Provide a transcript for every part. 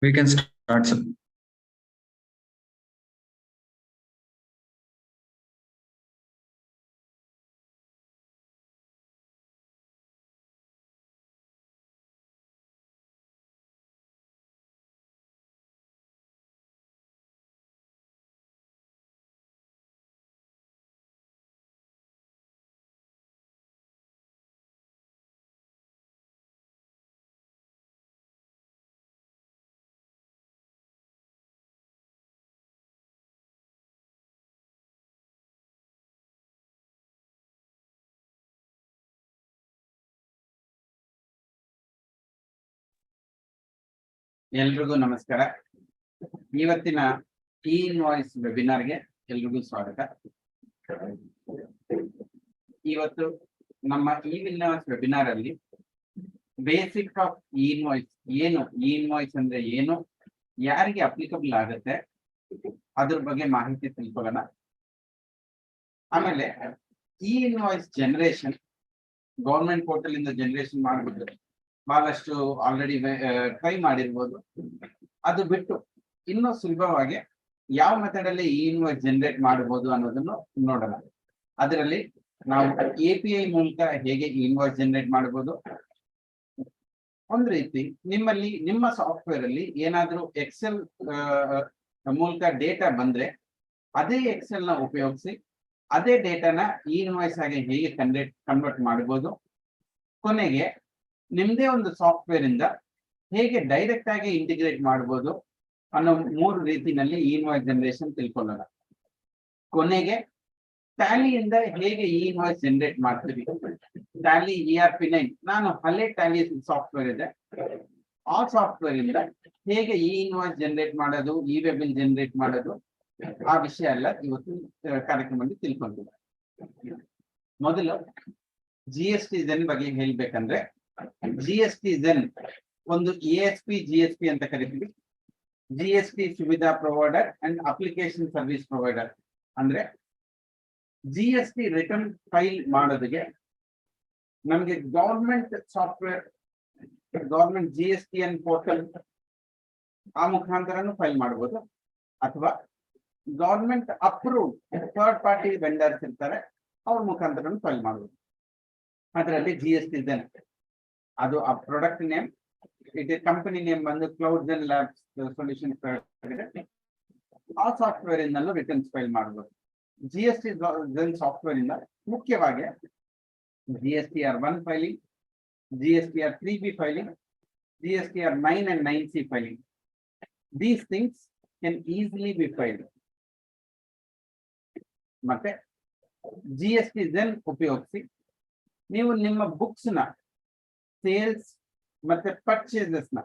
We can start, sir. ಎಲ್ರಿಗೂ ನಮಸ್ಕಾರ. ಇವತ್ತಿನ ಇ-ಇನ್ವಾಯ್ಸ್ ವೆಬಿನಾರ್ಗೆ ಎಲ್ರಿಗೂ ಸ್ವಾಗತ. ಇವತ್ತು ನಮ್ಮ ಇ-ಇನ್ವಾಯ್ಸ್ ವೆಬಿನಾರ್ ಅಲ್ಲಿ ಬೇಸಿಕ್ ಆಫ್ ಇ-ಇನ್ವಾಯ್ಸ್ ಏನು, ಇ-ಇನ್ವಾಯ್ಸ್ ಅಂದ್ರೆ ಏನು, ಯಾರಿಗೆ ಅಪ್ಲಿಕಬಲ್ ಆಗುತ್ತೆ ಅದ್ರ ಬಗ್ಗೆ ಮಾಹಿತಿ ತಿಳ್ಕೊಳ್ಳೋಣ. ಆಮೇಲೆ ಇ-ಇನ್ವಾಯ್ಸ್ ಜನರೇಷನ್ ಗೌರ್ಮೆಂಟ್ ಪೋರ್ಟಲ್ ಇಂದ ಜನರೇಷನ್ ಮಾಡ್ಬಿಟ್ಟು ಬಹಳಷ್ಟು ಆಲ್ರೆಡಿ ಟ್ರೈ ಮಾಡಿರ್ಬೋದು. ಅದು ಬಿಟ್ಟು ಇನ್ನೂ ಸುಲಭವಾಗಿ ಯಾವ ಮೆಥಡ್ ಅಲ್ಲಿ ಇ-ಇನ್ವಾಯ್ಸ್ ಜನರೇಟ್ ಮಾಡಬಹುದು ಅನ್ನೋದನ್ನು ನೋಡೋಣ. ಅದರಲ್ಲಿ ನಾವು API ಮೂಲಕ ಹೇಗೆ ಇ-ಇನ್ವಾಯ್ಸ್ ಜನರೇಟ್ ಮಾಡಬಹುದು. ಒಂದು ರೀತಿ ನಿಮ್ಮಲ್ಲಿ ನಿಮ್ಮ ಸಾಫ್ಟ್ವೇರ್ ಅಲ್ಲಿ ಏನಾದ್ರೂ ಎಕ್ಸೆಲ್ ಮೂಲಕ ಡೇಟಾ ಬಂದ್ರೆ ಅದೇ ಎಕ್ಸೆಲ್ ನ ಉಪಯೋಗಿಸಿ ಅದೇ ಡೇಟಾನ ಇ-ಇನ್ವಾಯ್ಸ್ ಆಗಿ ಹೇಗೆ ಕನ್ವರ್ಟ್ ಮಾಡಬಹುದು. ಕೊನೆಗೆ ನಿಮ್ದೇ ಒಂದು ಸಾಫ್ಟ್ವೇರ್ ಇಂದ ಹೇಗೆ ಡೈರೆಕ್ಟ್ ಆಗಿ ಇಂಟಿಗ್ರೇಟ್ ಮಾಡಬಹುದು ಅನ್ನೋ 3 ರೀತಿನಲ್ಲಿ ಇ-ಇನ್ವಾಯ್ಸ್ ಜನರೇಷನ್ ತಿಳ್ಕೊಳ್ಳೋಣ. ಕೊನೆಗೆ ಟ್ಯಾಲಿಯಿಂದ ಹೇಗೆ ಇ-ಇನ್ವಾಯ್ಸ್ ಜನರೇಟ್ ಮಾಡ್ತೀವಿ. ಟ್ಯಾಲಿ ERP9 ನಾನು ಹಳೆ ಟ್ಯಾಲಿ ಸಾಫ್ಟ್ವೇರ್ ಇದೆ, ಆ ಸಾಫ್ಟ್ವೇರ್ ಇಂದ ಹೇಗೆ ಇ-ಇನ್ವಾಯ್ಸ್ ಜನರೇಟ್ ಮಾಡೋದು, ಇ-ವೆಬ್ ಜನರೇಟ್ ಮಾಡೋದು, ಆ ವಿಷಯ ಎಲ್ಲ ಇವತ್ತು ಕಾರ್ಯಕ್ರಮದಲ್ಲಿ ತಿಳ್ಕೊಂಡಿಲ್ಲ. ಮೊದಲು GST ಝೆನ್ ಬಗ್ಗೆ ಹೇಳ್ಬೇಕಂದ್ರೆ GST ಝೆನ್ ಒಂದು ASP GSP ಅಂತ ಕರಿತೀವಿ. GST Suvidha provider and application service provider. ಅಂದ್ರೆ GST ರಿಟರ್ನ್ ಫೈಲ್ ಮಾಡೋದಕ್ಕೆ ನಮಗೆ government software, government GSTN portal ಆ ಮುಖಾಂತರನು ಫೈಲ್ ಮಾಡಬಹುದು, ಅಥವಾ government approve third party vendors ಇರ್ತಾರೆ ಅವ್ರ ಮುಖಾಂತರ ಫೈಲ್ ಮಾಡಬಹುದು. ಅದರಲ್ಲಿ GST ಝೆನ್ ಅದು ಆ ಪ್ರಾಡಕ್ಟ್ ನೇಮ್, ಕಂಪನಿ ನೇಮ್ ಬಂದು ಕ್ಲೌಡ್ ಝೆನ್ ಲ್ಯಾಬ್ಸ್ ಸೊಲ್ಯೂಷನ್ಸ್ ಆಗಿದೆ. ಆ ಸಾಫ್ಟ್ವೇರ್ ಇಂದಲೂ ರಿಟರ್ನ್ಸ್ ಫೈಲ್ ಮಾಡಬಹುದು. GST ಝೆನ್ ಸಾಫ್ಟ್ವೇರ್ ಇಂದ ಮುಖ್ಯವಾಗಿ GSTR1 filing, GSTR3B filing, GSTR9 and 9C filing. These things can easily be filed. ಮತ್ತೆ GST ಝೆನ್ ಉಪಯೋಗಿಸಿ ನೀವು ನಿಮ್ಮ ಬುಕ್ಸ್ ನ ಸೇಲ್ಸ್ ಮತ್ತೆ ಪರ್ಚೇಸಸ್ ನ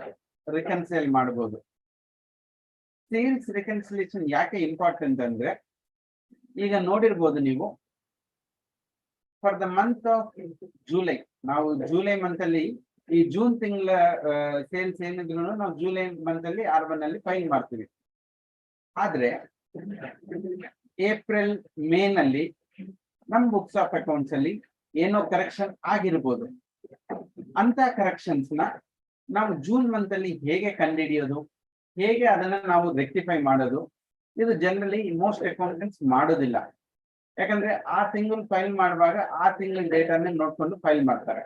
ರಿಕನ್ಸೈಲ್ ಮಾಡಬಹುದು. ಸೇಲ್ಸ್ ರಿಕನ್ಸಿಲೇಷನ್ ಯಾಕೆ ಇಂಪಾರ್ಟೆಂಟ್ ಅಂದ್ರೆ, ಈಗ ನೋಡಿರ್ಬೋದು ನೀವು, for the month of July, ನಾವು ಜುಲೈ ಮಂತ್ ಅಲ್ಲಿ ಈ ಜೂನ್ ತಿಂಗಳ ಸೇಲ್ಸ್ ಏನಿದ್ರು ನಾವು ಜುಲೈ ಮಂತ್ ಅಲ್ಲಿ R1 ಅಲ್ಲಿ ಫೈಲ್ ಮಾಡ್ತೀವಿ. ಆದ್ರೆ ಏಪ್ರಿಲ್ ಮೇ ನಲ್ಲಿ ನಮ್ ಬುಕ್ಸ್ ಆಫ್ ಅಕೌಂಟ್ಸ್ ಅಲ್ಲಿ ಏನೋ ಕರೆಕ್ಷನ್ ಆಗಿರ್ಬೋದು. ಅಂತ ಕರೆಕ್ಷನ್ಸ್ ನ ನಾವು ಜೂನ್ ಮಂತ್ ಅಲ್ಲಿ ಹೇಗೆ ಕಂಡುಹಿಡಿಯೋದು, ಹೇಗೆ ಅದನ್ನ ನಾವು ರೆಕ್ಟಿಫೈ ಮಾಡೋದು, ಇದು ಜನರಲಿ ಮೋಸ್ಟ್ ಅಕೌಂಟೆಂಟ್ಸ್ ಮಾಡೋದಿಲ್ಲ. ಯಾಕಂದ್ರೆ ಆ ತಿಂಗಳು ಫೈಲ್ ಮಾಡುವಾಗ ಆ ತಿಂಗಳ ಡೇಟಾನ ನೋಡ್ಕೊಂಡು ಫೈಲ್ ಮಾಡ್ತಾರೆ.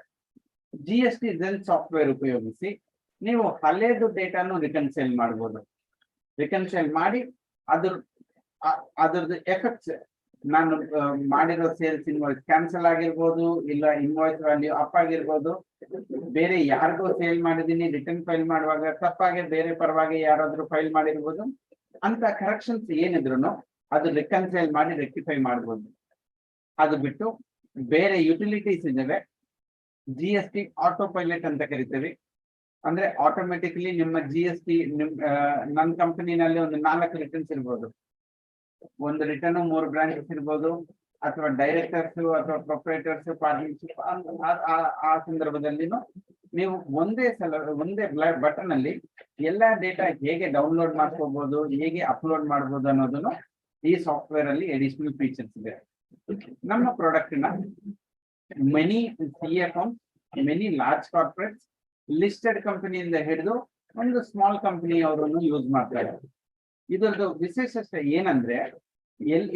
GST ಝೆನ್ ಸಾಫ್ಟ್ವೇರ್ ಉಪಯೋಗಿಸಿ ನೀವು ಹಳೇದು ಡೇಟಾನು ರಿಕನ್ಸೈಲ್ ಮಾಡಬಹುದು. ರಿಕನ್ಸೈಲ್ ಮಾಡಿ ಅದ್ರದ್ದು ಎಫೆಕ್ಟ್ಸ್, ನಾನು ಮಾಡಿರೋ ಸೇಲ್ಸ್ ಇನ್ವಾಯ್ಸ್ ಕ್ಯಾನ್ಸಲ್ ಆಗಿರ್ಬೋದು, ಇಲ್ಲ ಇನ್ವಾಯ್ಸ್ ವ್ಯಾಲ್ಯೂ ಅಪ್ ಆಗಿರ್ಬೋದು, ಬೇರೆ ಯಾರಿಗೋ ಸೇಲ್ ಮಾಡಿದೀನಿ ರಿಟರ್ನ್ ಫೈಲ್ ಮಾಡುವಾಗ ತಪ್ಪಾಗಿ ಬೇರೆ ಪರವಾಗಿ ಯಾರಾದ್ರೂ ಫೈಲ್ ಮಾಡಿರ್ಬೋದು. ಅಂತ ಕರೆಕ್ಷನ್ಸ್ ಏನಿದ್ರು ಅದು ರಿಕನ್ಸೈಲ್ ಮಾಡಿ ರೆಕ್ಟಿಫೈ ಮಾಡ್ಬೋದು. ಅದು ಬಿಟ್ಟು ಬೇರೆ ಯುಟಿಲಿಟೀಸ್ ಇದ್ದಾವೆ. GST ಆಟೋ ಪೈಲಟ್ ಅಂತ ಕರಿತೀವಿ. ಅಂದ್ರೆ ಆಟೋಮೆಟಿಕ್ಲಿ ನಿಮ್ಮ GST ನನ್ನ ಕಂಪನಿನಲ್ಲಿ ಒಂದು 4 ರಿಟರ್ನ್ಸ್ ಇರ್ಬೋದು. ಒಂದು ರಿಟರ್ನ್ 3 ಬ್ರಾಂಚಸ್ ಇರ್ಬೋದು, ಅಥವಾ ಡೈರೆಕ್ಟರ್ಸ್ ಅಥವಾ ಪ್ರೊಪ್ರೈಟರ್ಸ್ ಪಾರ್ಟ್ನರ್ಶಿಪ್. ಆ ಸಂದರ್ಭದಲ್ಲಿ ನೀವು ಒಂದೇ ಬಟನ್ ಅಲ್ಲಿ ಎಲ್ಲಾ ಡೇಟಾ ಹೇಗೆ ಡೌನ್ಲೋಡ್ ಮಾಡ್ಕೋಬಹುದು, ಹೇಗೆ ಅಪ್ಲೋಡ್ ಮಾಡಬಹುದು ಅನ್ನೋದನ್ನು ಈ ಸಾಫ್ಟ್ವೇರ್ ಅಲ್ಲಿ ಅಡಿಷನಲ್ ಫೀಚರ್ಸ್ ಇದೆ. ನಮ್ಮ ಪ್ರಾಡಕ್ಟ್ ನ many CA firms, many large corporates, listed ಕಂಪನಿಯಿಂದ ಹಿಡಿದು ಒಂದು ಸ್ಮಾಲ್ ಕಂಪನಿ ಅವರನ್ನು ಯೂಸ್ ಮಾಡ್ತಾರೆ. ಇದರದ್ದು ವಿಶೇಷತೆ ಏನಂದ್ರೆ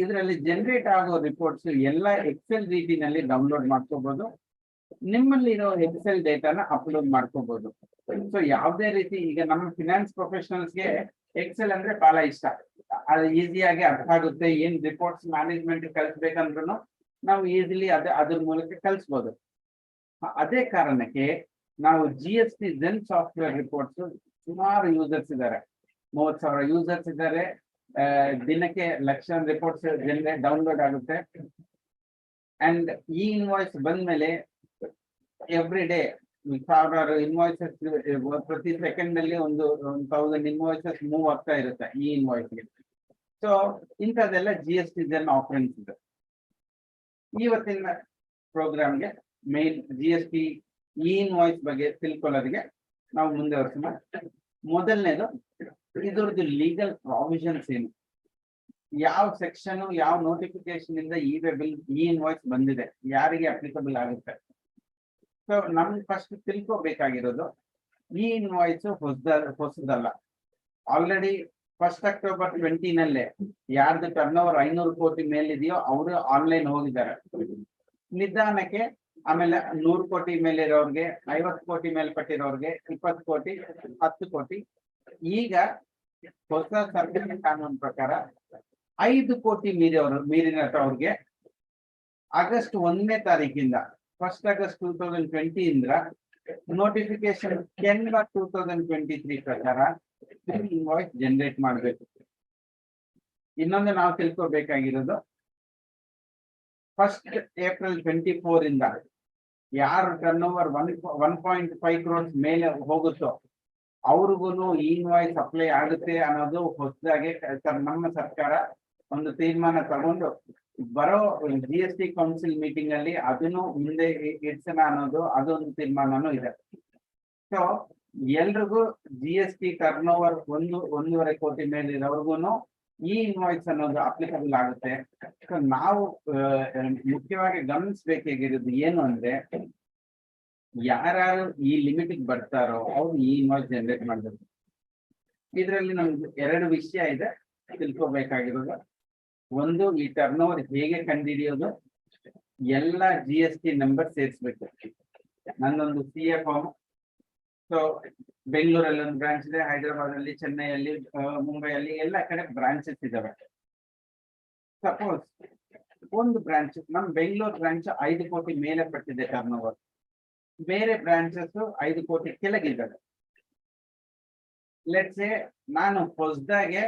ಇದರಲ್ಲಿ ಜನರೇಟ್ ಆಗೋ ರಿಪೋರ್ಟ್ಸ್ ಎಲ್ಲ ಎಕ್ಸೆಲ್ ರೀತಿನಲ್ಲಿ ಡೌನ್ಲೋಡ್ ಮಾಡ್ಕೋಬಹುದು. ನಿಮ್ಮಲ್ಲಿ ಇರೋ ಎಕ್ಸೆಲ್ ಡೇಟಾನ ಅಪ್ಲೋಡ್ ಮಾಡ್ಕೋಬಹುದು. ಸೊ ಯಾವುದೇ ರೀತಿ ಈಗ ನಮ್ಮ ಫಿನಾನ್ಸ್ ಪ್ರೊಫೆಷನಲ್ಸ್ಗೆ ಎಕ್ಸೆಲ್ ಅಂದ್ರೆ ಬಹಳ ಇಷ್ಟ. ಅದು ಈಸಿಯಾಗಿ ಅರ್ಥ ಆಗುತ್ತೆ. ಏನ್ ರಿಪೋರ್ಟ್ಸ್ ಮ್ಯಾನೇಜ್ಮೆಂಟ್ ಕಲಿಸ್ಬೇಕಂದ್ರೂ ನಾವು ಈಸಿಲಿ ಅದ್ರ ಮೂಲಕ ಕಲಿಸ್ಬೋದು. ಅದೇ ಕಾರಣಕ್ಕೆ ನಾವು GST ಜೆನ್ ಸಾಫ್ಟ್ವೇರ್ ರಿಪೋರ್ಟ್ಸ್ ಸುಮಾರು ಯೂಸರ್ಸ್ ಇದ್ದಾರೆ. 30,000 ಯೂಸರ್ಸ್ ಇದ್ದಾರೆ. ದಿನಕ್ಕೆ ಲಕ್ಷ ರಿಪೋರ್ಟ್ಸ್ ಡೌನ್ಲೋಡ್ ಆಗುತ್ತೆ. ಅಂಡ್ ಈ ಇನ್ವಾಯ್ಸ್ ಬಂದ್ಮೇಲೆ ಎವ್ರಿ ಡೇ 1000 ಇನ್ವಾಯ್ಸಸ್ ಪ್ರತಿ ಸೆಕೆಂಡ್ ನಲ್ಲಿ ಒಂದು 1000 ಇನ್ವಾಯ್ಸಸ್ ಮೂವ್ ಆಗ್ತಾ ಇರುತ್ತೆ ಈ ಇನ್ವಾಯ್ಸ್ಗೆ. ಸೊ ಇಂಥದ್ದೆಲ್ಲ GST ಜೆನ್ ಆಫರಿಂಗ್ಸ್ ಇದೆ. ಇವತ್ತಿನ ಪ್ರೋಗ್ರಾಮ್ಗೆ ಮೇನ್ GST ಇನ್ವಾಯ್ಸ್ ಬಗ್ಗೆ ತಿಳ್ಕೊಳ್ಳೋದಕ್ಕೆ ನಾವು ಮುಂದುವರಿಸೋಣ. ಮೊದಲನೇದು ಇದ್ರದ್ದು ಲೀಗಲ್ ಪ್ರಾವಿಷನ್ಸ್ ಏನು, ಯಾವ ಸೆಕ್ಷನ್ ಯಾವ ನೋಟಿಫಿಕೇಶನ್ ಇಂದ ಬಿಲ್ ಇನ್ವಾಯ್ಸ್ ಬಂದಿದೆ, ಯಾರಿಗೆ ಅಪ್ಲಿಕಬಲ್ ಆಗುತ್ತೆ. ಸೊ ನಮ್ಗೆ ಫಸ್ಟ್ ತಿಳ್ಕೋಬೇಕಾಗಿರೋದು ಈ ಇನ್ವಾಯ್ಸ್ ಹೊಸದಲ್ಲ. ಆಲ್ರೆಡಿ 1 ಅಕ್ಟೋಬರ್ 20 ನಲ್ಲೇ ಯಾರ್ದು ಟರ್ನ್ ಓವರ್ 500 ಕೋಟಿ ಮೇಲಿದೆಯೋ ಅವರು ಆನ್ಲೈನ್ ಹೋಗಿದ್ದಾರೆ. ನಿಧಾನಕ್ಕೆ ಆಮೇಲೆ 100 ಕೋಟಿ ಮೇಲೆ ಇರೋರ್ಗೆ, 50 ಕೋಟಿ ಮೇಲ್ಪಟ್ಟಿರೋರ್ಗೆ 20 ಕೋಟಿ, 10 ಕೋಟಿ. ಈಗ ಹೊಸ ಸರ್ಕಾರಿ ಕಾನೂನು ಪ್ರಕಾರ 5 ಕೋಟಿ ಮೀರಿನವ್ರಿಗೆ ಆಗಸ್ಟ್ 1ನೇ ತಾರೀಕಿಂದ 1 ಆಗಸ್ಟ್ 2020 ಇಂದ ನೋಟಿಫಿಕೇಶನ್ 10/2023 ಪ್ರಕಾರ ಇನ್ವಾಯ್ಸ್ ಜನರೇಟ್ ಮಾಡಬೇಕು. ಇನ್ನೊಂದು ನಾವು ತಿಳ್ಕೊಬೇಕಾಗಿರೋದು 1 ಏಪ್ರಿಲ್ 2024 ಇಂದ ಯಾರು ಟರ್ನ್ ಓವರ್ 1.5 crores ಮೇಲೆ ಹೋಗುತ್ತೋ ಅವ್ರಿಗೂ ಇನ್ವಾಯ್ಸ್ ಅಪ್ಲೈ ಆಗುತ್ತೆ ಅನ್ನೋದು ಹೊಸದಾಗಿ ನಮ್ಮ ಸರ್ಕಾರ ಒಂದು ತೀರ್ಮಾನ ತಗೊಂಡು ಬರೋ GST ಕೌನ್ಸಿಲ್ ಮೀಟಿಂಗ್ ಅಲ್ಲಿ ಅದನ್ನು ಮುಂದೆ ಇಡ್ಸೋಣ ಅನ್ನೋದು ಅದೊಂದು ತೀರ್ಮಾನನೂ ಇದೆ. ಸೊ ಎಲ್ರಿಗೂ GST ಟರ್ನ್ ಓವರ್ 1.5 ಕೋಟಿ ಮೇಲೆ ಇರೋರ್ಗು ಈ ಇನ್ವಾಯ್ಸ್ ಅನ್ನೋದು ಅಪ್ಲಿಕಬಲ್ ಆಗುತ್ತೆ. ಸೊ ನಾವು ಮುಖ್ಯವಾಗಿ ಗಮನಿಸಬೇಕಾಗಿರೋದು ಏನು ಅಂದ್ರೆ ಯಾರು ಈ ಲಿಮಿಟ್ ಬರ್ತಾರೋ ಅವ್ರು ಈ ಇನ್ವಾಯ್ಸ್ ಜನರೇಟ್ ಮಾಡಬೇಕು. ಇದರಲ್ಲಿ ನಮ್ಗೆ 2 ವಿಷಯ ಇದೆ ತಿಳ್ಕೊಬೇಕಾಗಿರೋದು. ಒಂದು, ಈ ಟರ್ನ್ ಓವರ್ ಹೇಗೆ ಕಂಡುಹಿಡಿಯೋದು, ಎಲ್ಲ GST ನಂಬರ್ ಸೇರಿಸ್ಬೇಕು. ನಂದೊಂದು CA ಫಾರ್ಮ್. ಸೊ ಬೆಂಗಳೂರಲ್ಲಿ ಒಂದು ಬ್ರಾಂಚ್ ಇದೆ, ಹೈದರಾಬಾದ್ ಅಲ್ಲಿ, ಚೆನ್ನೈಯಲ್ಲಿ, ಮುಂಬೈಯಲ್ಲಿ ಎಲ್ಲ ಕಡೆ ಬ್ರಾಂಚಸ್ ಇದಾವೆ. ಸಪೋಸ್ ಒಂದು ಬ್ರಾಂಚ್ ನಮ್ಮ ಬೆಂಗಳೂರು ಬ್ರಾಂಚ್ 5 ಕೋಟಿ ಮೇಲೆ ಪಟ್ಟಿದೆ ಟರ್ನ್ ಓವರ್, ಬೇರೆ ಬ್ರಾಂಚಸ್ 5 ಕೋಟಿ ಕೆಳಗಿದ್ದಾವೆ. ಲೆಟ್ಸ್ ಸೇ ನಾನು ಹೊಸದಾಗೆ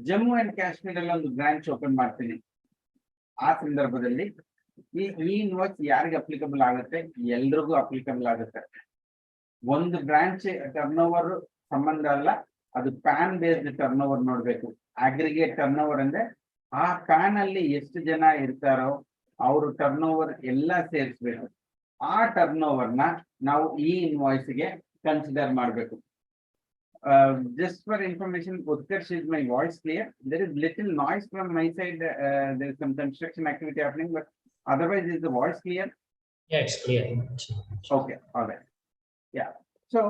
ಜಮ್ಮು ಅಂಡ್ ಕಾಶ್ಮೀರ್ ಅಲ್ಲಿ ಒಂದು ಬ್ರಾಂಚ್ ಓಪನ್ ಮಾಡ್ತೀನಿ. ಆ ಸಂದರ್ಭದಲ್ಲಿ ಈ ಇನ್ವಾಯ್ಸ್ ಯಾರಿಗೆ ಅಪ್ಲಿಕಬಲ್ ಆಗುತ್ತೆ? ಎಲ್ರಿಗೂ ಅಪ್ಲಿಕಬಲ್ ಆಗುತ್ತೆ. ಒಂದು ಬ್ರಾಂಚ್ ಟರ್ನ್ ಓವರ್ ಸಂಬಂಧ ಅಲ್ಲ, ಅದು ಪ್ಯಾನ್ ಬೇಸ್ಡ್ ಟರ್ನ್ ಓವರ್ ನೋಡ್ಬೇಕು. ಅಗ್ರಿಗೇಟ್ ಟರ್ನ್ ಓವರ್ ಅಂದ್ರೆ ಆ ಪ್ಯಾನ್ ಅಲ್ಲಿ ಎಷ್ಟು ಜನ ಇರ್ತಾರೋ ಅವರು ಟರ್ನ್ ಓವರ್ ಎಲ್ಲ ಸೇರಿಸ್ಬೇಕು. ಆ ಟರ್ನ್ ಓವರ್ ನ ನಾವು ಈ ಇನ್ವಾಯ್ಸ್ಗೆ ಕನ್ಸಿಡರ್ ಮಾಡಬೇಕು. Just for information, Utkarsh, is my voice clear? There is little noise from my side. There is some construction activity happening, but otherwise, is the voice clear? Yeah, it's clear. Okay, all right. Yeah. So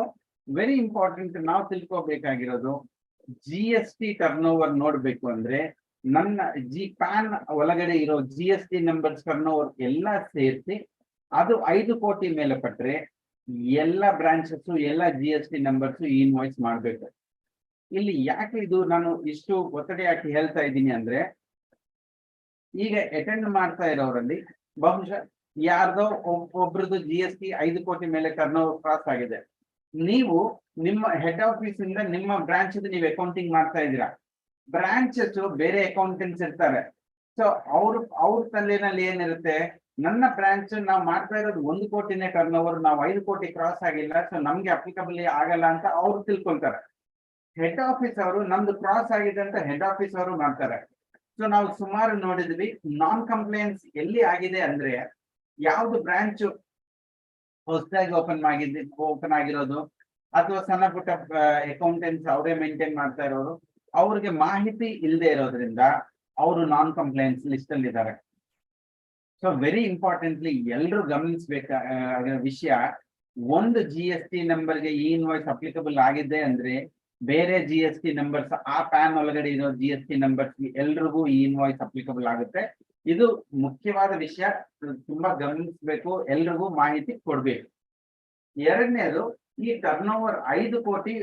very important. ನಾವು ತಿಳ್ಕೊಬೇಕಾಗಿರೋದು GST turn over ನೋಡ್ಬೇಕು ಅಂದ್ರೆ ನನ್ನ PAN ಒಳಗಡೆ ಇರೋ GST numbers turn over ಎಲ್ಲ ಸೇರಿಸಿ ಅದು 5 ಕೋಟಿ ಮೇಲೆ ಪಟ್ರೆ ಎಲ್ಲ ಬ್ರಾಂಚಸ್ ಎಲ್ಲ GST ನಂಬರ್ಸ್ ಇನ್ವಾಯ್ಸ್ ಮಾಡ್ಬೇಕು. ಇಲ್ಲಿ ಯಾಕೆ ಇದು ನಾನು ಇಷ್ಟು ಒತ್ತಡ ಯಾಕೆ ಹೇಳ್ತಾ ಇದ್ದೀನಿ ಅಂದ್ರೆ, ಈಗ ಅಟೆಂಡ್ ಮಾಡ್ತಾ ಇರೋರಲ್ಲಿ ಬಹುಶಃ ಯಾರ್ದೋ ಒಬ್ರದ್ದು GST 5 ಕೋಟಿ ಮೇಲೆ ಟರ್ನ್ ಓವರ್ ಕ್ರಾಸ್ ಆಗಿದೆ. ನೀವು ನಿಮ್ಮ ಹೆಡ್ ಆಫೀಸ್ ಇಂದ ನಿಮ್ಮ ಬ್ರಾಂಚ್ ನೀವು ಅಕೌಂಟಿಂಗ್ ಮಾಡ್ತಾ ಇದ್ದೀರಾ. ಬ್ರಾಂಚಸ್ ಬೇರೆ ಅಕೌಂಟೆಂಟ್ಸ್ ಇರ್ತಾರೆ. ಸೊ ಅವ್ರ ತಲೆನಲ್ಲಿ ಏನಿರುತ್ತೆ, ನನ್ನ ಬ್ರಾಂಚ್ ನಾವು ಮಾಡ್ತಾ ಇರೋದು 1 ಕೋಟಿನೇ ಟರ್ನ್ ಓವರ್, ನಾವು 5 ಕೋಟಿ ಕ್ರಾಸ್ ಆಗಿಲ್ಲ, ಸೊ ನಮ್ಗೆ ಅಪ್ಲಿಕಬಲ್ ಆಗಲ್ಲ ಅಂತ ಅವ್ರು ತಿಳ್ಕೊಳ್ತಾರೆ. ಹೆಡ್ ಆಫೀಸ್ ಅವರು ನಮ್ದು ಕ್ರಾಸ್ ಆಗಿದೆ ಅಂತ ಹೆಡ್ ಆಫೀಸ್ ಅವರು ಮಾಡ್ತಾರೆ. ಸೊ ನಾವು ಸುಮಾರು ನೋಡಿದ್ವಿ ನಾನ್ ಕಂಪ್ಲೇನ್ಸ್ ಎಲ್ಲಿ ಆಗಿದೆ ಅಂದ್ರೆ, ಯಾವ್ದು ಬ್ರಾಂಚ್ ಹೊಸದಾಗಿ ಓಪನ್ ಆಗಿರೋದು ಅಥವಾ ಸಣ್ಣ ಪುಟ್ಟ ಅಕೌಂಟೆಂಟ್ಸ್ ಅವರೇ ಮೇಂಟೈನ್ ಮಾಡ್ತಾ ಇರೋರು, ಅವ್ರಿಗೆ ಮಾಹಿತಿ ಇಲ್ಲದೆ ಇರೋದ್ರಿಂದ ಅವರು ನಾನ್ ಕಂಪ್ಲೇನ್ಸ್ ಲಿಸ್ಟ್ ಅಲ್ಲಿ ಇದ್ದಾರೆ. ಸೊ ವೆರಿ ಇಂಪಾರ್ಟೆಂಟ್ಲಿ ಎಲ್ಲರೂ ಗಮನಿಸಬೇಕಾಗಿರೋ ವಿಷಯ, ಒಂದು GST ನಂಬರ್ಗೆ ಈ ಇನ್ವಾಯ್ಸ್ ಅಪ್ಲಿಕಬಲ್ ಆಗಿದೆ ಅಂದ್ರೆ ಬೇರೆ GST ನಂಬರ್ಸ್ ಆ ಪ್ಯಾನ್ ಒಳಗಡೆ ಇರೋ GST ನಂಬರ್ಸ್ ಎಲ್ರಿಗೂ ಈ ಇನ್ವಾಯ್ಸ್ ಅಪ್ಲಿಕಬಲ್ ಆಗುತ್ತೆ. ಇದು ಮುಖ್ಯವಾದ ವಿಷಯ, ತುಂಬಾ ಗಮನಿಸಬೇಕು, ಎಲ್ರಿಗೂ ಮಾಹಿತಿ ಕೊಡ್ಬೇಕು. ಎರಡನೇದು, ಈ ಟರ್ನ್ ಓವರ್ 5 ಕೋಟಿ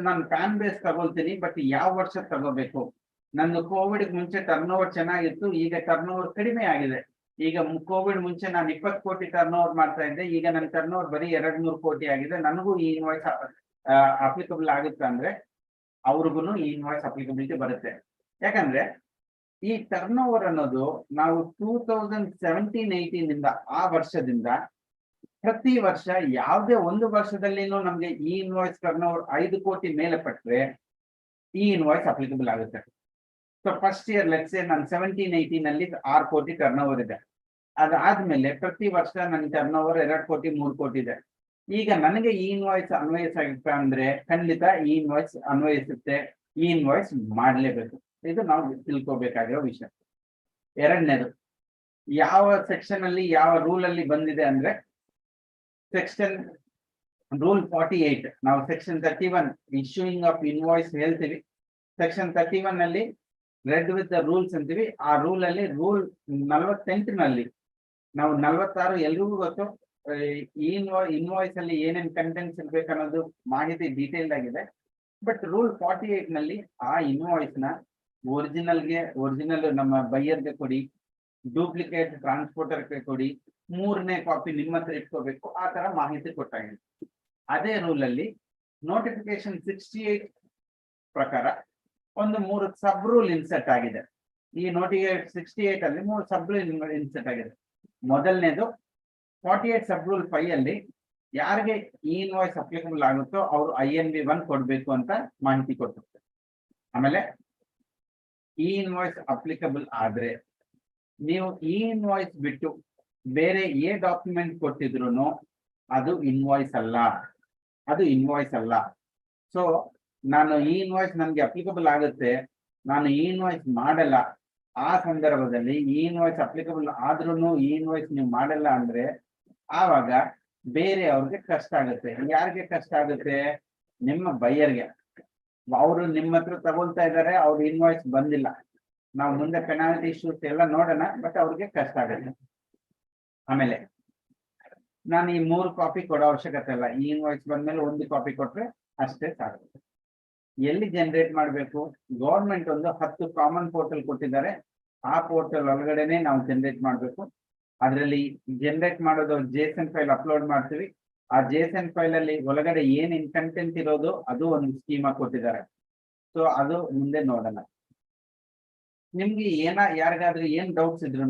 ನಾನು ಪ್ಯಾನ್ ಬೇಸ್ ತಗೊಳ್ತೀನಿ, ಬಟ್ ಯಾವ ವರ್ಷ ತಗೋಬೇಕು? ನಂದು ಕೋವಿಡ್ ಮುಂಚೆ ಟರ್ನ್ ಓವರ್ ಚೆನ್ನಾಗಿತ್ತು, ಈಗ ಟರ್ನ್ ಓವರ್ ಕಡಿಮೆ ಆಗಿದೆ. ಈಗ ಕೋವಿಡ್ ಮುಂಚೆ ನಾನು 20 ಕೋಟಿ ಟರ್ನ್ ಓವರ್ ಮಾಡ್ತಾ ಇದ್ದೆ, ಈಗ ನನ್ನ ಟರ್ನ್ ಓವರ್ ಬರೀ 200 ಕೋಟಿ ಆಗಿದೆ, ನನಗೂ ಈ ಇನ್ವಾಯ್ಸ್ ಅಪ್ಲಿಕಬಲ್ ಆಗುತ್ತೆ ಅಂದ್ರೆ ಅವ್ರಿಗೂ ಈ ಇನ್ವಾಯ್ಸ್ ಅಪ್ಲಿಕಬಿಲಿಟಿ ಬರುತ್ತೆ. ಯಾಕಂದ್ರೆ ಈ ಟರ್ನ್ ಓವರ್ ಅನ್ನೋದು ನಾವು 2017-18 ಇಂದ ಆ ವರ್ಷದಿಂದ ಪ್ರತಿ ವರ್ಷ ಯಾವುದೇ ಒಂದು ವರ್ಷದಲ್ಲಿನೂ ನಮ್ಗೆ ಈ ಇನ್ವಾಯ್ಸ್ ಟರ್ನ್ ಓವರ್ 5 ಕೋಟಿ ಮೇಲೆ ಪಟ್ಟರೆ ಈ ಇನ್ವಾಯ್ಸ್ ಅಪ್ಲಿಕಬಲ್ ಆಗುತ್ತೆ. ಸೊ ಫಸ್ಟ್ ಇಯರ್ ಲೆಟ್ಸ್ ನಾನು 17-18 ಅಲ್ಲಿ 6 ಕೋಟಿ ಟರ್ನ್ ಓವರ್ ಇದೆ. ಅದಾದ್ಮೇಲೆ ಪ್ರತಿ ವರ್ಷ ನನ್ನ ಟರ್ನ್ ಓವರ್ 2 ಕೋಟಿ 3 ಕೋಟಿ ಇದೆ. ಈಗ ನನಗೆ ಈ ಇನ್ವಾಯ್ಸ್ ಅನ್ವಯಿಸುತ್ತೆ ಅಂದ್ರೆ ಖಂಡಿತ ಈ ಇನ್ವಾಯ್ಸ್ ಅನ್ವಯಿಸುತ್ತೆ, ಈ ಇನ್ವಾಯ್ಸ್ ಮಾಡಲೇಬೇಕು. ಇದು ನಾವು ತಿಳ್ಕೋಬೇಕಾಗಿರೋ ವಿಷಯ. ಎರಡನೇದು, ಯಾವ ಸೆಕ್ಷನ್ ಅಲ್ಲಿ ಯಾವ ರೂಲ್ ಅಲ್ಲಿ ಬಂದಿದೆ ಅಂದ್ರೆ ಸೆಕ್ಷನ್ ರೂಲ್ 48. ನಾವು ಸೆಕ್ಷನ್ 31 ಇಶ್ಯೂಯಿಂಗ್ ಆಫ್ ಇನ್ವಾಯ್ಸ್ ಹೇಳ್ತೀವಿ. ಸೆಕ್ಷನ್ 31 ಅಲ್ಲಿ ರೆಡ್ ವಿತ್ ದ ರೂಲ್ಸ್ ಅಂತೀವಿ. ಆ ರೂಲ್ ಅಲ್ಲಿ ರೂಲ್ 48 ನಲ್ಲಿ ನಾವು 46 ಎಲ್ರಿಗೂ ಗೊತ್ತು, ಇನ್ವಾಯ್ಸ್ ಅಲ್ಲಿ ಏನೇನ್ ಕಂಟೆಂಟ್ಸ್ ಇರ್ಬೇಕು ಅನ್ನೋದು ಮಾಹಿತಿ ಡೀಟೇಲ್ ಆಗಿದೆ. ಬಟ್ ರೂಲ್ 48 ನಲ್ಲಿ ಆ ಇನ್ವಾಯ್ಸ್ ನ ಒರಿಜಿನಲ್ ನಮ್ಮ ಬೈಯರ್ಗೆ ಕೊಡಿ, ಡೂಪ್ಲಿಕೇಟ್ ಟ್ರಾನ್ಸ್ಪೋರ್ಟರ್ಗೆ ಕೊಡಿ, 3ನೇ ಕಾಪಿ ನಿಮ್ಮ ಹತ್ರ ಇಟ್ಕೋಬೇಕು, ಆ ತರ ಮಾಹಿತಿ ಕೊಟ್ಟಾಗಿದೆ. ಅದೇ ರೂಲ್ ಅಲ್ಲಿ ನೋಟಿಫಿಕೇಶನ್ 68 ಪ್ರಕಾರ ಒಂದು 3 ಸಬ್ ರೂಲ್ ಇನ್ಸರ್ಟ್ ಆಗಿದೆ. ಈ ನೋಟಿಫಿಕೇಶನ್ 68 ಅಲ್ಲಿ 3 ಸಬ್ ರೂಲ್ ಇನ್ಸರ್ಟ್ ಆಗಿದೆ. ಮೊದಲನೇದು 48 ಸಬ್ ರೂಲ್ 5 ಅಲ್ಲಿ ಯಾರಿಗೆ ಈ ಇನ್ವಾಯ್ಸ್ ಅಪ್ಲಿಕಬಲ್ ಆಗುತ್ತೋ ಅವರು INV1 ಕೊಡ್ಬೇಕು ಅಂತ ಮಾಹಿತಿ ಕೊಟ್ಟಿರುತ್ತೆ. ಆಮೇಲೆ ಈ ಇನ್ವಾಯ್ಸ್ ಅಪ್ಲಿಕಬಲ್ ಆದ್ರೆ ನೀವು ಈ ಇನ್ವಾಯ್ಸ್ ಬಿಟ್ಟು ಬೇರೆ ಡಾಕ್ಯುಮೆಂಟ್ ಕೊಟ್ಟಿದ್ರು ಅದು ಇನ್ವಾಯ್ಸ್ ಅಲ್ಲ. ಸೊ ನಾನು ಈ ಇನ್ವಾಯ್ಸ್ ನನಗೆ ಅಪ್ಲಿಕಬಲ್ ಆಗುತ್ತೆ, ನಾನು ಈ ಇನ್ವಾಯ್ಸ್ ಮಾಡಲ್ಲ, ಆ ಸಂದರ್ಭದಲ್ಲಿ ಈ ಇನ್ವಾಯ್ಸ್ ಅಪ್ಲಿಕಬಲ್ ಆದ್ರೂ ಈ ಇನ್ವಾಯ್ಸ್ ನೀವು ಮಾಡಲ್ಲ ಅಂದ್ರೆ ಆವಾಗ ಬೇರೆ ಅವ್ರಿಗೆ ಕಷ್ಟ ಆಗುತ್ತೆ. ಯಾರಿಗೆ ಕಷ್ಟ ಆಗುತ್ತೆ? ನಿಮ್ಮ ಬೈಯರ್ಗೆ. ಅವರು ನಿಮ್ಮ ಹತ್ರ ತಗೊಳ್ತಾ ಇದ್ದಾರೆ, ಅವ್ರ ಇನ್ವಾಯ್ಸ್ ಬಂದಿಲ್ಲ, ನಾವು ಮುಂದೆ ಪೆನಾಲ್ಟಿ ಇಶ್ಯೂಸ್ ಎಲ್ಲ ನೋಡೋಣ, ಬಟ್ ಅವ್ರಿಗೆ ಕಷ್ಟ ಆಗುತ್ತೆ. ಆಮೇಲೆ ನಾನು ಈ 3 ಕಾಪಿ ಕೊಡೋ ಅವಶ್ಯಕತೆ ಇಲ್ಲ, ಈ ಇನ್ವಾಯ್ಸ್ ಬಂದ್ಮೇಲೆ 1 ಕಾಪಿ ಕೊಟ್ರೆ ಅಷ್ಟೇ ಸಾಕು. ಎಲ್ಲಿ ಜನರೇಟ್ ಮಾಡಬೇಕು? ಗೌರ್ಮೆಂಟ್ ಒಂದು 10 ಕಾಮನ್ ಪೋರ್ಟಲ್ ಕೊಟ್ಟಿದ್ದಾರೆ, ಆ ಪೋರ್ಟಲ್ ಒಳಗಡೆನೆ ನಾವು ಜನರೇಟ್ ಮಾಡಬೇಕು. ಅದರಲ್ಲಿ ಜನರೇಟ್ ಮಾಡೋದು JSON ಫೈಲ್ ಅಪ್ಲೋಡ್ ಮಾಡ್ತೀವಿ. ಆ JSON ಫೈಲ್ ಅಲ್ಲಿ ಒಳಗಡೆ ಏನೇನ್ ಕಂಟೆಂಟ್ ಇರೋದು ಅದು ಒಂದು ಸ್ಕೀಮಾ ಕೊಟ್ಟಿದ್ದಾರೆ. ಸೊ ಅದು ಮುಂದೆ ನೋಡೋಣ. ನಿಮ್ಗೆ ಯಾರಿಗಾದ್ರೂ ಏನ್ ಡೌಟ್ಸ್ ಇದ್ರು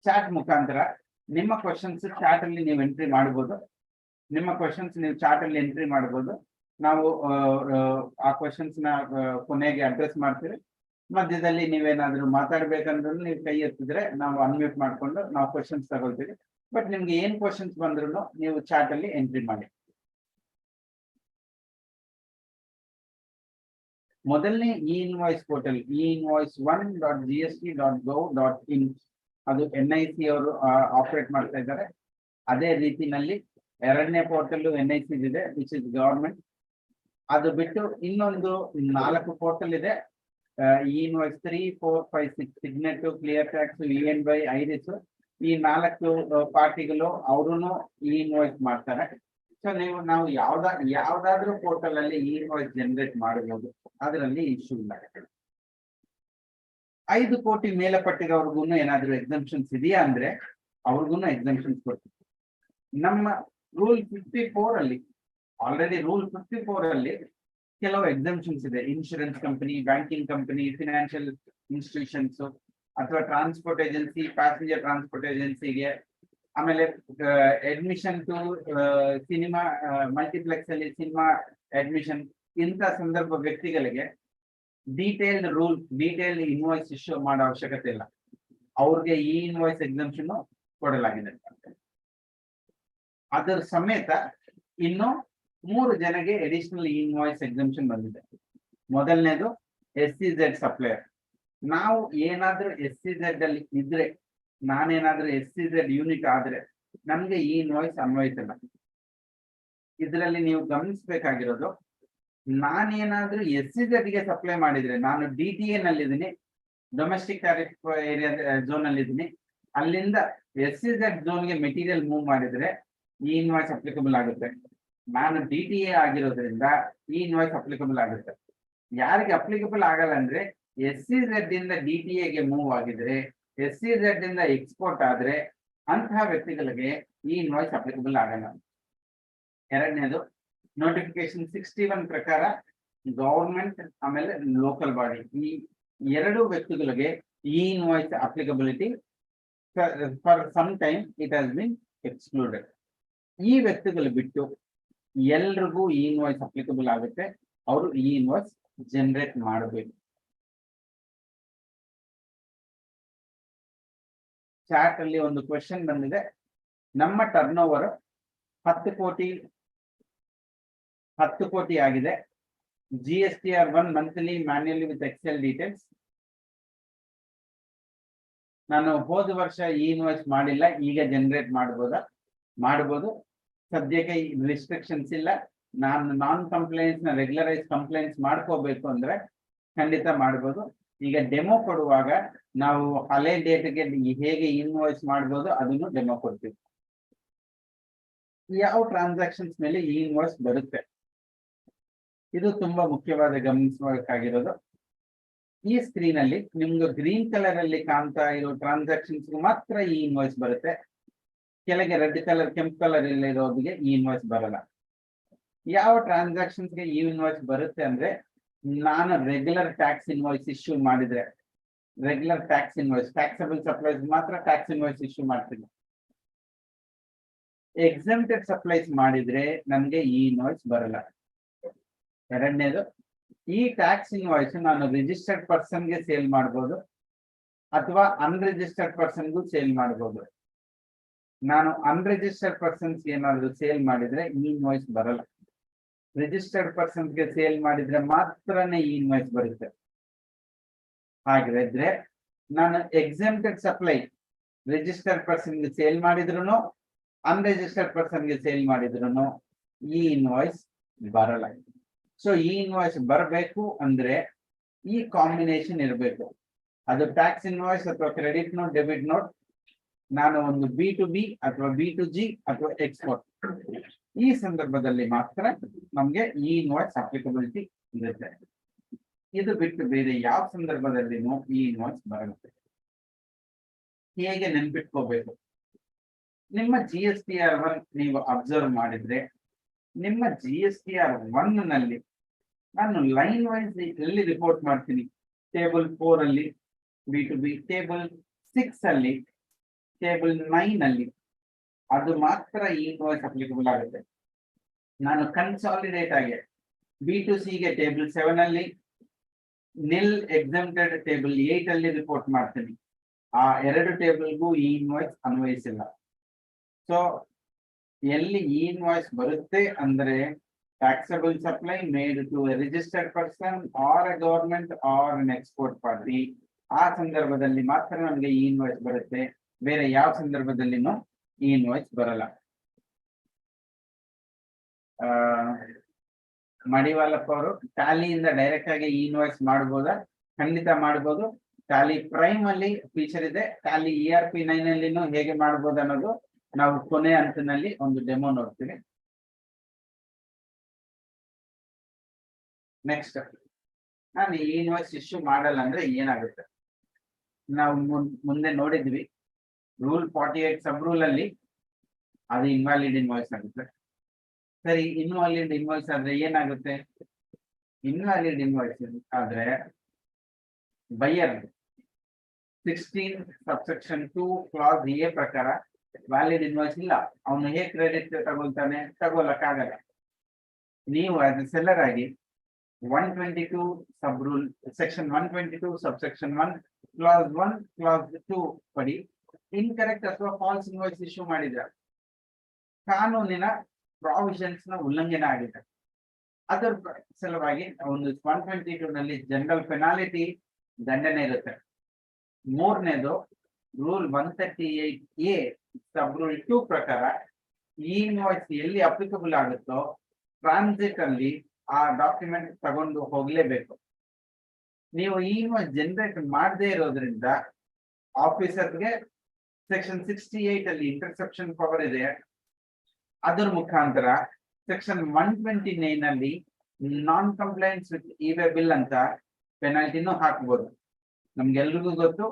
ಚಾಟ್ ಮುಖಾಂತರ ನಿಮ್ಮ ಕ್ವಶನ್ಸ್ ಚಾಟ್ ಅಲ್ಲಿ ನೀವು ಎಂಟ್ರಿ ಮಾಡಬಹುದು. ನಿಮ್ಮ ಕ್ವಶನ್ಸ್ ನೀವು ಚಾಟ್ ಅಲ್ಲಿ ಎಂಟ್ರಿ ಮಾಡಬಹುದು. ನಾವು ಆ ಕ್ವಶನ್ಸ್ ನ ಕೊನೆಗೆ ಅಡ್ರೆಸ್ ಮಾಡ್ತೀವಿ. ಮಧ್ಯದಲ್ಲಿ ನೀವೇನಾದ್ರೂ ಮಾತಾಡ್ಬೇಕಂದ್ರೂ ನೀವು ಕೈ ಎತ್ತಿದ್ರೆ ನಾವು ಅನ್ಮ್ಯೂಟ್ ಮಾಡ್ಕೊಂಡು ನಾವು ಕ್ವಶನ್ಸ್ ತಗೊಳ್ತೀವಿ. ಬಟ್ ನಿಮ್ಗೆ ಏನ್ ಕ್ವಶನ್ಸ್ ಬಂದ್ರು ನೀವು ಚಾಟ್ ಅಲ್ಲಿ ಎಂಟ್ರಿ ಮಾಡಿ. ಮೊದಲನೇ ಇನ್ವಾಯ್ಸ್ ಪೋರ್ಟಲ್ e-invoice1.gst.gov.in ಅದು NIC ಅವರು ಆಪರೇಟ್ ಮಾಡ್ತಾ ಇದ್ದಾರೆ. ಅದೇ ರೀತಿನಲ್ಲಿ ಎರಡನೇ ಪೋರ್ಟಲ್ NIC ಇದೆ, ವಿಚ್ ಇಸ್ ಗವರ್ಮೆಂಟ್. ಅದು ಬಿಟ್ಟು ಇನ್ನೊಂದು 4 ಪೋರ್ಟಲ್ ಇದೆ, E-Invoice 3, 4, 5, 6 Signet, clear tax, EN by IRIS. ಈ 4 ಪಾರ್ಟಿಗಳು ಅವರು E-Invoice ಮಾಡ್ತಾರೆ. ಸೊ ನಾವು ಯಾವ್ದಾದ್ರೂ ಪೋರ್ಟಲ್ ಅಲ್ಲಿ E-Invoice ಜನರೇಟ್ ಮಾಡಬಹುದು, ಅದರಲ್ಲಿ ಇಶ್ಯೂ ಇಲ್ಲ. 5 ಕೋಟಿ ಮೇಲೆ ಪಟ್ಟಿರೋರ್ಗು ಏನಾದ್ರು ಎಕ್ಸಂಪ್ಷನ್ಸ್ ಇದೆಯಾ ಅಂದ್ರೆ ಅವ್ರಿಗೂ ಎಕ್ಸಂಪ್ಷನ್ಸ್ ಕೊಡ್ತೀವಿ. ನಮ್ಮ ರೂಲ್ 54 ಅಲ್ಲಿ ಆಲ್ರೆಡಿ ರೂಲ್ 54 ಅಲ್ಲಿ ಕೆಲವು ಎಕ್ಸಂಪ್ಷನ್ಸ್ ಇದೆ. Insurance company, banking company, financial institutions ಅಥವಾ ಟ್ರಾನ್ಸ್ಪೋರ್ಟ್ ಏಜೆನ್ಸಿ, ಪ್ಯಾಸೆಂಜರ್ ಟ್ರಾನ್ಸ್ಪೋರ್ಟ್ ಏಜೆನ್ಸಿಗೆ, ಆಮೇಲೆ ಅಡ್ಮಿಷನ್ ಟು ಸಿನಿಮಾ ಮಲ್ಟಿಪ್ಲೆಕ್ಸ್ ಅಲ್ಲಿ ಸಿನಿಮಾ ಅಡ್ಮಿಷನ್, ಇಂಥ ಸಂದರ್ಭ ವ್ಯಕ್ತಿಗಳಿಗೆ ಡೀಟೇಲ್ಡ್ ಇನ್ವಾಯ್ಸ್ ಇಶ್ಯೂ ಮಾಡೋ ಅವಶ್ಯಕತೆ ಇಲ್ಲ. ಅವ್ರಿಗೆ ಈ ಇನ್ವಾಯ್ಸ್ ಎಕ್ಸಂಪ್ಷನ್ ಕೊಡಲಾಗಿದೆ. ಅದರ ಸಮೇತ ಇನ್ನು 3 ಜನಗೆ ಅಡಿಷನಲ್ ಇನ್ವಾಯ್ಸ್ ಎಕ್ಸಂಪ್ಷನ್ ಬಂದಿದೆ. ಮೊದಲನೇದು SCZ ಸಪ್ಲೈಯರ್. ನಾವು ಏನಾದ್ರೂ SCZ ಅಲ್ಲಿ ಇದ್ರೆ, ನಾನೇನಾದ್ರೂ SCZ ಯೂನಿಟ್ ಆದ್ರೆ ನಮ್ಗೆ ಈ ಇನ್ವಾಯ್ಸ್ ಅನ್ವಯಿಸಲ್ಲ. ಇದರಲ್ಲಿ ನೀವು ಗಮನಿಸಬೇಕಾಗಿರೋದು, ನಾನೇನಾದ್ರೂ SEZ ಗೆ ಸಪ್ಲೈ ಮಾಡಿದ್ರೆ, ನಾನು DTA ನಲ್ಲಿದ್ದೀನಿ, ಡೊಮೆಸ್ಟಿಕ್ ಟ್ಯಾರಿಫ್ ಏರಿಯಾ ಝೋನ್ ಅಲ್ಲಿ ಇದ್ದೀನಿ, ಅಲ್ಲಿಂದ SEZ ಝೋನ್ಗೆ ಮೆಟೀರಿಯಲ್ ಮೂವ್ ಮಾಡಿದ್ರೆ ಈ ಇನ್ವಾಯ್ಸ್ ಅಪ್ಲಿಕಬಲ್ ಆಗುತ್ತೆ. ನಾನು DTA ಆಗಿರೋದ್ರಿಂದ ಈ ಇನ್ವಾಯ್ಸ್ ಅಪ್ಲಿಕಬಲ್ ಆಗುತ್ತೆ. ಯಾರಿಗೆ ಅಪ್ಲಿಕಬಲ್ ಆಗಲ್ಲ ಅಂದ್ರೆ SEZ ಇಂದ DTA ಗೆ ಮೂವ್ ಆಗಿದ್ರೆ, SEZ ಇಂದ ಎಕ್ಸ್ಪೋರ್ಟ್ ಆದ್ರೆ ಅಂತಹ ವ್ಯಕ್ತಿಗಳಿಗೆ ಈ ಇನ್ವಾಯ್ಸ್ ಅಪ್ಲಿಕಬಲ್ ಆಗಲ್ಲ. ಎರಡನೇದು, ನೋಟಿಫಿಕೇಶನ್ 61 ಪ್ರಕಾರ ಗವರ್ಮೆಂಟ್ ಆಮೇಲೆ ಲೋಕಲ್ ಬಾಡಿ ಈ ಎರಡು ವ್ಯಕ್ತಿಗಳಿಗೆ ಈ invoice applicability for some time it has been excluded. ಈ ವ್ಯಕ್ತಿಗಳು ಬಿಟ್ಟು ಎಲ್ರಿಗೂ ಈ ಇನ್ವಾಯ್ಸ್ ಅಪ್ಲಿಕಬಲ್ ಆಗುತ್ತೆ. ಅವರು ಈ ಇನ್ವಾಯ್ಸ್ ಜನರೇಟ್ ಮಾಡಬೇಕು. ಚಾಟ್ ಅಲ್ಲಿ ಒಂದು ಕ್ವೆಶನ್ ಬಂದಿದೆ. ನಮ್ಮ ಟರ್ನ್ ಓವರ್ 10 ಕೋಟಿ ಆಗಿದೆ. GSTR1 monthly manually with Excel details. ನಾನು ಹೋದ ವರ್ಷ ಈ ಇನ್ವಾಯ್ಸ್ ಮಾಡಿಲ್ಲ, ಈಗ ಜನರೇಟ್ ಮಾಡಬಹುದು. ಸದ್ಯಕ್ಕೆ ರಿಸ್ಟ್ರಿಕ್ಷನ್ಸ್ ಇಲ್ಲ. ನಾನು ನಾನ್ ಕಂಪ್ಲೇಂಟ್ಸ್ ನ ರೆಗ್ಯುಲರೈಸ್ ಕಂಪ್ಲೇಂಟ್ಸ್ ಮಾಡ್ಕೋಬೇಕು ಅಂದ್ರೆ ಖಂಡಿತ ಮಾಡಬಹುದು. ಈಗ ಡೆಮೋ ಕೊಡುವಾಗ ನಾವು ಹಳೆ ಡೇಟ್ಗೆ ಹೇಗೆ ಇನ್ವಾಯ್ಸ್ ಮಾಡಬಹುದು ಅದನ್ನು ಡೆಮೋ ಕೊಡ್ತೀವಿ. ಯಾವ ಟ್ರಾನ್ಸಾಕ್ಷನ್ಸ್ ಮೇಲೆ ಈ ಇನ್ವಾಯ್ಸ್ ಬರುತ್ತೆ, ಇದು ತುಂಬಾ ಮುಖ್ಯವಾದ ಗಮನಿಸಬೇಕಾಗಿರೋದು. ಈ ಸ್ಕ್ರೀನ್ ಅಲ್ಲಿ ನಿಮ್ಗೆ ಗ್ರೀನ್ ಕಲರ್ ಅಲ್ಲಿ ಕಾಣ್ತಾ ಇರೋ ಟ್ರಾನ್ಸಾಕ್ಷನ್ಸ್ ಮಾತ್ರ ಈ ಇನ್ವಾಯ್ಸ್ ಬರುತ್ತೆ. ಕೆಳಗೆ ರೆಡ್ ಕಲರ್, ಕೆಂಪು ಕಲರ್ ಎಲ್ಲ ಇರೋದಿಗೆ ಈ ಇನ್ವಾಯ್ಸ್ ಬರಲ್ಲ. ಯಾವ ಟ್ರಾನ್ಸಾಕ್ಷನ್ಸ್ ಗೆ ಈ ಇನ್ವಾಯ್ಸ್ ಬರುತ್ತೆ ಅಂದ್ರೆ, ನಾನು ರೆಗ್ಯುಲರ್ ಟ್ಯಾಕ್ಸ್ ಇನ್ವಾಯ್ಸ್ ಇಶ್ಯೂ ಮಾಡಿದ್ರೆ, regular tax invoice, taxable supplies ಮಾತ್ರ ಟ್ಯಾಕ್ಸ್ ಇನ್ವಾಯ್ಸ್ ಇಶ್ಯೂ ಮಾಡ್ತೀನಿ. ಎಕ್ಸೆಂಪ್ಟೆಡ್ ಸಪ್ಲೈಸ್ ಮಾಡಿದ್ರೆ ನನ್ಗೆ ಈ ಇನ್ವಾಯ್ಸ್ ಬರಲ್ಲ. ಎರಡನೇದು, ಈ ಟ್ಯಾಕ್ಸ್ ಇನ್ವಾಯ್ಸ್ ನಾನು ರಿಜಿಸ್ಟರ್ಡ್ ಪರ್ಸನ್ಗೆ ಸೇಲ್ ಮಾಡಬಹುದು ಅಥವಾ ಅನ್ರಿಜಿಸ್ಟರ್ಡ್ ಪರ್ಸನ್ಗೂ ಸೇಲ್ ಮಾಡಬಹುದು. ನಾನು ಅನ್ರಿಜಿಸ್ಟರ್ಡ್ ಪರ್ಸನ್ಸ್ ಏನಾದ್ರು ಸೇಲ್ ಮಾಡಿದ್ರೆ ಈ ಇನ್ವಾಯ್ಸ್ ಬರಲ್ಲ. ರಿಜಿಸ್ಟರ್ಡ್ ಪರ್ಸನ್ಸ್ಗೆ ಸೇಲ್ ಮಾಡಿದ್ರೆ ಮಾತ್ರನೇ ಈ ಇನ್ವಾಯ್ಸ್ ಬರುತ್ತೆ. ಹಾಗಿದ್ರೆ ನಾನು ಎಕ್ಸೆಂಪ್ಟೆಡ್ ಸಪ್ಲೈ ರಿಜಿಸ್ಟರ್ಡ್ ಪರ್ಸನ್ಗೆ ಸೇಲ್ ಮಾಡಿದ್ರು ಅನ್ರಿಜಿಸ್ಟರ್ಡ್ ಪರ್ಸನ್ಗೆ ಸೇಲ್ ಮಾಡಿದ್ರು ಈ ಇನ್ವಾಯ್ಸ್ ಬರಲ್ಲ. ಸೊ ಈ ಇನ್ವಾಯ್ಸ್ ಬರಬೇಕು ಅಂದ್ರೆ ಈ ಕಾಂಬಿನೇಷನ್ ಇರಬೇಕು. ಅದು ಟ್ಯಾಕ್ಸ್ ಇನ್ವಾಯ್ಸ್ ಅಥವಾ ಕ್ರೆಡಿಟ್ ನೋಟ್, ಡೆಬಿಟ್ ನೋಟ್, ನಾನು ಒಂದು B2B ಅಥವಾ B2G ಅಥವಾ ಎಕ್ಸ್ಪೋರ್ಟ್, ಈ ಸಂದರ್ಭದಲ್ಲಿ ಮಾತ್ರ ನಮ್ಗೆ ಈ ಇನ್ವಾಯ್ಸ್ ಅಪ್ಲಿಕಬಿಲಿಟಿ ಇರುತ್ತೆ. ಇದು ಬಿಟ್ಟು ಬೇರೆ ಯಾವ ಸಂದರ್ಭದಲ್ಲಿನೂ ಈ ಇನ್ವಾಯ್ಸ್ ಬರುತ್ತೆ. ಹೇಗೆ ನೆನ್ಪಿಟ್ಕೋಬೇಕು? ನಿಮ್ಮ GSTR1 ನೀವು ಅಬ್ಸರ್ವ್ ಮಾಡಿದ್ರೆ, ನಿಮ್ಮ GSTR1 ನಲ್ಲಿ ನಾನು ಲೈನ್ ವೈಸ್ ಎಲ್ಲಿ ರಿಪೋರ್ಟ್ ಮಾಡ್ತೀನಿ, ಟೇಬಲ್ 4 ಅಲ್ಲಿ B2B, ಟೇಬಲ್ 6 ಅಲ್ಲಿ, ಟೇಬಲ್ 9 ಅಲ್ಲಿ, ಅದು ಮಾತ್ರ ಈ ಇನ್ವಾಯ್ಸ್ ಅಪ್ಲಿಕಬಲ್ ಆಗುತ್ತೆ. ನಾನು ಕನ್ಸಾಲಿಡೇಟ್ ಆಗಿ B2C ಗೆ ಟೇಬಲ್ 7 ಅಲ್ಲಿ, ನಿಲ್ ಎಕ್ಸೆಂಪ್ಟೆಡ್ ಟೇಬಲ್ 8 ಅಲ್ಲಿ ರಿಪೋರ್ಟ್ ಮಾಡ್ತೀನಿ. ಆ ಎರಡು ಟೇಬಲ್ಗೂ ಈ ಇನ್ವಾಯ್ಸ್ ಅನ್ವಯಿಸಿಲ್ಲ. ಸೊ ಎಲ್ಲಿ ಈ ಇನ್ವಾಯ್ಸ್ ಬರುತ್ತೆ ಅಂದ್ರೆ, taxable supply made to a registered person or a government or an export party, ಆ ಸಂದರ್ಭದಲ್ಲಿ ಮಾತ್ರ ನಮಗೆ ಈ ಇನ್ವಾಯ್ಸ್ ಬರುತ್ತೆ. ಬೇರೆ ಯಾವ ಸಂದರ್ಭದಲ್ಲಿನೂ ಈ ಇನ್ವಾಯ್ಸ್ ಬರಲ್ಲ. ಮಡಿವಾಲಪ್ಪ ಅವರು ಟ್ಯಾಲಿಯಿಂದ ಡೈರೆಕ್ಟ್ ಆಗಿ ಈ ಇನ್ವಾಯ್ಸ್ ಮಾಡಬಹುದಾ? ಖಂಡಿತ ಮಾಡಬಹುದು. ಟ್ಯಾಲಿ ಪ್ರೈಮ್ ಅಲ್ಲಿ ಫೀಚರ್ ಇದೆ. ಟ್ಯಾಲಿ ERP9 ಅಲ್ಲಿನೂ ಹೇಗೆ ಮಾಡಬಹುದು ಅನ್ನೋದು ನಾವು ಕೊನೆ ಹಂತದಲ್ಲಿ ಒಂದು ಡೆಮೋ ನೋಡ್ತೀವಿ. ನೆಕ್ಸ್ಟ್, ನಾನು ಈ ಇನ್ವಾಯ್ಸ್ ಇಶ್ಯೂ ಮಾಡಲ್ಲ ಅಂದ್ರೆ ಏನಾಗುತ್ತೆ? ನಾವು ಮುಂದೆ ನೋಡಿದ್ವಿ, ರೂಲ್ 48 ಸಬ್ ರೂಲ್ ಅಲ್ಲಿ ಅದು ಇನ್ವ್ಯಾಲಿಡ್ ಇನ್ವಾಯ್ಸ್ ಆಗುತ್ತೆ. ಸರಿ, ಇನ್ವ್ಯಾಲಿಡ್ ಇನ್ವಾಯ್ಸ್ ಆದ್ರೆ ಏನಾಗುತ್ತೆ? ಇನ್ವ್ಯಾಲಿಡ್ ಇನ್ವಾಯ್ಸ್ ಆದ್ರೆ ಬೈಯರ್ 16 ಸಬ್ಸೆಕ್ಷನ್ 2 ಕ್ಲಾಸ್ A ಪ್ರಕಾರ ವ್ಯಾಲಿಡ್ ಇನ್ವಾಯ್ಸ್ ಇಲ್ಲ. ಅವನು ಹೇಗೆ ಕ್ರೆಡಿಟ್ ತಗೊಳ್ತಾನೆ? ತಗೊಳಕ್ಕಾಗಲ್ಲ. ನೀವು ಆಸ್ ಎ ಸೆಲ್ಲರ್ ಆಗಿ 122 sub rule section 122 subsection 1 clause 1 clause 2 ಪಡಿ ಇನ್ಕರೆಕ್ಟ್ ಅಥವಾ ಫಾಲ್ಸ್ ಇನ್ವಾಯ್ಸ್ ಇಶ್ಯೂ ಮಾಡಿದ್ರೆ ಕಾನೂನಿನ ಪ್ರಾವಿಷನ್ಸ್ ನ ಉಲ್ಲಂಘನೆ ಆಗಿದೆ. ಅದರ ಸಲುವಾಗಿ ಒಂದು 122 ನಲ್ಲಿ ಜನರಲ್ ಪೆನಾಲಿಟಿ ದಂಡನೆ ಇರುತ್ತೆ. ಮೂರನೇದು ರೂಲ್ 138A ಸಬ್ ರೂಲ್ 2 ಪ್ರಕಾರ ಈ ಇನ್ವಾಯ್ಸ್ ಎಲ್ಲಿ ಅಪ್ಲಿಕಬಲ್ ಆಗುತ್ತೋ ಟ್ರಾನ್ಸಿಟ್ ಅಲ್ಲಿ ಆ ಡಾಕ್ಯುಮೆಂಟ್ ತಗೊಂಡು ಹೋಗ್ಲೇಬೇಕು. ನೀವು ಈ ಇನ್ವಾಯ್ಸ್ ಜನರೇಟ್ ಮಾಡದೇ ಇರೋದ್ರಿಂದ ಆಫೀಸರ್ಗೆ ಸೆಕ್ಷನ್ 68 ಅಲ್ಲಿ ಇಂಟರ್ಸೆಪ್ಷನ್ ಪವರ್ ಇದೆ. ಅದರ ಮುಖಾಂತರ ಸೆಕ್ಷನ್ 129 ಅಲ್ಲಿ non compliance with E-way bill ಅಂತ ಪೆನಾಲ್ಟಿನೂ ಹಾಕ್ಬೋದು. ನಮ್ಗೆಲ್ರಿಗೂ ಗೊತ್ತು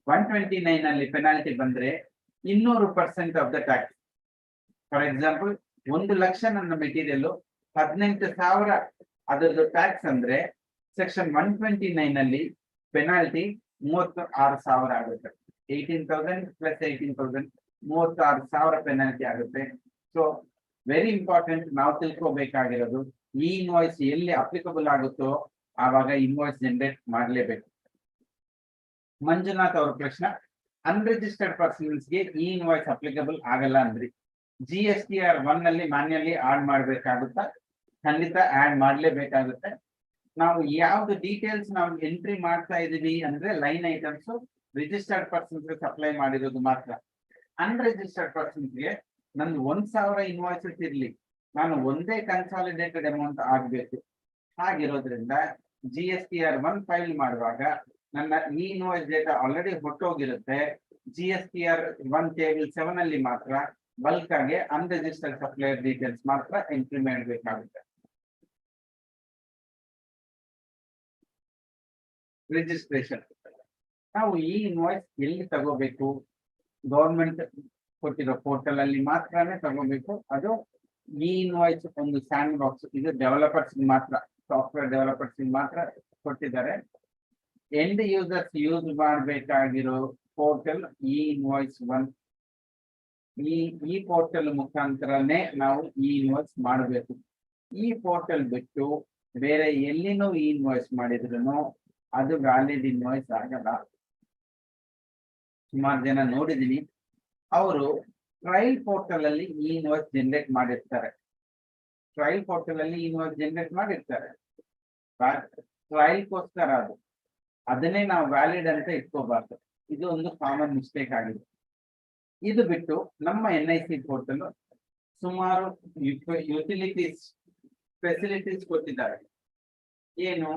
129 ಅಲ್ಲಿ ಪೆನಾಲ್ಟಿ ಬಂದ್ರೆ 200% of the tax. For example 1,00,000 ನನ್ನ ಮೆಟೀರಿಯಲ್ 18,000 ಅದರದ್ದು ಟ್ಯಾಕ್ಸ್ ಅಂದ್ರೆ ಸೆಕ್ಷನ್ 129 ಅಲ್ಲಿ ಪೆನಾಲ್ಟಿ 36,000 ಆಗುತ್ತೆ. 18,000 ಪ್ಲಸ್ 18,000 36,000 ಪೆನಾಲ್ಟಿ ಆಗುತ್ತೆ. ಸೊ ವೆರಿ ಇಂಪಾರ್ಟೆಂಟ್ ನಾವು ತಿಳ್ಕೋಬೇಕಾಗಿರೋದು ಈ ಇನ್ವಾಯ್ಸ್ ಎಲ್ಲಿ ಅಪ್ಲಿಕಬಲ್ ಆಗುತ್ತೋ ಆವಾಗ ಇನ್ವಾಯ್ಸ್ ಜನರೇಟ್ ಮಾಡಲೇಬೇಕು. ಮಂಜುನಾಥ್ ಅವ್ರ ಪ್ರಶ್ನೆ, ಅನ್ರಿಜಿಸ್ಟರ್ಡ್ ಪರ್ಸನ್ಸ್ಗೆ ಈ ಇನ್ವಾಯ್ಸ್ ಅಪ್ಲಿಕಬಲ್ ಆಗಲ್ಲ ಅಂದ್ರಿ, GSTR 1 ಅಲ್ಲಿ ಮ್ಯಾನ್ಯಲಿ ಆಡ್ ಮಾಡ್ಬೇಕಾಗುತ್ತಾ? ಖಂಡಿತ ಆಡ್ ಮಾಡ್ಲೇಬೇಕಾಗುತ್ತೆ. ನಾವು ಯಾವ್ದು ಡೀಟೇಲ್ಸ್ ನಾವು ಎಂಟ್ರಿ ಮಾಡ್ತಾ ಇದೀವಿ ಅಂದ್ರೆ line items registered persons supply ಮಾಡಿರೋದು ಮಾತ್ರ. ಅನ್ರಿಜಿಸ್ಟರ್ಡ್ ಪರ್ಸನ್ಸ್ಗೆ ನಂದು 1,000 ಇನ್ವಾಯ್ಸಸ್ ಇರ್ಲಿ, ನಾನು ಒಂದೇ ಕನ್ಸಾಲಿಡೇಟೆಡ್ ಅಮೌಂಟ್ ಆಗ್ಬೇಕು. ಹಾಗಿರೋದ್ರಿಂದ GSTR 1 ಫೈಲ್ ಮಾಡುವಾಗ ನನ್ನ ಈ ಇನ್ವಾಯ್ಸ್ ಡೇಟಾ ಆಲ್ರೆಡಿ ಹೊಟ್ಟೋಗಿರುತ್ತೆ. GSTR 1 ಟೇಬಲ್ 7 ಅಲ್ಲಿ ಮಾತ್ರ ಬಲ್ಕ್ ಆಗಿ ಅನ್ರಿಜಿಸ್ಟರ್ಡ್ ಸಪ್ಲೈಯರ್ ಡೀಟೇಲ್ಸ್ ಮಾತ್ರ ಎಂಟ್ರಿ ಮಾಡಬೇಕಾಗುತ್ತೆ. ರಿಜಿಸ್ಟ್ರೇಷನ್ ನಾವು ಈ ಇನ್ವಾಯ್ಸ್ ಎಲ್ಲಿ ತಗೋಬೇಕು? ಗೌರ್ಮೆಂಟ್ ಕೊಟ್ಟಿರೋ ಪೋರ್ಟಲ್ ಅಲ್ಲಿ ಮಾತ್ರನೇ ತಗೋಬೇಕು. ಅದು ಈ ಇನ್ವಾಯ್ಸ್ ಒಂದು ಸ್ಯಾಂಡ್ ಬಾಕ್ಸ್, ಇದು ಡೆವಲಪರ್ಸ್ ಮಾತ್ರ, ಸಾಫ್ಟ್ವೇರ್ ಡೆವಲಪರ್ಸ್ ಮಾತ್ರ ಕೊಟ್ಟಿದ್ದಾರೆ. ಎಂಡ್ ಯೂಸರ್ಸ್ ಯೂಸ್ ಮಾಡಬೇಕಾಗಿರೋ ಪೋರ್ಟಲ್ ಈ ಇನ್ವಾಯ್ಸ್ 1. ಈ ಪೋರ್ಟಲ್ ಮುಖಾಂತರನೇ ನಾವು ಈ ಇನ್ವಾಯ್ಸ್ ಮಾಡಬೇಕು. ಈ ಪೋರ್ಟಲ್ ಬಿಟ್ಟು ಬೇರೆ ಎಲ್ಲಿನೂ ಈ ಇನ್ವಾಯ್ಸ್ ಮಾಡಿದ್ರು ಅದು ವ್ಯಾಲಿಡ್ ಇನ್ವಾಯ್ಸ್ ಆಗಲ್ಲ. ಸುಮಾರು ಜನ ನೋಡಿದೀನಿ, ಅವರು ಟ್ರಯಲ್ ಪೋರ್ಟಲ್ ಅಲ್ಲಿ ಈ ಇನ್ವಾಯ್ಸ್ ಜನರೇಟ್ ಮಾಡಿರ್ತಾರೆ. ಟ್ರಯಲ್ ಪೋರ್ಟಲ್ ಅಲ್ಲಿ ಇನ್ವಾಯ್ಸ್ ಜನರೇಟ್ ಮಾಡಿರ್ತಾರೆ, ಟ್ರಯಲ್ಗೋಸ್ಕರ ಅದು, ಅದನ್ನೇ ನಾವು ವ್ಯಾಲಿಡ್ ಅಂತ ಇಟ್ಕೋಬಾರ್ದು. ಇದು ಒಂದು ಕಾಮನ್ ಮಿಸ್ಟೇಕ್ ಆಗಿದೆ. ಇದು ಬಿಟ್ಟು ನಮ್ಮ NIC ಪೋರ್ಟಲ್ ಸುಮಾರು ಯುಟಿಲಿಟೀಸ್ ಫೆಸಿಲಿಟೀಸ್ ಕೊಟ್ಟಿದ್ದಾರೆ. ಏನು?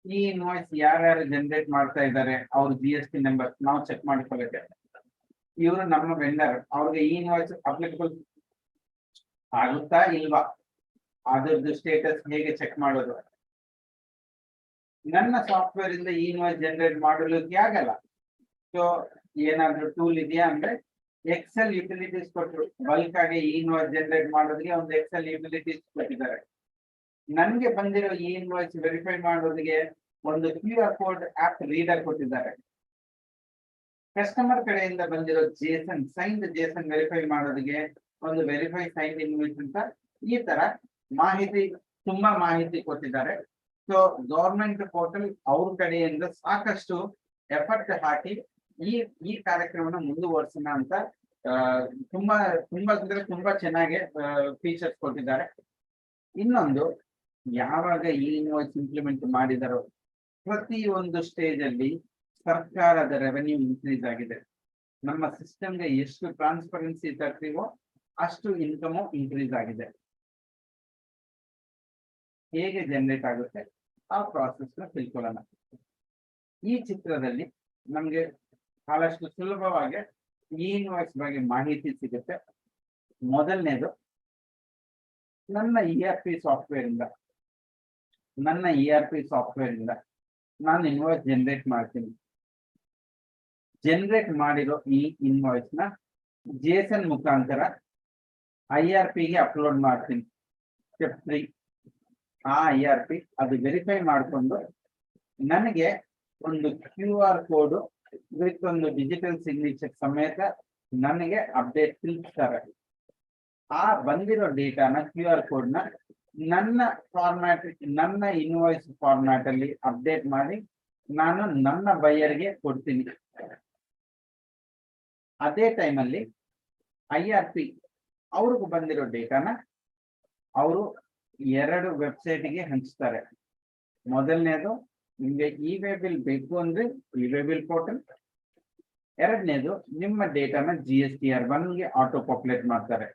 ಈ ಇನ್ವಾಯ್ಸ್ ಯಾರ್ಯಾರು ಜನರೇಟ್ ಮಾಡ್ತಾ ಇದ್ದಾರೆ ಅವ್ರ GST ನಂಬರ್ ನಾವು ಚೆಕ್ ಮಾಡ್ಕೊಳ್ಳೋಕೆ. ಇವರು ನಮ್ಮ ವೆಂಡರ್, ಅವ್ರಿಗೆ ಈ ಇನ್ವಾಯ್ಸ್ ಅಪ್ಲಿಕಬಲ್ ಆಗುತ್ತಾ ಇಲ್ವಾ, ಅದರದ್ದು ಸ್ಟೇಟಸ್ ಹೇಗೆ ಚೆಕ್ ಮಾಡೋದು? ನನ್ನ ಸಾಫ್ಟ್ವೇರ್ ಇಂದ ಈ ಇನ್ವಾಯ್ಸ್ ಜನರೇಟ್ ಮಾಡಲಿಕ್ಕೆ ಆಗಲ್ಲ. ಸೊ ಏನಾದ್ರೂ ಟೂಲ್ ಇದೆಯಾ ಅಂದ್ರೆ ಎಕ್ಸೆಲ್ ಯುಟಿಲಿಟೀಸ್ ಕೊಟ್ಟರು, ಬಲ್ಕ್ ಆಗಿ ಈ ಇನ್ವಾಯ್ಸ್ ಜನರೇಟ್ ಮಾಡೋದಕ್ಕೆ ಒಂದು ಎಕ್ಸೆಲ್ ಯುಟಿಲಿಟೀಸ್ ಕೊಟ್ಟಿದ್ದಾರೆ. ನನ್ಗೆ ಬಂದಿರೋ ಈ ಇನ್ವಾಯ್ಸ್ ವೆರಿಫೈ ಮಾಡೋದಕ್ಕೆ ಒಂದು QR ಕೋಡ್ ಆಪ್ ರೀಡರ್ ಕೊಟ್ಟಿದ್ದಾರೆ. ಕಸ್ಟಮರ್ ಕಡೆಯಿಂದ ಬಂದಿರೋ ಜೇಸನ್ ಸೈನ್ಡ್ ಜೇಸನ್ ವೆರಿಫೈ ಮಾಡೋದಕ್ಕೆ ಒಂದು ವೆರಿಫೈ ಸೈನ್ಡ್ ಇನ್ವಾಯ್ಸ್ ಅಂತ, ಈ ತರ ಮಾಹಿತಿ, ತುಂಬಾ ಮಾಹಿತಿ ಕೊಟ್ಟಿದ್ದಾರೆ. ಸೊ ಗವರ್ಮೆಂಟ್ ಪೋರ್ಟಲ್ ಅವ್ರ ಕಡೆಯಿಂದ ಸಾಕಷ್ಟು ಎಫರ್ಟ್ ಹಾಕಿ ಈ ಕಾರ್ಯಕ್ರಮನ ಮುಂದುವರ್ಸೋಣ ಅಂತ ತುಂಬಾ ಅಂದ್ರೆ ತುಂಬಾ ಚೆನ್ನಾಗಿ ಫೀಚರ್ಸ್ ಕೊಟ್ಟಿದ್ದಾರೆ. ಇನ್ನೊಂದು, ಯಾವಾಗ ಈ ಇನ್ವಾಯ್ಸ್ ಇಂಪ್ಲಿಮೆಂಟ್ ಮಾಡಿದಾರೋ ಪ್ರತಿಯೊಂದು ಸ್ಟೇಜ್ ಅಲ್ಲಿ ಸರ್ಕಾರದ ರೆವೆನ್ಯೂ ಇನ್ಕ್ರೀಸ್ ಆಗಿದೆ. ನಮ್ಮ ಸಿಸ್ಟಮ್ಗೆ ಎಷ್ಟು ಟ್ರಾನ್ಸ್ಪರೆನ್ಸಿ ತರ್ತೀವೋ ಅಷ್ಟು ಇನ್ಕಮು ಇನ್ಕ್ರೀಸ್ ಆಗಿದೆ. ಹೇಗೆ ಜನರೇಟ್ ಆಗುತ್ತೆ ಆ ಪ್ರಾಸೆಸ್ ನ ತಿಳ್ಕೊಳ್ಳೋಣ. ಈ ಚಿತ್ರದಲ್ಲಿ ನಮ್ಗೆ ಬಹಳಷ್ಟು ಸುಲಭವಾಗಿ ಈ ಇನ್ವಾಯ್ಸ್ ಬಗ್ಗೆ ಮಾಹಿತಿ ಸಿಗುತ್ತೆ. ಮೊದಲನೇದು, ನನ್ನ ERP ಸಾಫ್ಟ್ವೇರ್ ಇಂದ ನಾನು ಇನ್ವಾಯ್ಸ್ ಜನರೇಟ್ ಮಾಡ್ತೀನಿ. ಜನರೇಟ್ ಮಾಡಿರೋ ಈ ಇನ್ವಾಯ್ಸ್ ನ JSON ಮುಖಾಂತರ IRP ಗೆ ಅಪ್ಲೋಡ್ ಮಾಡ್ತೀನಿ. ಸ್ಟೆಪ್ 3, ಆ IRP ಅದು ವೆರಿಫೈ ಮಾಡಿಕೊಂಡು ನನಗೆ ಒಂದು QR ಕೋಡ್ ವಿತ್ ಒಂದು ಡಿಜಿಟಲ್ ಸಿಗ್ನೇಚರ್ ಸಮೇತ ನನಗೆ ಅಪ್ಡೇಟ್ ತಿಳಿಸ್ತಾರೆ. ಆ ಬಂದಿರೋ ಡೇಟಾನ QR ಕೋಡ್ ನ ನನ್ನ ಫಾರ್ಮ್ಯಾಟ್, ನನ್ನ ಇನ್ವಾಯ್ಸ್ ಫಾರ್ಮ್ಯಾಟ್ ಅಲ್ಲಿ ಅಪ್ಡೇಟ್ ಮಾಡಿ ನಾನು ನನ್ನ ಬೈಯರ್ಗೆ ಕೊಡ್ತೀನಿ. ಅದೇ ಟೈಮಲ್ಲಿ IRP ಅವ್ರಿಗೂ ಬಂದಿರೋ ಡೇಟಾನ ಅವರು 2 ವೆಬ್ಸೈಟ್ಗೆ ಹಂಚ್ತಾರೆ. ಮೊದಲನೇದು, ನಿಮ್ಗೆ ಇ-ವೇ ಬಿಲ್ ಬೇಕು ಅಂದ್ರೆ ಇ-ವೇ ಬಿಲ್ ಪೋರ್ಟಲ್. ಎರಡನೇದು, ನಿಮ್ಮ ಡೇಟಾನ GSTR 1 ಗೆ ಆಟೋ ಪಾಪ್ಯುಲೇಟ್ ಮಾಡ್ತಾರೆ.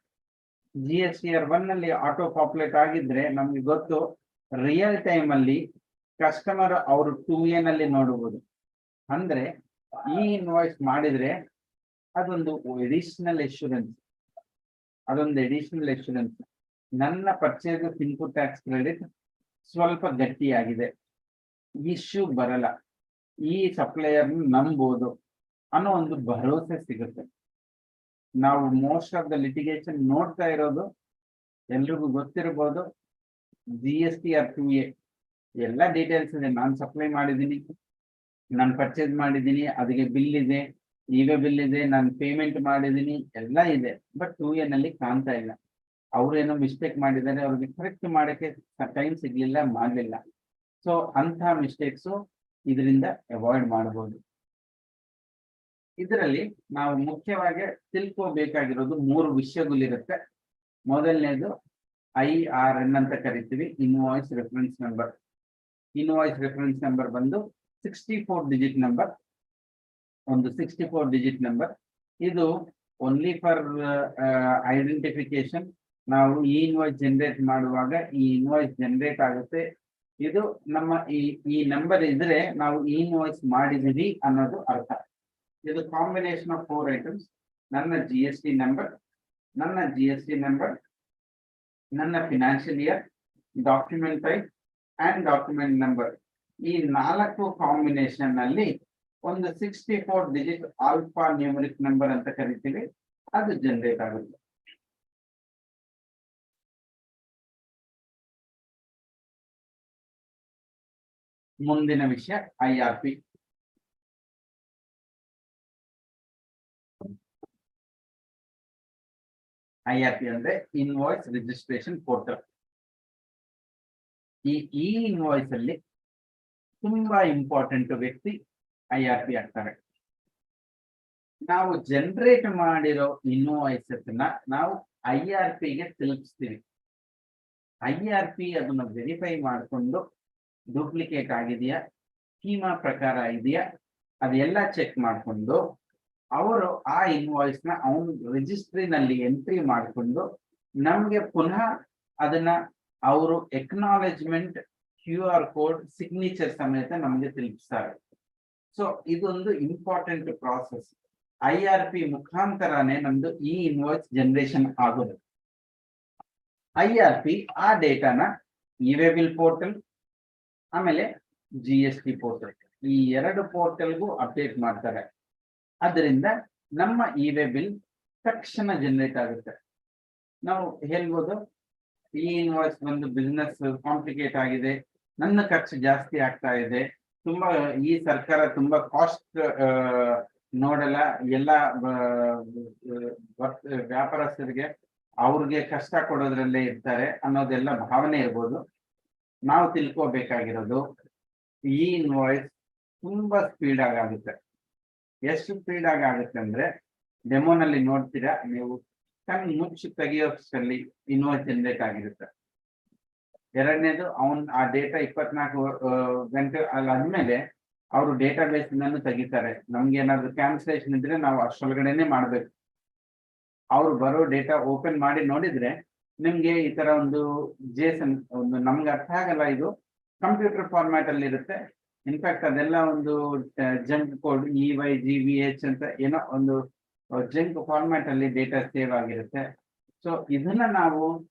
GSTR1 ನಲ್ಲಿ ಆಟೋ ಪಾಪ್ಯುಲೇಟ್ ಆಗಿದ್ರೆ ನಮ್ಗೆ ಗೊತ್ತು, ರಿಯಲ್ ಟೈಮ್ ಅಲ್ಲಿ ಕಸ್ಟಮರ್ ಅವರು 2A ನಲ್ಲಿ ನೋಡಬಹುದು. ಅಂದ್ರೆ ಈ ಇನ್ವಾಯ್ಸ್ ಮಾಡಿದ್ರೆ ಅದೊಂದು ಎಡಿಷನಲ್ ಎಶ್ಯೂರೆನ್ಸ್, ನನ್ನ ಪರ್ಚೇಸ್ ಇನ್ಪುಟ್ ಟ್ಯಾಕ್ಸ್ ಕ್ರೆಡಿಟ್ ಸ್ವಲ್ಪ ಗಟ್ಟಿಯಾಗಿದೆ, ಇಶ್ಯೂ ಬರಲ್ಲ, ಈ ಸಪ್ಲೈಯರ್ ನಂಬೋದು ಅನ್ನೋ ಒಂದು ಭರವಸೆ ಸಿಗುತ್ತೆ. ನಾವು ಮೋಸ್ಟ್ ಆಫ್ ದ ಲಿಟಿಗೇಷನ್ ನೋಡ್ತಾ ಇರೋದು ಎಲ್ರಿಗೂ ಗೊತ್ತಿರಬಹುದು, GSTR2A ಎಲ್ಲ ಡೀಟೇಲ್ಸ್ ಇದೆ. ನಾನು ಸಪ್ಲೈ ಮಾಡಿದ್ದೀನಿ, ನಾನು ಪರ್ಚೇಸ್ ಮಾಡಿದ್ದೀನಿ, ಅದಕ್ಕೆ ಬಿಲ್ ಇದೆ, ಬಿಲ್ ಇದೆ, ನಾನು ಪೇಮೆಂಟ್ ಮಾಡಿದ್ದೀನಿ, ಎಲ್ಲ ಇದೆ. ಬಟ್ 2A ನಲ್ಲಿ ಕಾಣ್ತಾ ಇಲ್ಲ. ಅವ್ರೇನೋ ಮಿಸ್ಟೇಕ್ ಮಾಡಿದ್ದಾರೆ, ಅವ್ರಿಗೆ ಕರೆಕ್ಟ್ ಮಾಡಕ್ಕೆ ಟೈಮ್ ಸಿಗ್ಲಿಲ್ಲ, ಮಾಡಲಿಲ್ಲ. ಸೊ ಅಂತ ಮಿಸ್ಟೇಕ್ಸು ಇದರಿಂದ ಅವಾಯ್ಡ್ ಮಾಡಬಹುದು. ಇದರಲ್ಲಿ ನಾವು ಮುಖ್ಯವಾಗಿ ತಿಳ್ಕೋಬೇಕಾಗಿರೋದು 3 ವಿಷಯಗಳಿರುತ್ತೆ. ಮೊದಲನೇದು IRN ಅಂತ ಕರಿತೀವಿ, invoice reference number. Invoice reference number ಬಂದು 64 ಡಿಜಿಟ್ ನಂಬರ್, ಒಂದು 64 ಡಿಜಿಟ್ ನಂಬರ್. ಇದು ಓನ್ಲಿ ಫಾರ್ ಐಡೆಂಟಿಫಿಕೇಶನ್. ನಾವು ಈ ಇನ್ವಾಯ್ಸ್ ಜನರೇಟ್ ಮಾಡುವಾಗ ಈ ಇನ್ವಾಯ್ಸ್ ಜನರೇಟ್ ಆಗುತ್ತೆ. ಇದು ನಮ್ಮ ಈ ನಂಬರ್ ಇದ್ರೆ ನಾವು ಈ ಇನ್ವಾಯ್ಸ್ ಮಾಡಿದೀವಿ ಅನ್ನೋದು ಅರ್ಥ. ಇದು ಕಾಂಬಿನೇಷನ್ ಆಫ್ 4 ಐಟಮ್ಸ್: ನನ್ನ GST ನಂಬರ್, ನನ್ನ financial year, document type and document number. ಈ 4 ಕಾಂಬಿನೇಷನ್ ಅಲ್ಲಿ ಒಂದು 64 ಡಿಜಿಟ್ ಆಲ್ಫಾ ನ್ಯೂಮರಿಕ್ ನಂಬರ್ ಅಂತ ಕರಿತೀವಿ, ಅದು ಜನರೇಟ್ ಆಗುತ್ತೆ. ಮುಂದಿನ ವಿಷಯ IRP. IRP ಅಂದ್ರೆ ಇನ್ವಾಯ್ಸ್ ರಿಜಿಸ್ಟ್ರೇಷನ್ ಪೋರ್ಟಲ್. ಈ ಇನ್ವಾಯ್ಸ್ ಅಲ್ಲಿ ತುಂಬಾ ಇಂಪಾರ್ಟೆಂಟ್ ವ್ಯಕ್ತಿ IRP ಆಗ್ತಾರೆ. ನಾವು ಜನರೇಟ್ ಮಾಡಿರೋ ಇನ್ವಾಯ್ಸಸ್ ನಾವು IRP ಗೆ ತಲುಪಿಸ್ತೀವಿ. IRP ಅದನ್ನ ವೆರಿಫೈ ಮಾಡಿಕೊಂಡು ಡೂಪ್ಲಿಕೇಟ್ ಆಗಿದೆಯಾ, ಸ್ಕೀಮಾ ಪ್ರಕಾರ ಇದೆಯಾ, ಅದೆಲ್ಲ ಚೆಕ್ ಮಾಡಿಕೊಂಡು ಅವರು ಆ ಇನ್ವಾಯ್ಸ್ ನ ಅವನು ರಿಜಿಸ್ಟ್ರಿನಲ್ಲಿ ಎಂಟ್ರಿ ಮಾಡಿಕೊಂಡು ನಮ್ಗೆ ಪುನಃ ಅದನ್ನ ಅವರು ಎಕ್ನಾಲೆಜ್ಮೆಂಟ್ QR ಕೋಡ್ ಸಿಗ್ನೇಚರ್ ಸಮೇತ ನಮಗೆ ತಲುಪಿಸ್ತಾರೆ. ಸೊ ಇದೊಂದು ಇಂಪಾರ್ಟೆಂಟ್ ಪ್ರಾಸೆಸ್. IRP ಮುಖಾಂತರನೇ ನಮ್ದು ಈ ಇನ್ವಾಯ್ಸ್ ಜನರೇಷನ್ ಆಗೋದು. IRP ಆ ಡೇಟಾನ ಬಿಲ್ ಪೋರ್ಟಲ್ ಆಮೇಲೆ GST ಪೋರ್ಟಲ್, ಈ 2 ಪೋರ್ಟಲ್ಗೂ ಅಪ್ಡೇಟ್ ಮಾಡ್ತಾರೆ. ಅದರಿಂದ ನಮ್ಮ ಬಿಲ್ ತಕ್ಷಣ ಜನರೇಟ್ ಆಗುತ್ತೆ. ನಾವು ಹೇಳ್ಬೋದು, ಈ ಇನ್ವಾಯ್ಸ್ ಬಂದು ಬಿಸ್ನೆಸ್ ಕಾಂಪ್ಲಿಕೇಟ್ ಆಗಿದೆ, ನನ್ನ ಖರ್ಚು ಜಾಸ್ತಿ ಆಗ್ತಾ ಇದೆ, ತುಂಬಾ ಈ ಸರ್ಕಾರ ತುಂಬಾ ಕಾಸ್ಟ್ ನೋಡಲ್ಲ, ಎಲ್ಲ ವ್ಯಾಪಾರಸ್ಥರಿಗೆ ಅವ್ರಿಗೆ ಕಷ್ಟ ಕೊಡೋದ್ರಲ್ಲೇ ಇರ್ತಾರೆ ಅನ್ನೋದೆಲ್ಲ ಭಾವನೆ ಇರ್ಬೋದು. ನಾವು ತಿಳ್ಕೋಬೇಕಾಗಿರೋದು, ಈ ಇನ್ವಾಯ್ಸ್ ತುಂಬಾ ಸ್ಪೀಡ್ ಆಗುತ್ತೆ. ಎಷ್ಟು ಸ್ಪೀಡ್ ಆಗುತ್ತೆ ಅಂದ್ರೆ ಡೆಮೋನಲ್ಲಿ ನೋಡ್ತೀರಾ ನೀವು, ಕಣ್ಣು ಮುಚ್ಚಿ ತೆಗಿಯೋಷ್ಟರಲ್ಲಿ ಇನ್ವಾಯ್ಸ್ ಜನರೇಟ್ ಆಗಿರುತ್ತೆ. ಎರಡನೇದು ಆ ಡೇಟಾ 24 ಗಂಟೆ ಆದ್ಮೇಲೆ ಅವರು ಡೇಟಾ ಬೇಸ್ ನನ್ನು ತೆಗಿತಾರೆ. ನಮ್ಗೆ ಏನಾದ್ರು ಕ್ಯಾನ್ಸಲೇಷನ್ ಇದ್ರೆ ನಾವು ಅಷ್ಟೊಳಗಡೆನೆ ಮಾಡ್ಬೇಕು. ಅವ್ರು ಬರೋ ಡೇಟಾ ಓಪನ್ ಮಾಡಿ ನೋಡಿದ್ರೆ ನಿಮ್ಗೆ ಈ ತರ ಒಂದು JSON, ಒಂದು ನಮ್ಗೆ ಅರ್ಥ ಆಗಲ್ಲ, ಇದು ಕಂಪ್ಯೂಟರ್ ಫಾರ್ಮ್ಯಾಟ್ ಅಲ್ಲಿ ಇರುತ್ತೆ. ಇನ್ಫ್ಯಾಕ್ಟ್ ಅದೆಲ್ಲ ಒಂದು ಜಂಕ್ ಕೋಡ್ EYGVH ಅಂತ ಏನೋ ಒಂದು ಜಂಕ್ ಫಾರ್ಮ್ಯಾಟ್ ಅಲ್ಲಿ ಡೇಟಾ ಸೇವ್ ಆಗಿರುತ್ತೆ. ಸೊ ಇದನ್ನ ನಾವು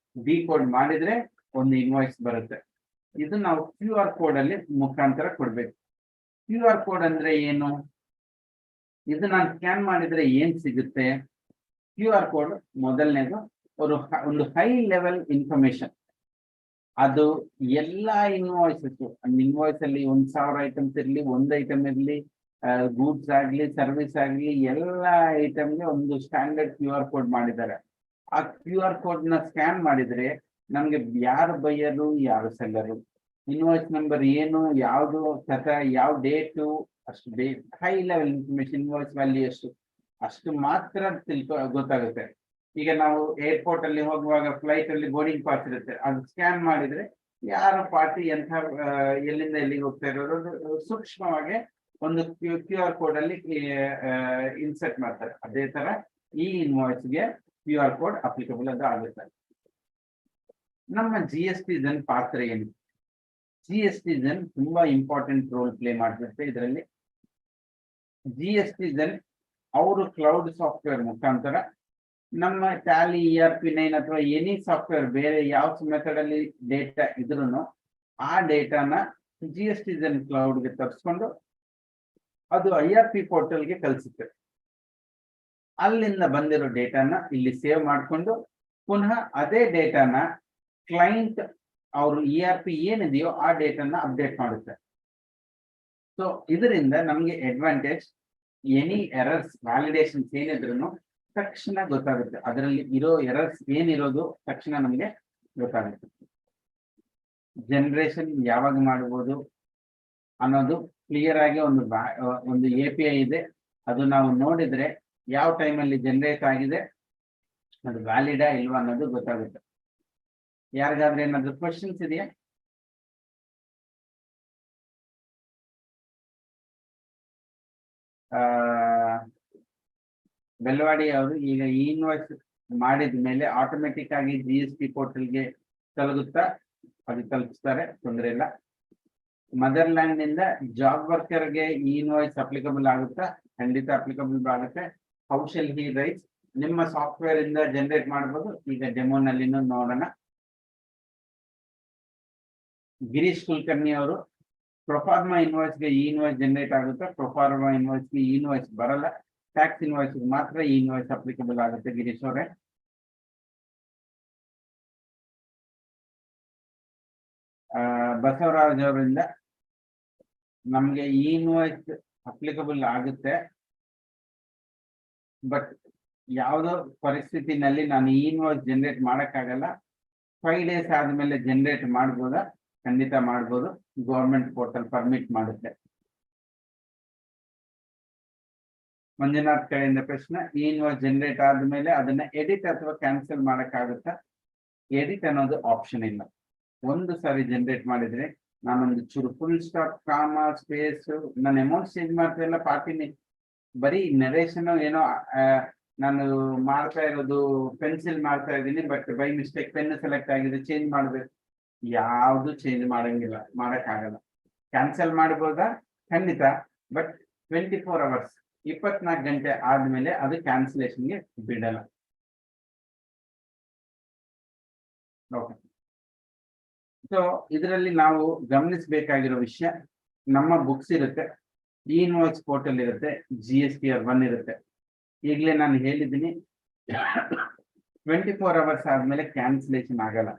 ಡಿಕೋಡ್ ಮಾಡಿದ್ರೆ ಒಂದು ಇನ್ವಾಯ್ಸ್ ಬರುತ್ತೆ. ಇದು ನಾವು QR ಕೋಡ್ ಅಲ್ಲಿ ಮುಖಾಂತರ ಕೊಡ್ಬೇಕು. QR ಕೋಡ್ ಅಂದ್ರೆ ಏನು? ಇದು ನಾನು ಸ್ಕ್ಯಾನ್ ಮಾಡಿದ್ರೆ ಏನ್ ಸಿಗುತ್ತೆ? QR ಕೋಡ್ ಮೊದಲನೇದು ಒಂದು ಹೈ ಲೆವೆಲ್ ಇನ್ಫಾರ್ಮೇಶನ್. ಅದು ಎಲ್ಲಾ ಇನ್ವಾಯ್ಸಸ್, ಇನ್ವಾಯ್ಸ್ ಅಲ್ಲಿ 1000 ಐಟಮ್ಸ್ ಇರ್ಲಿ, 1 ಐಟಮ್ ಇರ್ಲಿ, ಗೂಡ್ಸ್ ಆಗ್ಲಿ, ಸರ್ವಿಸ್ ಆಗ್ಲಿ, ಎಲ್ಲ ಐಟಮ್ಗೆ ಒಂದು ಸ್ಟ್ಯಾಂಡರ್ಡ್ QR ಕೋಡ್ ಮಾಡಿದ್ದಾರೆ. ಆ QR ಕೋಡ್ ನ ಸ್ಕ್ಯಾನ್ ಮಾಡಿದ್ರೆ ನಮ್ಗೆ ಯಾರು ಬೈಯರು, ಯಾರು ಸೆಲ್ಲರು, ಇನ್ವಾಯ್ಸ್ ನಂಬರ್ ಏನು, ಯಾವ್ದು ಕಥೆ, ಯಾವ ಡೇಟು, ಅಷ್ಟು high level information, invoice value ಅಷ್ಟು ಮಾತ್ರ ಗೊತ್ತಾಗುತ್ತೆ. ಈಗ ನಾವು ಏರ್ಪೋರ್ಟ್ ಅಲ್ಲಿ ಹೋಗುವಾಗ ಫ್ಲೈಟ್ ಅಲ್ಲಿ ಬೋರ್ಡಿಂಗ್ ಪಾಸ್ ಇರುತ್ತೆ, ಅದು ಸ್ಕ್ಯಾನ್ ಮಾಡಿದ್ರೆ ಯಾರು ಪಾರ್ಟಿ ಎಂಥ ಎಲ್ಲಿಂದ ಎಲ್ಲಿಗೆ ಹೋಗ್ತಾ ಇರೋದು ಸೂಕ್ಷ್ಮವಾಗಿ ಒಂದು QR ಕೋಡ್ ಅಲ್ಲಿ ಇನ್ಸರ್ಟ್ ಮಾಡ್ತಾರೆ. ಅದೇ ತರ ಈ ಇನ್ವಾಯ್ಸ್ಗೆ QR ಕೋಡ್ ಅಪ್ಲಿಕಬಲ್ ಅಂತ ಆಗುತ್ತೆ. ನಮ್ಮ GST ಪಾತ್ರ ಏನು? GST ತುಂಬಾ ಇಂಪಾರ್ಟೆಂಟ್ ರೋಲ್ ಪ್ಲೇ ಮಾಡ್ತಿರುತ್ತೆ ಇದರಲ್ಲಿ. GST ಅವರು ಕ್ಲೌಡ್ ಸಾಫ್ಟ್ವೇರ್ ಮುಖಾಂತರ ನಮ್ಮ ಟ್ಯಾಲಿ ERP9 ಅಥವಾ ಎನಿ ಸಾಫ್ಟ್ವೇರ್ ಬೇರೆ ಯಾವ ಮೆಥಡ್ ಅಲ್ಲಿ ಡೇಟಾ ಇದ್ರೂ ಆ ಡೇಟಾನ GST ಕ್ಲೌಡ್ಗೆ ತರಿಸ್ಕೊಂಡು ಅದು IRP ಪೋರ್ಟಲ್ಗೆ ಕಳಿಸುತ್ತೆ. ಅಲ್ಲಿಂದ ಬಂದಿರೋ ಡೇಟಾನ ಇಲ್ಲಿ ಸೇವ್ ಮಾಡಿಕೊಂಡು ಪುನಃ ಅದೇ ಡೇಟಾನ ಕ್ಲೈಂಟ್ ಅವರು ERP ಏನಿದೆಯೋ ಆ ಡೇಟಾನ ಅಪ್ಡೇಟ್ ಮಾಡುತ್ತೆ. ಸೊ ಇದರಿಂದ ನಮಗೆ ಅಡ್ವಾಂಟೇಜ್, ಎನಿ ಎರರ್ಸ್ ವ್ಯಾಲಿಡೇಷನ್ಸ್ ಏನಿದ್ರು ತಕ್ಷಣ ಗೊತ್ತಾಗುತ್ತೆ. ಅದರಲ್ಲಿ ಇರೋ ಎರರ್ಸ್ ಏನಿರೋದು ತಕ್ಷಣ ನಮಗೆ ಗೊತ್ತಾಗುತ್ತೆ. ಜನರೇಷನ್ ಯಾವಾಗ ಮಾಡಬಹುದು ಅನ್ನೋದು ಕ್ಲಿಯರ್ ಆಗಿ ಒಂದು API ಇದೆ. ಅದು ನಾವು ನೋಡಿದ್ರೆ ಯಾವ ಟೈಮಲ್ಲಿ ಜನರೇಟ್ ಆಗಿದೆ, ಅದು ವ್ಯಾಲಿಡಾ ಇಲ್ವಾ ಅನ್ನೋದು ಗೊತ್ತಾಗುತ್ತೆ. ಯಾರಿಗಾದ್ರೆ ಏನಾದ್ರು ಕ್ವಶನ್ಸ್ ಇದೆಯಾ? ಬೆಲ್ವಾಡಿ ಅವರು ಈಗ ಇನ್ವಾಯ್ಸ್ ಮಾಡಿದ ಮೇಲೆ ಆಟೋಮೆಟಿಕ್ ಆಗಿ GST ಪೋರ್ಟಲ್ಗೆ ತಲುಗುತ್ತಾ? ಅದು ತಲುಪಿಸ್ತಾರೆ, ತೊಂದರೆ ಇಲ್ಲ. ಮದರ್ಲ್ಯಾಂಡ್ ನಿಂದ ಜಾಬ್ ವರ್ಕರ್ಗೆ ಇನ್ವಾಯ್ಸ್ ಅಪ್ಲಿಕಬಲ್ ಆಗುತ್ತಾ? ಖಂಡಿತ ಅಪ್ಲಿಕಬಲ್ ಆಗುತ್ತೆ. How shall he raise? ನಿಮ್ಮ ಸಾಫ್ಟ್ವೇರ್ ಇಂದ ಜನರೇಟ್ ಮಾಡಬಹುದು. ಈಗ ಡೆಮೋನಲ್ಲಿನೂ ನೋಡೋಣ. ಗಿರೀಶ್ ಕುಲಕರ್ಣಿ ಅವರು ಪ್ರೊಫಾರ್ಮಾ ಇನ್ವಾಯ್ಸ್ಗೆ ಇನ್ವಾಯ್ಸ್ ಜನರೇಟ್ ಆಗುತ್ತೆ. ಪ್ರೊಫಾರ್ಮಾ ಇನ್ವಾಯ್ಸ್ಗೆ ಇನ್ವಾಯ್ಸ್ ಬರಲ್ಲ. ಟ್ಯಾಕ್ಸ್ ಇನ್ವಾಯ್ಸ್ ಮಾತ್ರ ಇನ್ವಾಯ್ಸ್ ಅಪ್ಲಿಕಬಲ್ ಆಗುತ್ತೆ. ಗಿರೀಶ್ ಅವರೇ, ಬಸವರಾಜ್ ಅವರಿಂದ ನಮ್ಗೆ ಇನ್ವಾಯ್ಸ್ ಅಪ್ಲಿಕಬಲ್ ಆಗುತ್ತೆ, ಬಟ್ ಯಾವುದೋ ಪರಿಸ್ಥಿತಿನಲ್ಲಿ ನಾನು ಇನ್ವಾಯ್ಸ್ ಜನರೇಟ್ ಮಾಡಕ್ಕಾಗಲ್ಲ. 5 days ಆದ್ಮೇಲೆ ಜನರೇಟ್ ಮಾಡ್ಬೋದಾ? ಖಂಡಿತ ಮಾಡ್ಬೋದು. ಗೌರ್ಮೆಂಟ್ ಪೋರ್ಟಲ್ ಪರ್ಮಿಟ್ ಮಾಡುತ್ತೆ. ಮಂಜುನಾಥ್ ಕಡೆಯಿಂದ ಪ್ರಶ್ನೆ, ಇನ್ವಾಯ್ಸ್ ಜನರೇಟ್ ಆದ್ಮೇಲೆ ಅದನ್ನ ಎಡಿಟ್ ಅಥವಾ ಕ್ಯಾನ್ಸಲ್ ಮಾಡಕ್ಕಾಗುತ್ತಾ? ಎಡಿಟ್ ಅನ್ನೋದು ಆಪ್ಷನ್ ಇಲ್ಲ. ಒಂದು ಸಾರಿ ಜನರೇಟ್ ಮಾಡಿದ್ರೆ ನಾನೊಂದು ಚೂರು ಫುಲ್ ಸ್ಟಾಪ್, ಕಾಮ, ಸ್ಪೇಸ್, ನನ್ನ ಅಮೌಂಟ್ ಚೇಂಜ್ ಮಾಡ್ತಾ ಇಲ್ಲ, ಪಾರ್ಟಿನಿ ಬರೀ ನರೇಶನ್ ಏನೋ ನಾನು ಮಾಡ್ತಾ ಇರೋದು ಪೆನ್ಸಿಲ್ ಮಾಡ್ತಾ ಇದ್ದೀನಿ, but by mistake pen select ಆಗಿದೆ, ಚೇಂಜ್ ಮಾಡ್ಬೇಕು. ಯಾವುದು ಚೇಂಜ್ ಮಾಡಂಗಿಲ್ಲ, ಮಾಡಕ್ಕಾಗಲ್ಲ. ಕ್ಯಾನ್ಸಲ್ ಮಾಡ್ಬೋದಾ? ಖಂಡಿತ, ಬಟ್ 24 hours 24 ಗಂಟೆ ಆದ್ಮೇಲೆ ಅದು ಕ್ಯಾನ್ಸಲೇಷನ್ಗೆ ಬಿಡಲ್ಲ. ಓಕೆ, ಸೊ ಇದರಲ್ಲಿ ನಾವು ಗಮನಿಸಬೇಕಾಗಿರೋ ವಿಷಯ, ನಮ್ಮ ಬುಕ್ಸ್ ಇರುತ್ತೆ, ಇನ್ವಾಯ್ಸ್ ಪೋರ್ಟಲ್ ಇರುತ್ತೆ, GSTR 1 ಇರುತ್ತೆ. ಈಗಲೇ ನಾನು ಹೇಳಿದ್ದೀನಿ 24 hours ಆದ್ಮೇಲೆ ಕ್ಯಾನ್ಸಲೇಷನ್ ಆಗಲ್ಲ.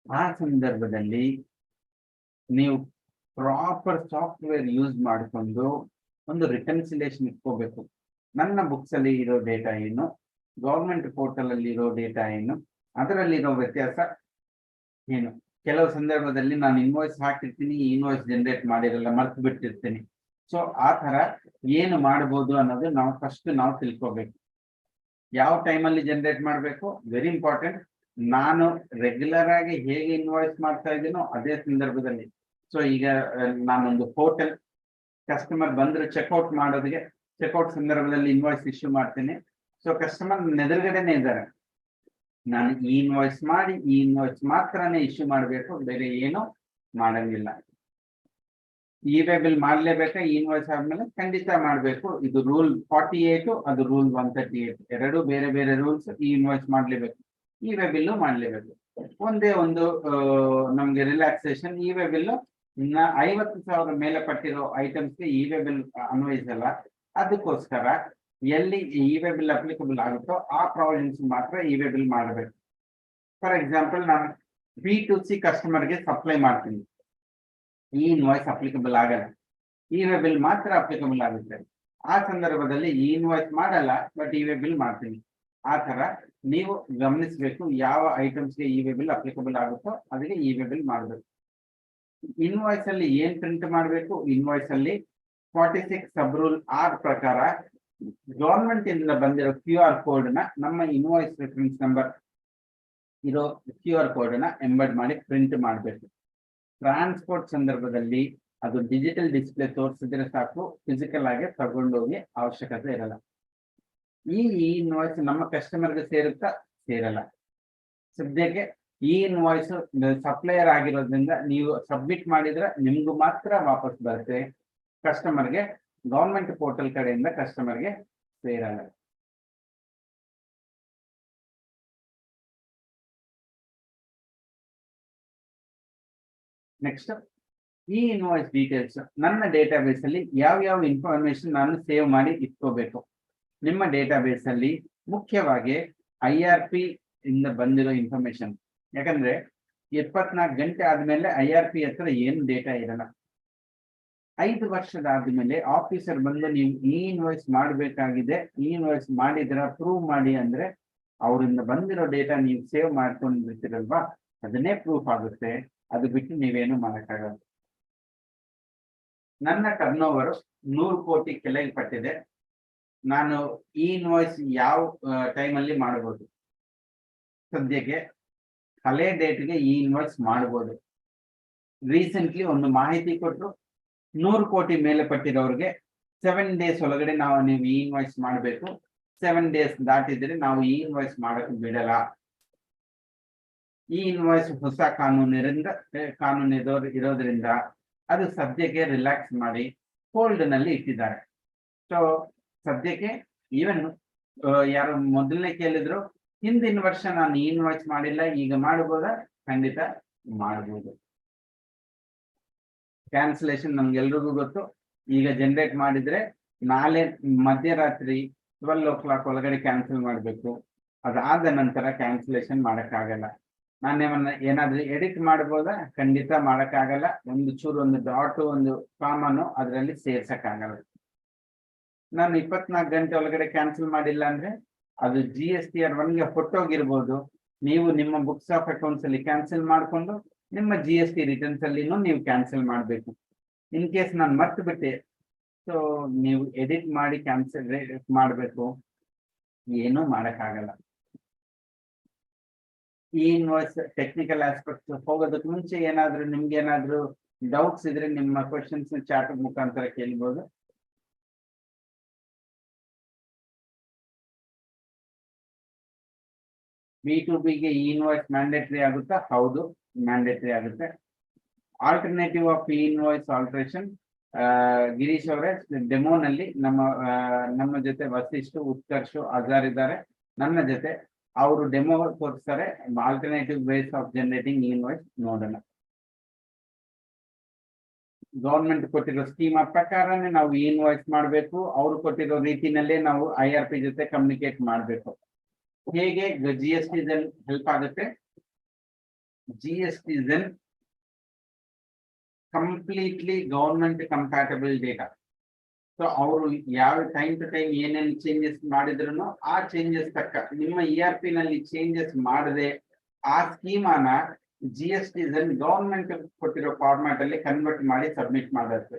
ಆ ಸಂದರ್ಭದಲ್ಲಿ ನೀವು ಪ್ರಾಪರ್ ಸಾಫ್ಟ್ವೇರ್ ಯೂಸ್ ಮಾಡಿಕೊಂಡು ಒಂದು ರಿಕನ್ಸಿಲೇಷನ್ ಇಟ್ಕೋಬೇಕು. ನನ್ನ ಬುಕ್ಸ್ ಅಲ್ಲಿ ಇರೋ ಡೇಟಾ ಏನು, ಗೌರ್ಮೆಂಟ್ ಪೋರ್ಟಲ್ ಅಲ್ಲಿ ಇರೋ ಡೇಟಾ ಏನು, ಅದರಲ್ಲಿರೋ ವ್ಯತ್ಯಾಸ ಏನು. ಕೆಲವು ಸಂದರ್ಭದಲ್ಲಿ ನಾನು ಇನ್ವಾಯ್ಸ್ ಹಾಕಿರ್ತೀನಿ, ಇನ್ವಾಯ್ಸ್ ಜನರೇಟ್ ಮಾಡಿರಲ್ಲ, ಮರ್ತು ಬಿಟ್ಟಿರ್ತೀನಿ. ಸೊ ಆ ತರ ಏನು ಮಾಡ್ಬೋದು ಅನ್ನೋದು ನಾವು ತಿಳ್ಕೋಬೇಕು. ಯಾವ ಟೈಮಲ್ಲಿ ಜನರೇಟ್ ಮಾಡಬೇಕು, ವೆರಿ ಇಂಪಾರ್ಟೆಂಟ್. ನಾನು ರೆಗ್ಯುಲರ್ ಆಗಿ ಹೇಗೆ ಇನ್ವಾಯ್ಸ್ ಮಾಡ್ತಾ ಇದ್ದೀನೋ ಅದೇ ಸಂದರ್ಭದಲ್ಲಿ. ಸೊ ಈಗ ನಾನೊಂದು ಹೋಟೆಲ್ ಕಸ್ಟಮರ್ ಬಂದ್ರೆ ಚೆಕ್ಔಟ್ ಮಾಡೋದಕ್ಕೆ, ಚೆಕ್ಔಟ್ ಸಂದರ್ಭದಲ್ಲಿ ಇನ್ವಾಯ್ಸ್ ಇಶ್ಯೂ ಮಾಡ್ತೀನಿ. ಸೊ ಕಸ್ಟಮರ್ ಎದುರುಗಡೆನೆ ಇದ್ದಾರೆ, ನಾನು ಇನ್ವಾಯ್ಸ್ ಮಾಡಿ ಈ ಇನ್ವಾಯ್ಸ್ ಮಾತ್ರನೇ ಇಶ್ಯೂ ಮಾಡಬೇಕು, ಬೇರೆ ಏನು ಮಾಡಂಗಿಲ್ಲ. E-way bill ಮಾಡ್ಲೇಬೇಕಾ? ಇನ್ವಾಯ್ಸ್ ಆದ್ಮೇಲೆ ಖಂಡಿತ ಮಾಡಬೇಕು. ಇದು ರೂಲ್ 48, ಅದು ರೂಲ್ 138, ಎರಡು ಬೇರೆ ಬೇರೆ ರೂಲ್ಸ್. ಇನ್ವಾಯ್ಸ್ ಮಾಡ್ಲೇಬೇಕು, ಇ-ವೇ ಬಿಲ್ಲು ಮಾಡ್ಲೇಬೇಕು. ಒಂದೇ ಒಂದು ನಮ್ಗೆ ರಿಲ್ಯಾಕ್ಸೇಷನ್, ಇ-ವೇ ಬಿಲ್ಲು 50,000 ಮೇಲೆ ಪಟ್ಟಿರೋ ಐಟಮ್ಸ್ಗೆ ಇ-ವೇ ಬಿಲ್ ಅನ್ವಯಿಸಲ್ಲ. ಅದಕ್ಕೋಸ್ಕರ ಎಲ್ಲಿ ಇ-ವೇ ಬಿಲ್ ಅಪ್ಲಿಕಬಲ್ ಆಗುತ್ತೋ ಆ ಪ್ರಾವಿಷನ್ಸ್ ಮಾತ್ರ ಇ-ವೇ ಬಿಲ್ ಮಾಡಬೇಕು. ಫಾರ್ ಎಕ್ಸಾಂಪಲ್, ನಾನು B2C ಕಸ್ಟಮರ್ಗೆ ಸಪ್ಲೈ ಮಾಡ್ತೀನಿ, ಈ ಇನ್ವಾಯ್ಸ್ ಅಪ್ಲಿಕಬಲ್ ಆಗಲ್ಲ, ಇ-ವೇ ಬಿಲ್ ಮಾತ್ರ ಅಪ್ಲಿಕಬಲ್ ಆಗುತ್ತೆ. ಆ ಸಂದರ್ಭದಲ್ಲಿ ಇನ್ವಾಯ್ಸ್ ಮಾಡಲ್ಲ, ಬಟ್ ಇ-ವೇ ಬಿಲ್ ಮಾಡ್ತೀನಿ. ಆ ತರ ನೀವು ಗಮನಿಸಬೇಕು, ಯಾವ ಐಟಮ್ಸ್ಗೆ ಇ-ವೇ ಬಿಲ್ ಅಪ್ಲಿಕಬಲ್ ಆಗುತ್ತೋ ಅದಕ್ಕೆ ಇ-ವೇ ಬಿಲ್ ಮಾಡಬೇಕು. ಇನ್ವಾಯ್ಸ್ ಅಲ್ಲಿ ಏನ್ ಪ್ರಿಂಟ್ ಮಾಡಬೇಕು? ಇನ್ವಾಯ್ಸ್ ಅಲ್ಲಿ 46 ಸಬ್ ರೂಲ್ R ಪ್ರಕಾರ ಗವರ್ಮೆಂಟ್ ಇಂದ ಬಂದಿರೋ QR ಕೋಡ್ ನ ನಮ್ಮ ಇನ್ವಾಯ್ಸ್ ರೆಫರೆನ್ಸ್ ನಂಬರ್ ಇರೋ QR ಕೋಡ್ ನ ಎಂಬೆಡ್ ಮಾಡಿ ಪ್ರಿಂಟ್ ಮಾಡಬೇಕು. ಟ್ರಾನ್ಸ್ಪೋರ್ಟ್ ಸಂದರ್ಭದಲ್ಲಿ ಅದು ಡಿಜಿಟಲ್ ಡಿಸ್ಪ್ಲೇ ತೋರಿಸಿದ್ರೆ ಸಾಕು, ಫಿಸಿಕಲ್ ಆಗಿ ತಗೊಂಡೋಗಿ ಅವಶ್ಯಕತೆ ಇರಲ್ಲ. ಈ ಇನ್ವಾಯ್ಸ್ ನಮ್ಮ ಕಸ್ಟಮರ್ಗೆ ಸೇರುತ್ತಾ? ಸೇರಲ್ಲ. ಸದ್ಯಕ್ಕೆ ಈ ಇನ್ವಾಯ್ಸ್ ಸಪ್ಲೈಯರ್ ಆಗಿರೋದ್ರಿಂದ ನೀವು ಸಬ್ಮಿಟ್ ಮಾಡಿದ್ರೆ ನಿಮ್ಗೂ ಮಾತ್ರ ವಾಪಸ್ ಬರುತ್ತೆ, ಕಸ್ಟಮರ್ಗೆ ಗವರ್ಮೆಂಟ್ ಪೋರ್ಟಲ್ ಕಡೆಯಿಂದ ಕಸ್ಟಮರ್ಗೆ ಸೇರಲ್ಲ. ನೆಕ್ಸ್ಟ್, ಈ ಇನ್ವಾಯ್ಸ್ ಡೀಟೇಲ್ಸ್. ನನ್ನ ಡೇಟಾಬೇಸ್ ಅಲ್ಲಿ ಯಾವ ಇನ್ಫಾರ್ಮೇಶನ್ ನಾನು ಸೇವ್ ಮಾಡಿ ಇಟ್ಕೋಬೇಕು? ನಿಮ್ಮ ಡೇಟಾಬೇಸ್ ಅಲ್ಲಿ ಮುಖ್ಯವಾಗಿ IRP ಇಂದ ಬಂದಿರೋ ಇನ್ಫಾರ್ಮೇಶನ್. ಯಾಕಂದ್ರೆ 24 ಗಂಟೆ ಆದ್ಮೇಲೆ IRP ಹತ್ರ ಏನು ಡೇಟಾ ಇರಲ್ಲ. 5 ವರ್ಷದಾದ್ಮೇಲೆ ಆಫೀಸರ್ ಬಂದು ನೀವು ಈ ಇನ್ವಾಯ್ಸ್ ಮಾಡಬೇಕಾಗಿದೆ, ಈ ಇನ್ವಾಯ್ಸ್ ಮಾಡಿದ್ರ ಪ್ರೂವ್ ಮಾಡಿ ಅಂದ್ರೆ ಅವರಿಂದ ಬಂದಿರೋ ಡೇಟಾ ನೀವು ಸೇವ್ ಮಾಡ್ಕೊಂಡಿರ್ತೀರಲ್ವಾ, ಅದನ್ನೇ ಪ್ರೂಫ್ ಆಗುತ್ತೆ. ಅದು ಬಿಟ್ಟು ನೀವೇನು ಮಾಡಕ್ಕಾಗಲ್ಲ. ನನ್ನ ಟರ್ನ್ ಓವರ್ 100 ಕೋಟಿ ಕೆಳಗಪಟ್ಟಿದೆ. ನಾನು ಈ ಇನ್ವಾಯ್ಸ್ ಯಾವ ಟೈಮಲ್ಲಿ ಮಾಡಬಹುದು? ಸದ್ಯಕ್ಕೆ ಹಳೆ ಡೇಟ್ಗೆ ಈ ಇನ್ವಾಯ್ಸ್ ಮಾಡಬಹುದು. ರೀಸೆಂಟ್ಲಿ ಒಂದು ಮಾಹಿತಿ ಕೊಟ್ಟರು, 100 ಕೋಟಿ ಮೇಲೆ ಪಟ್ಟಿರೋರಿಗೆ 7 ಡೇಸ್ ಒಳಗಡೆ ನೀವು ಈ ಇನ್ವಾಯ್ಸ್ ಮಾಡಬೇಕು. 7 ಡೇಸ್ ದಾಟಿದ್ರೆ ನಾವು ಈ ಇನ್ವಾಯ್ಸ್ ಮಾಡಕ್ಕೆ ಬಿಡಲ್ಲ. ಈ ಇನ್ವಾಯ್ಸ್ ಹೊಸ ಕಾನೂನು ಇರೋದ್ರಿಂದ ಅದು ಸದ್ಯಕ್ಕೆ ರಿಲ್ಯಾಕ್ಸ್ ಮಾಡಿ ಹೋಲ್ಡ್ ನಲ್ಲಿ ಇಟ್ಟಿದ್ದಾರೆ. ಸೊ ಸದ್ಯಕ್ಕೆ ಈವನ್ ಯಾರು ಮೊದಲನೇ ಕೇಳಿದ್ರು, ಹಿಂದಿನ ವರ್ಷ ನಾನು ಈ ಇನ್ವಾಯ್ಸ್ ಮಾಡಿಲ್ಲ, ಈಗ ಮಾಡಬಹುದಾ? ಖಂಡಿತ ಮಾಡಬಹುದು. ಕ್ಯಾನ್ಸಲೇಷನ್ ನಮ್ಗೆಲ್ರಿಗೂ ಗೊತ್ತು. ಈಗ ಜನರೇಟ್ ಮಾಡಿದ್ರೆ ನಾಳೆ ಮಧ್ಯರಾತ್ರಿ 12 o'clock ಒಳಗಡೆ ಕ್ಯಾನ್ಸಲ್ ಮಾಡಬೇಕು. ಅದಾದ ನಂತರ ಕ್ಯಾನ್ಸಲೇಷನ್ ಮಾಡಕ್ಕಾಗಲ್ಲ. ಏನಾದ್ರೂ ಎಡಿಟ್ ಮಾಡಬಹುದಾ? ಖಂಡಿತ ಮಾಡಕ್ಕಾಗಲ್ಲ. ಒಂದು ಚೂರು, ಒಂದು ಡಾಟ್, ಒಂದು ಕಾಮನ್ನು ಅದರಲ್ಲಿ ಸೇರ್ಸಕ್ಕಾಗಲ್ಲ. ನಾನು 24 ಗಂಟೆ ಒಳಗಡೆ ಕ್ಯಾನ್ಸಲ್ ಮಾಡಿಲ್ಲ ಅಂದ್ರೆ ಅದು GSTR 1ಗೆ ಹೊಟ್ಟೋಗಿರ್ಬೋದು. ನೀವು ನಿಮ್ಮ ಬುಕ್ಸ್ ಆಫ್ ಅಕೌಂಟ್ಸ್ ಅಲ್ಲಿ ಕ್ಯಾನ್ಸಲ್ ಮಾಡಿಕೊಂಡು ನಿಮ್ಮ GST ರಿಟರ್ನ್ಸ್ ಅಲ್ಲಿನೂ ನೀವು ಕ್ಯಾನ್ಸಲ್ ಮಾಡಬೇಕು. ಇನ್ ಕೇಸ್ ನಾನು ಮರ್ತು ಬಿಟ್ಟೆ, ಸೊ ನೀವು ಎಡಿಟ್ ಮಾಡಿ ಕ್ಯಾನ್ಸಲ್ ಮಾಡಬೇಕು. ಏನೂ ಮಾಡಕ್ಕಾಗಲ್ಲ. ಈ ಇನ್ವಾಯ್ಸ್ ಟೆಕ್ನಿಕಲ್ ಆಸ್ಪೆಕ್ಟ್ಸ್ ಹೋಗೋದಕ್ಕೆ ಮುಂಚೆ ನಿಮ್ಗೆ ಏನಾದ್ರೂ ಡೌಟ್ಸ್ ಇದ್ರೆ ನಿಮ್ಮ ಕ್ವಶನ್ಸ್ ಚಾಟ್ ಮುಖಾಂತರ ಕೇಳ್ಬೋದು. B2Bಗೆ ಈ ಇನ್ವಾಯ್ಸ್ ಮ್ಯಾಂಡೇಟರಿ ಆಗುತ್ತಾ? ಹೌದು, ಮ್ಯಾಂಡೇಟರಿ ಆಗುತ್ತೆ. ಆಲ್ಟರ್ನೇಟಿವ್ ಆಫ್ ಈ ಇನ್ವಾಯ್ಸ್ ಆಲ್ಟ್ರೇಷನ್, ಗಿರೀಶ್ ಅವರೇ ಡೆಮೋನಲ್ಲಿ ನಮ್ಮ ಜೊತೆ ವಸಿಷ್ಠ, ಉತ್ಕರ್ಷ್, ಅಜಾರ್ ಇದ್ದಾರೆ ನನ್ನ ಜೊತೆ. ಅವರು ಡೆಮೋ ತೋರಿಸ್ತಾರೆ. Alternative ways of generating invoice ನೋಡೋಣ. ಗವರ್ಮೆಂಟ್ ಕೊಟ್ಟಿರೋ ಸ್ಕೀಮ್ ಪ್ರಕಾರನೇ ನಾವು ಇನ್ವಾಯ್ಸ್ ಮಾಡಬೇಕು. ಅವರು ಕೊಟ್ಟಿರೋ ರೀತಿನಲ್ಲೇ ನಾವು IRP ಜೊತೆ ಕಮ್ಯುನಿಕೇಟ್ ಮಾಡಬೇಕು. ಹೇಗೆ GST ಹೆಲ್ಪ್ ಆಗುತ್ತೆ? GST completely government compatible data. So ಅವರು ಯಾವ ಟೈಮ್ ಟು ಟೈಮ್ ಏನೇನು ಚೇಂಜಸ್ ಮಾಡಿದ್ರು ಆ ಚೇಂಜಸ್ ತಕ್ಕ ನಿಮ್ಮ ERP ನಲ್ಲಿ ಚೇಂಜಸ್ ಮಾಡದೆ ಆ ಸ್ಕೀಮನ GST ಗವರ್ಮೆಂಟ್ ಕೊಟ್ಟಿರೋ ಫಾರ್ಮ್ಯಾಟ್ ಅಲ್ಲಿ ಕನ್ವರ್ಟ್ ಮಾಡಿ ಸಬ್ಮಿಟ್ ಮಾಡುತ್ತೆ.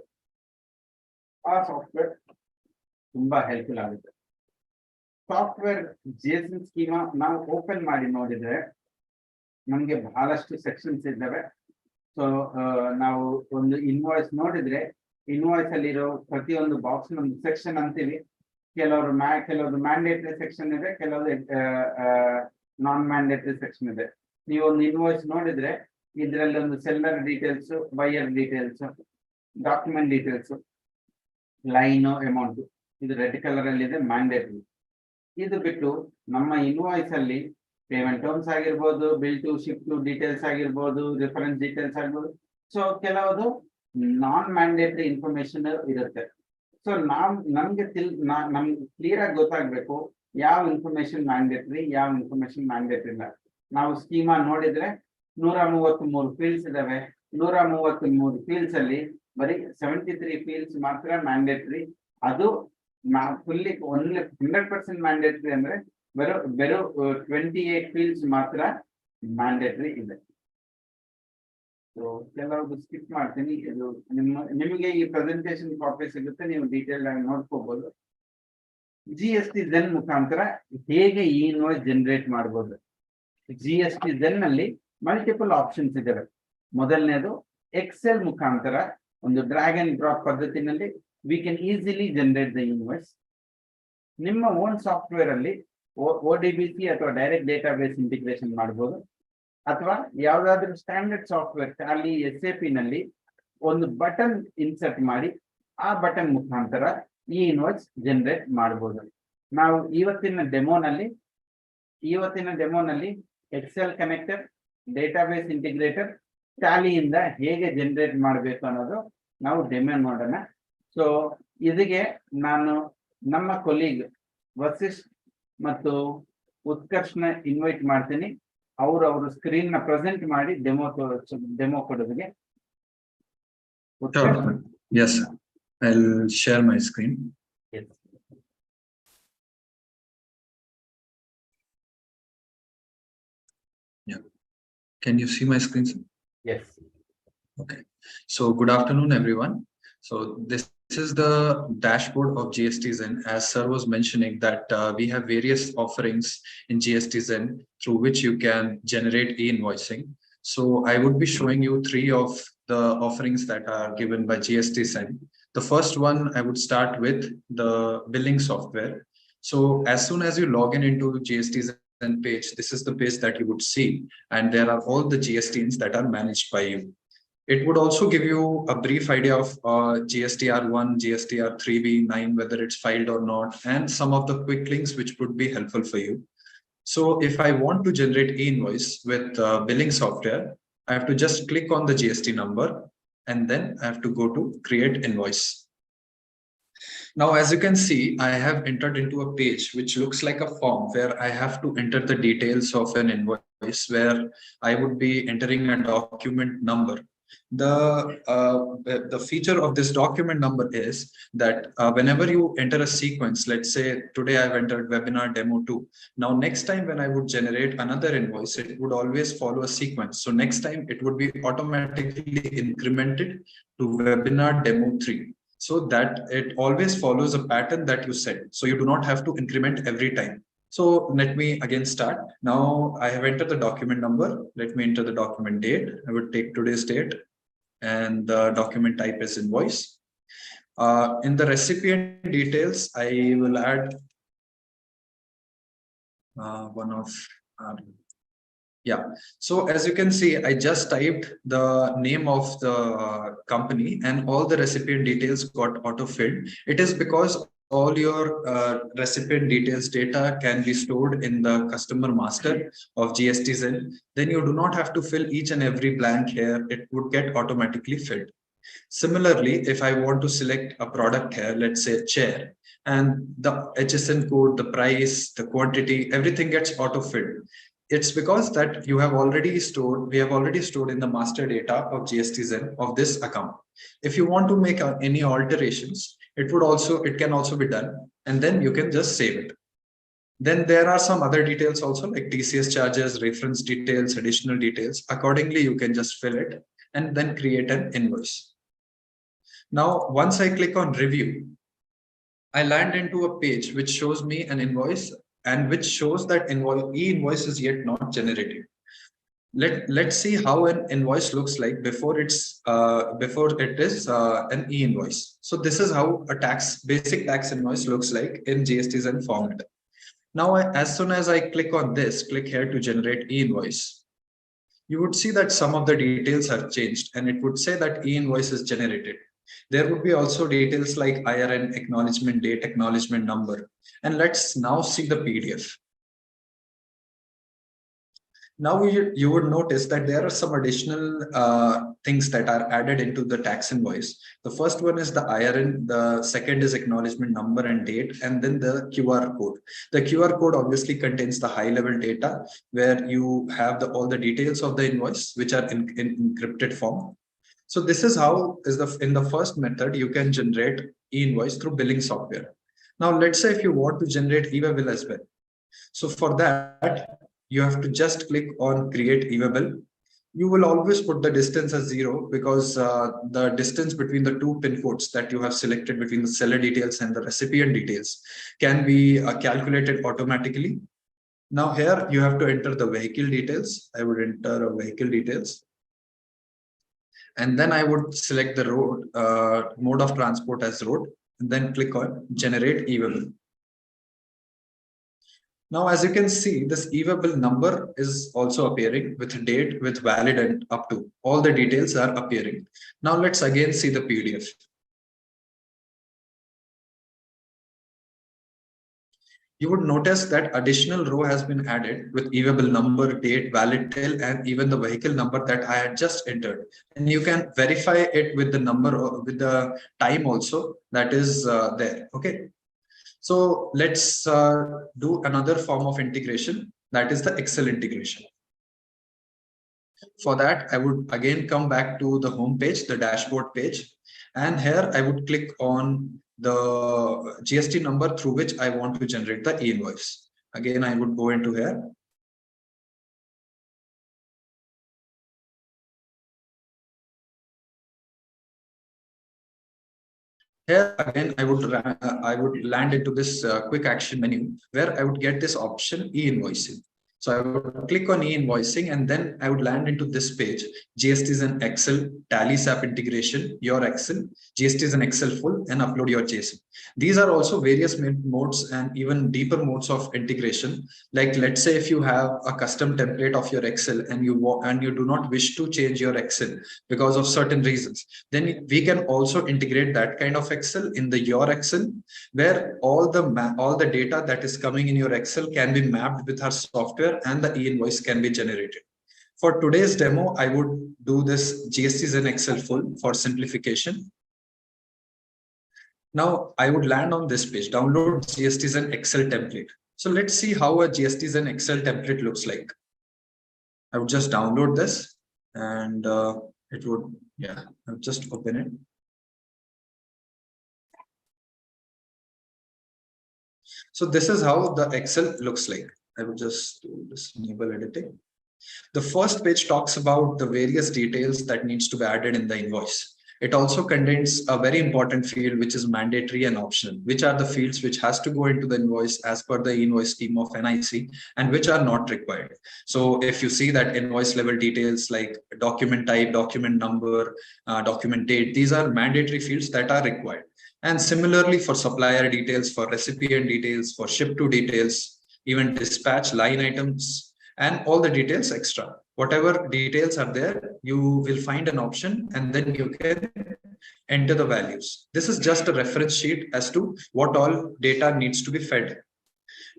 ಆ ಸಾಫ್ಟ್ವೇರ್ ತುಂಬಾ ಹೆಲ್ಪ್ಫುಲ್ ಆಗುತ್ತೆ. ಸಾಫ್ಟ್ವೇರ್ GST ಸ್ಕೀಮ ನಾವು ಓಪನ್ ಮಾಡಿ ನೋಡಿದ್ರೆ ನಮ್ಗೆ ಬಹಳಷ್ಟು ಸೆಕ್ಷನ್ಸ್ ಇದ್ದಾವೆ. ಸೊ ನಾವು ಒಂದು ಇನ್ವಾಯ್ಸ್ ನೋಡಿದ್ರೆ ಇನ್ವಾಯ್ಸ್ ಅಲ್ಲಿರೋ ಪ್ರತಿಯೊಂದು ಬಾಕ್ಸ್ ಒಂದು ಸೆಕ್ಷನ್ ಅಂತೀವಿ. ಕೆಲವರು ಮ್ಯಾಂಡೇಟರಿ ಸೆಕ್ಷನ್ ಇದೆ, ಕೆಲವರು ನಾನ್ ಮ್ಯಾಂಡೇಟರಿ ಸೆಕ್ಷನ್ ಇದೆ. ನೀವು ಒಂದು ಇನ್ವಾಯ್ಸ್ ನೋಡಿದ್ರೆ ಇದರಲ್ಲಿ ಒಂದು seller details, buyer details, document details, line, amount, ಇದು ರೆಡ್ ಕಲರ್ ಅಲ್ಲಿ ಇದೆ, ಮ್ಯಾಂಡೇಟರಿ. ಇದು ಬಿಟ್ಟು ನಮ್ಮ ಇನ್ವಾಯ್ಸ್ ಅಲ್ಲಿ ಪೇಮೆಂಟ್ ಟರ್ಮ್ಸ್ ಆಗಿರ್ಬೋದು, bill to ship to details ಆಗಿರ್ಬೋದು, ರೆಫರೆನ್ಸ್ ಡೀಟೇಲ್ಸ್ ಆಗಿರ್ಬೋದು. ಸೊ ಕೆಲವುದು ನಾನ್ ಮ್ಯಾಂಡೇಟರಿ ಇನ್ಫಾರ್ಮೇಶನ್ ಇರುತ್ತೆ. ಸೊ ನಮ್ಗೆ ಕ್ಲಿಯರ್ ಆಗಿ ಗೊತ್ತಾಗ್ಬೇಕು ಯಾವ ಇನ್ಫಾರ್ಮೇಶನ್ ಮ್ಯಾಂಡೇಟರಿ, ಯಾವ ಇನ್ಫಾರ್ಮೇಶನ್ ಮ್ಯಾಂಡೇಟರಿ ಇಲ್ಲ. ನಾವು ಸ್ಕೀಮಾ ನೋಡಿದ್ರೆ 133 ಫೀಲ್ಡ್ಸ್ ಇದಾವೆ. 133 ಫೀಲ್ಡ್ಸ್ ಅಲ್ಲಿ ಬರೀ 73 ಫೀಲ್ಡ್ಸ್ ಮಾತ್ರ ಮ್ಯಾಂಡೇಟರಿ. ಅದು ಫುಲ್ಲಿ 100% ಮ್ಯಾಂಡೇಟರಿ ಅಂದ್ರೆ ಬೇರೆ 28 ಫೀಲ್ಡ್ಸ್ ಮಾತ್ರ ಮ್ಯಾಂಡೇಟರಿ ಇದೆ. ಸೊ ಕೆಲವೊಂದು ಸ್ಕಿಪ್ ಮಾಡ್ತೀನಿ. ಇದು ನಿಮಗೆ ಈ ಪ್ರೆಸೆಂಟೇಶನ್ ಕಾಪಿ ಸಿಗುತ್ತೆ, ನೀವು ಡೀಟೇಲ್ ಆಗಿ ನೋಡ್ಕೋಬಹುದು. GST ಮುಖಾಂತರ ಹೇಗೆ ಈ ಇನ್ವಾಯ್ಸ್ ಜನರೇಟ್ ಮಾಡಬಹುದು? GST ನಲ್ಲಿ ಮಲ್ಟಿಪಲ್ ಆಪ್ಷನ್ಸ್ ಇದಾವೆ. ಮೊದಲನೇದು ಎಕ್ಸೆಲ್ ಮುಖಾಂತರ ಒಂದು ಡ್ರ್ಯಾಗ್ ಅಂಡ್ ಡ್ರಾಪ್ ಪದ್ಧತಿನಲ್ಲಿ we can easily generate the invoice. ನಿಮ್ಮ ಓನ್ ಸಾಫ್ಟ್ವೇರ್ ಅಲ್ಲಿ ODBC ಅಥವಾ ಡೈರೆಕ್ಟ್ ಡೇಟಾಬೇಸ್ ಇಂಟಿಗ್ರೇಷನ್ ಮಾಡಬಹುದು. ಅಥವಾ ಯಾವ್ದಾದ್ರು ಸ್ಟ್ಯಾಂಡರ್ಡ್ ಸಾಫ್ಟ್ವೇರ್ ಟ್ಯಾಲಿ SAP ನಲ್ಲಿ ಒಂದು ಬಟನ್ ಇನ್ಸರ್ಟ್ ಮಾಡಿ ಆ ಬಟನ್ ಮುಖಾಂತರ ಈ ಇನ್ವಾಯ್ಸ್ ಜನರೇಟ್ ಮಾಡಬಹುದು. ನಾವು ಇವತ್ತಿನ ಡೆಮೋನಲ್ಲಿ ಎಕ್ಸೆಲ್ ಕನೆಕ್ಟರ್, ಡೇಟಾಬೇಸ್ ಇಂಟಿಗ್ರೇಟರ್, ಟ್ಯಾಲಿಯಿಂದ ಹೇಗೆ ಜನರೇಟ್ ಮಾಡಬೇಕು ಅನ್ನೋದು ನಾವು ಡೆಮೋ ಮಾಡೋಣ. ಸೊ ಇದಕ್ಕೆ ನಾನು ನಮ್ಮ ಕೊಲೀಗ್ ವಸಿಷ್ಠ್ ಮತ್ತು ಉತ್ಕರ್ಷ್ನ ಇನ್ವೈಟ್ ಮಾಡ್ತೀನಿ. ಅವರು ಸ್ಕ್ರೀನ್ ನ ಪ್ರೆಸೆಂಟ್ ಮಾಡಿ ಡೆಮೋ ಕೊಡೋದಕ್ಕೆ. Sure. Yes, I'll share my screen. Yes. Yeah. Can you see my screen, sir? Yes. Okay. So good afternoon, everyone. So this is the dashboard of GSTZen. As sir was mentioning that we have various offerings in GSTZen through which you can generate e-invoicing. So I would be showing you 3 of the offerings that are given by GSTZen. The first one, I would start with the billing software. So as soon as you log in into GSTZen page, this is the page that you would see, and there are all the GSTs that are managed by you. It would also give you a brief idea of GSTR1, GSTR3B9, whether it's filed or not, and some of the quick links which would be helpful for you. So if I want to generate e-invoice with billing software, I have to just click on the GST number, and then I have to go to create invoice. Now, as you can see, I have entered into a page which looks like a form where I have to enter the details of an invoice, where I would be entering a document number. The feature of this document number is that whenever you enter a sequence, let's say today I've entered webinar demo 2. Now next time when I would generate another invoice, it would always follow a sequence. So next time it would be automatically incremented to webinar demo 3, so that it always follows a pattern that you set. So you do not have to increment every time. So let me again start. Now I have entered the document number. Let me enter the document date. I would take today's date, and the document type is invoice. In the recipient details, I will add one of yeah. So as you can see, I just typed the name of the company, and all the recipient details got auto-filled. It is because all your recipient details data can be stored in the customer master of GSTZen. Then you do not have to fill each and every blank here. It would get automatically filled. Similarly, if I want to select a product here, let's say chair, and the HSN code, the price, the quantity, everything gets auto-filled. It's because that we have already stored in the master data of GSTZen of this account. If you want to make any alterations, it can also be done, and then you can just save it. Then there are some other details also, like TCS charges, reference details, additional details. Accordingly, you can just fill it and then create an invoice. Now, once I click on review, I land into a page which shows me an invoice, and which shows that e-invoice is yet not generated. Let's see how an invoice looks like before it is an e-invoice. So this is how a basic tax invoice looks like in GSTZen format. Now, as soon as I click on this, click here to generate e-invoice, you would see that some of the details have changed, and it would say that e-invoice is generated. There would be also details like IRN, acknowledgement date, acknowledgement number. And let's now see the PDF. Now you would notice that there are some additional things that are added into the tax invoice. The first one is the IRN, the second is acknowledgement number and date, and then the QR code. The QR code obviously contains the high level data where you have all the details of the invoice, which are in encrypted form. So this is how in the first method you can generate e-invoice through billing software. Now let's say if you want to generate e-waybill as well. So for that, you have to just click on create e-waybill. You will always put the distance as 0, because the distance between the 2 pin codes that you have selected between the seller details and the recipient details can be calculated automatically. Now here you have to enter the vehicle details. I would enter a vehicle details. And then I would select the road, mode of transport as road, and then click on generate e-waybill. Now, as you can see, this e-waybill number is also appearing with date, with valid and up to. All the details are appearing. Now, let's again see the PDF. You would notice that additional row has been added with e-waybill number, date, valid till, and even the vehicle number that I had just entered. And you can verify it with the number or with the time also that is there. Okay. So let's do another form of integration, that is the Excel integration. For that, I would again come back to the home page, the dashboard page, and here I would click on the GST number through which I want to generate the e-invoice. Again, I would go into here. Here again, I would land into this quick action menu where I would get this option e-invoicing. So I would click on e-invoicing and then I would land into this page. GST is an Excel, Tally SAP integration, your Excel, GST is an Excel full and upload your JSON. These are also various modes and even deeper modes of integration. Like let's say if you have a custom template of your Excel and you do not wish to change your Excel because of certain reasons, then we can also integrate that kind of Excel in the your Excel, where all the data that is coming in your Excel can be mapped with our software and the e-invoice can be generated. For today's demo, I would do this GSTs in Excel full for simplification. Now I would land on this page, download GSTs in Excel template. So let's see how a GSTs in Excel template looks like. I would just download this and it would, yeah, I'll just open it. So this is how the Excel looks like. I will just do this enable editing. The first page talks about the various details that needs to be added in the invoice. It also contains a very important field, which is mandatory and optional, which are the fields which has to go into the invoice as per the invoice scheme of NIC and which are not required. So if you see that invoice level details like document type, document number, document date, these are mandatory fields that are required. And similarly for supplier details, for recipient details, for ship to details, even dispatch line items, and all the details extra. Whatever details are there, you will find an option and then you can enter the values. This is just a reference sheet as to what all data needs to be fed.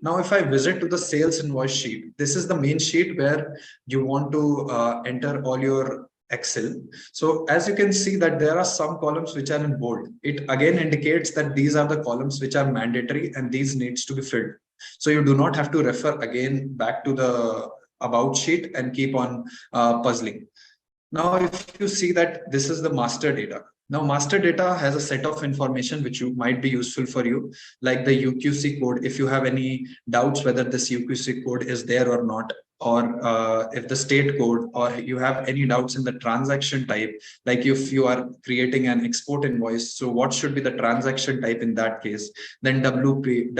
Now, if I visit to the sales invoice sheet, this is the main sheet where you want to enter all your Excel. So as you can see that there are some columns which are in bold. It again indicates that these are the columns which are mandatory and these needs to be filled. So you do not have to refer again back to the about sheet and keep on puzzling. Now, if you see that this is the master data. Now, master data has a set of information which might be useful for you, like the UQC code. If you have any doubts whether this UQC code is there or not, or if the state code, or you have any doubts in the transaction type, like if you are creating an export invoice, so what should be the transaction type in that case, then WPA,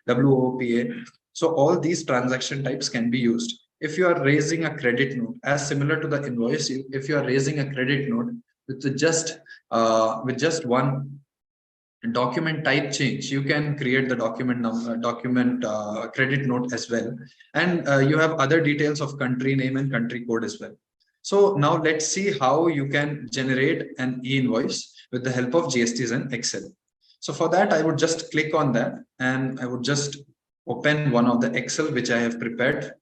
WOPA. So all these transaction types can be used. If you are raising a credit note, as similar to the invoice, if you are raising a credit note with just one document type change, you can create the document number, credit note as well, and you have other details of country name and country code as well. So now let's see how you can generate an e-invoice with the help of GSTs and Excel. So for that, I would just click on that and I would just open one of the Excel which I have prepared.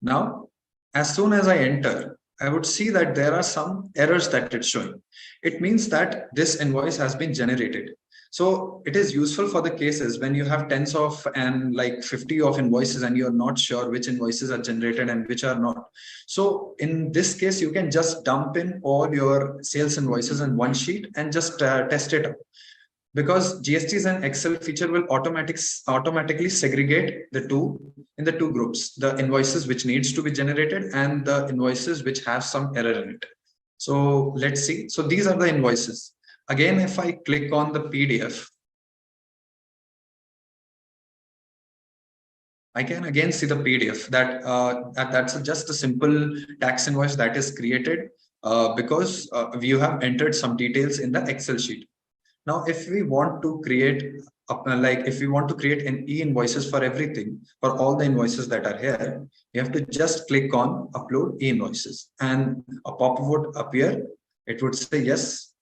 Now, as soon as I enter, I would see that there are some errors that it's showing. It means that this invoice has been generated. So it is useful for the cases when you have tens of and like 50 of invoices and you're not sure which invoices are generated and which are not. So in this case, you can just dump in all your sales invoices in one sheet and just test it out. Because GSTs and Excel feature will automatically segregate the two in the two groups, the invoices which needs to be generated and the invoices which have some error in it. So let's see. So these are the invoices. Again, if I click on the PDF, I can again see the PDF that's just a simple tax invoice that is created because you have entered some details in the Excel sheet. Now, if we want to create if we want to create an e-invoices for everything, for all the invoices that are here, you have to just click on upload e-invoices and a pop-up would appear. It would say yes.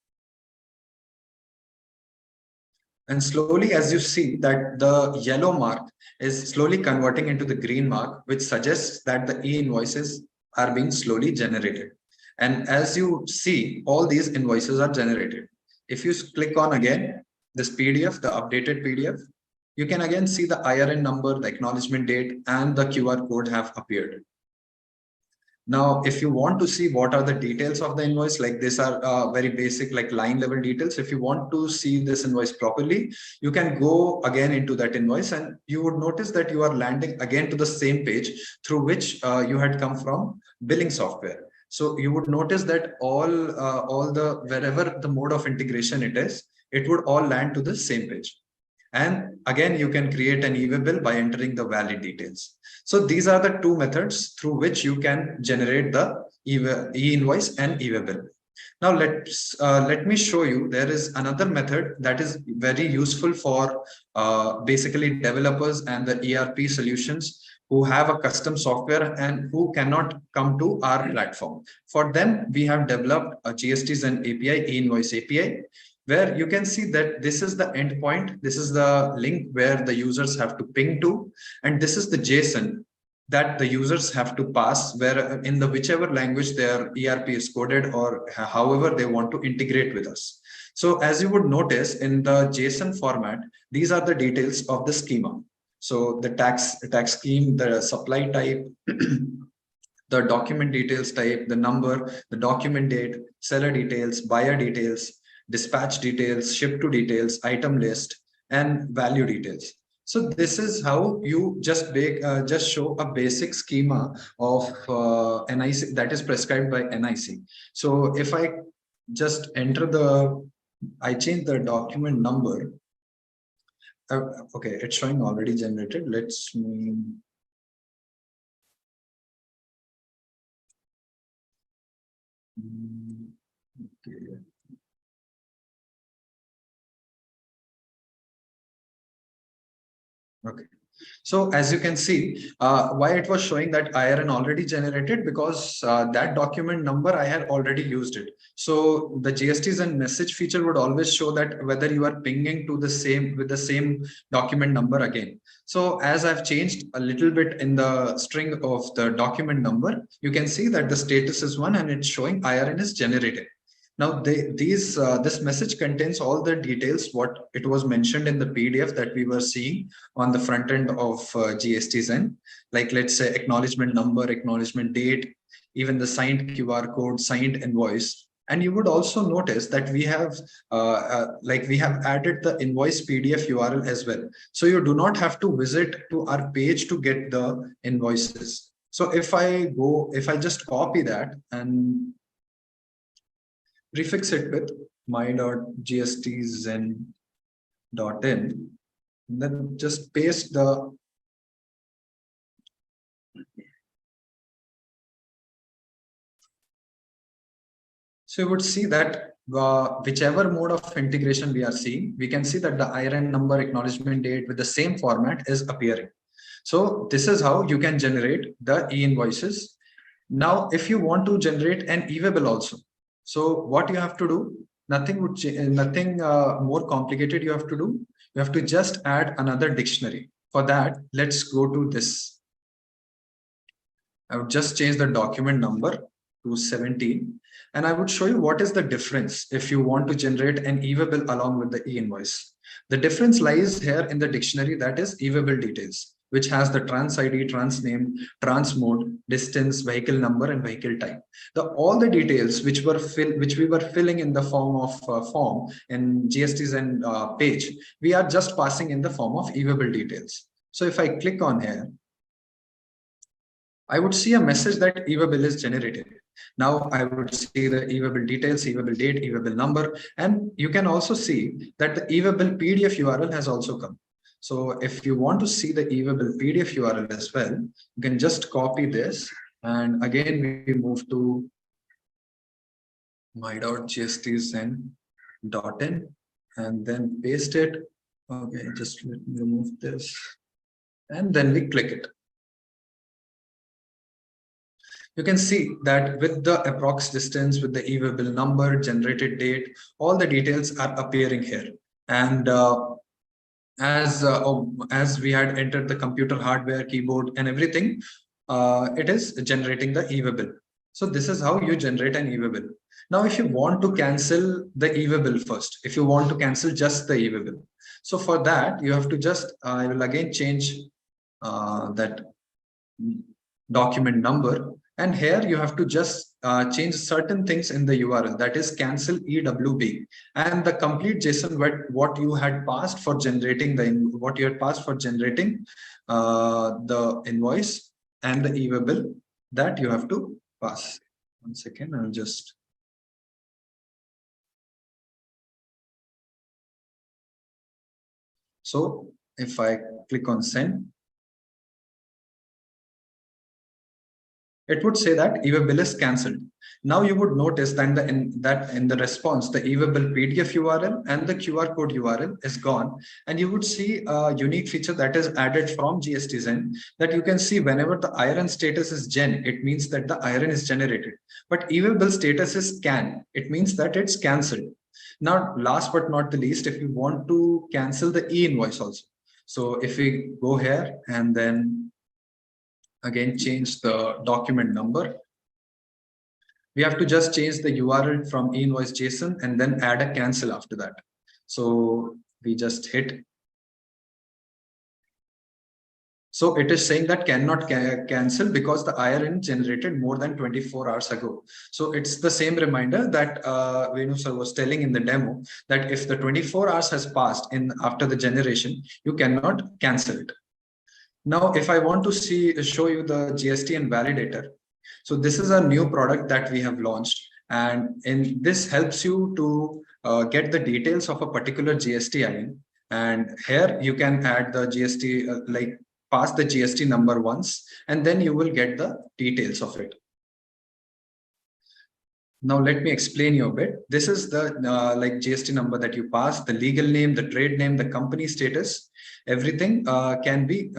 And slowly, as you see that the yellow mark is slowly converting into the green mark, which suggests that the e-invoices are being slowly generated. And as you see, all these invoices are generated. If you click on again this PDF, the updated PDF, you can again see the IRN number, the acknowledgement date, and the QR code have appeared. Now, if you want to see what are the details of the invoice, like these are very basic, like line level details. If you want to see this invoice properly, you can go again into that invoice and you would notice that you are landing again to the same page through which you had come from billing software. So you would notice that all the wherever the mode of integration it is, it would all land to the same page. And again, you can create an e-way bill by entering the valid details. So these are the two methods through which you can generate the e-invoice and e-way bill. Now let me show you. There is another method that is very useful for basically developers and the ERP solutions who have a custom software and who cannot come to our platform. For them, we have developed a GSTs and API, e-invoice API, where you can see that this is the endpoint. This is the link where the users have to ping to, and this is the JSON that the users have to pass, where in the whichever language their ERP is coded or however they want to integrate with us. So as you would notice in the JSON format, these are the details of the schema. So the tax scheme, the supply type, the document details type, the number, the document date, seller details, buyer details, dispatch details, ship to details, item list, and value details. So this is how you just show a basic schema of NIC that is prescribed by NIC. So if I just enter I change the document number. Okay, it's showing already generated. Let's me. Okay. Okay. So as you can see, why it was showing that IRN already generated, because that document number I had already used it. So the GSTs and message feature would always show that whether you are pinging to the same with the same document number again. So as I've changed a little bit in the string of the document number, you can see that the status is 1 and it's showing IRN is generated. Now, this message contains all the details what it was mentioned in the PDF that we were seeing on the front end of GSTs, like let's say acknowledgement number, acknowledgement date, even the signed QR code, signed invoice. And you would also notice that we have added the invoice PDF URL as well. So you do not have to visit to our page to get the invoices. So if I just copy that and prefix it with my.gstzen.in, then just paste the so you would see that whichever mode of integration we are seeing, we can see that the IRN number, acknowledgement date with the same format is appearing. So this is how you can generate the e-invoices. Now, if you want to generate an e-way bill also, so what you have to do, nothing more complicated you have to do. You have to just add another dictionary. For that, let's go to this. I would just change the document number to 17. And I would show you what is the difference if you want to generate an e-way bill along with the e-invoice. The difference lies here in the dictionary, that is e-way bill details, which has the trans ID, trans name, trans mode, distance, vehicle number, and vehicle type. All the details which we were filling in the form of form in GSTs and page, we are just passing in the form of e-way bill details. So if I click on here, I would see a message that e-way bill is generated. Now I would see the e-way bill details, e-way bill date, e-way bill number, and you can also see that the e-way bill PDF URL has also come. So if you want to see the e-way bill PDF URL as well, you can just copy this, and again we move to my.gstzen.in. and then paste it. Okay, just let me remove this, and then we click it. You can see that with the approx distance, with the e-waybill number, generated date, all the details are appearing here. And as we had entered the computer hardware, keyboard, and everything, it is generating the e-waybill. So this is how you generate an e-waybill. Now, if you want to cancel the e-waybill first, if you want to cancel just the e-waybill, so for that you have to just I will again change that document number, and here you have to just change certain things in the URL, that is cancel EWB, and the complete JSON what you had passed for generating the invoice and the e-waybill, that you have to pass. One second, I'll just. So if I click on send, it would say that e-waybill is cancelled. Now you would notice that in the response, the e-waybill PDF URL and the QR code URL is gone, and you would see a unique feature that is added from GSTZen, that you can see whenever the iron status is gen, it means that the iron is generated, but e-waybill status is can, it means that it's cancelled. Now, last but not the least, if you want to cancel the e-invoice also, so if we go here and then again change the document number, we have to just change the URL from e-invoice JSON and then add a cancel after that. So we just hit. So it is saying that cannot cancel because the IRN generated more than 24 hours ago. So it's the same reminder that Venu sir was telling in the demo, that if the 24 hours has passed after the generation, you cannot cancel it. Now, if I want to show you the GSTN validator, so this is a new product that we have launched, and this helps you to get the details of a particular GST IN. And here you can add the GST, like pass the GST number once, and then you will get the details of it. Now, let me explain you a bit. This is the like GST number that you pass, the legal name, the trade name, the company status, everything can be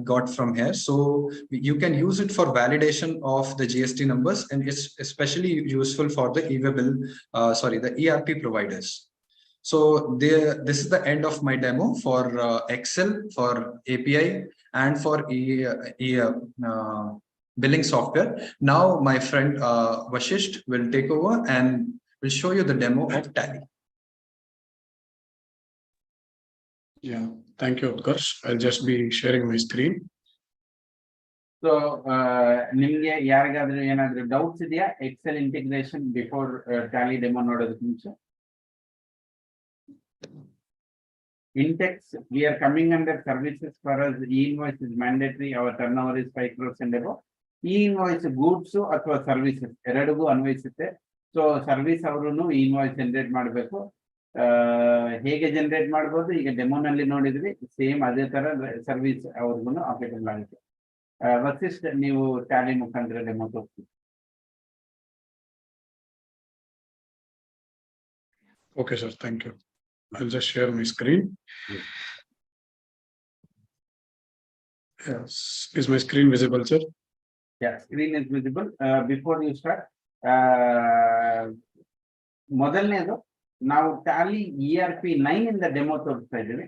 got from here. So you can use it for validation of the GST numbers, and it's especially useful for the e-waybill, the ERP providers. So this is the end of my demo for Excel, for API, and for billing software. Now my friend Vashisht will take over and will show you the demo of Tally. Yeah, thank you, Utkarsh. I'll just be sharing my screen. So ನಿಮಗೆ ಯಾರಿಗಾದ್ರೂ ಏನಾದ್ರೂ doubts ಇದೆಯಾ Excel integration before Tally demo ನೋಡೋದಕ್ಕೆ ಮುಂಚೆ? Intex, we are coming under services. For us, e-invoice is mandatory. Our turnover is 5 crores and above. E-invoice goods ಅಥವಾ services ಎರಡಿಗೂ ಅನ್ವಯಿಸುತ್ತೆ. So service ಅವರು e-invoice generate ಮಾಡಬೇಕು. ಹೇಗೆ ಜನರೇಟ್ ಮಾಡಬಹುದು, ಈಗ ಡೆಮೋನಲ್ಲಿ ನೋಡಿದ್ವಿ, ಸೇಮ್ ಅದೇ ತರ ಸರ್ವಿಸ್ ಅವ್ರಿಗೂ ಅಪ್ಲಿಕೇಬಲ್ ಆಗುತ್ತೆ. ವಸಿಷ್ಠ, ನೀವು ಟ್ಯಾಲಿ ಮುಖಾಂತರ ಡೆಮೋ ತೋರಿಸ್ತೀವಿ. Okay, sir. Thank you. I'll just share my screen. Yes. Is my screen visible, sir? Yeah, screen is visible. Before you start, ಮೊದಲನೇದು ನಾವು ಟ್ಯಾಲಿ ERP 9 ಇಂದ ಡೆಮೋ ತೋರಿಸ್ತಾ ಇದ್ದೀವಿ.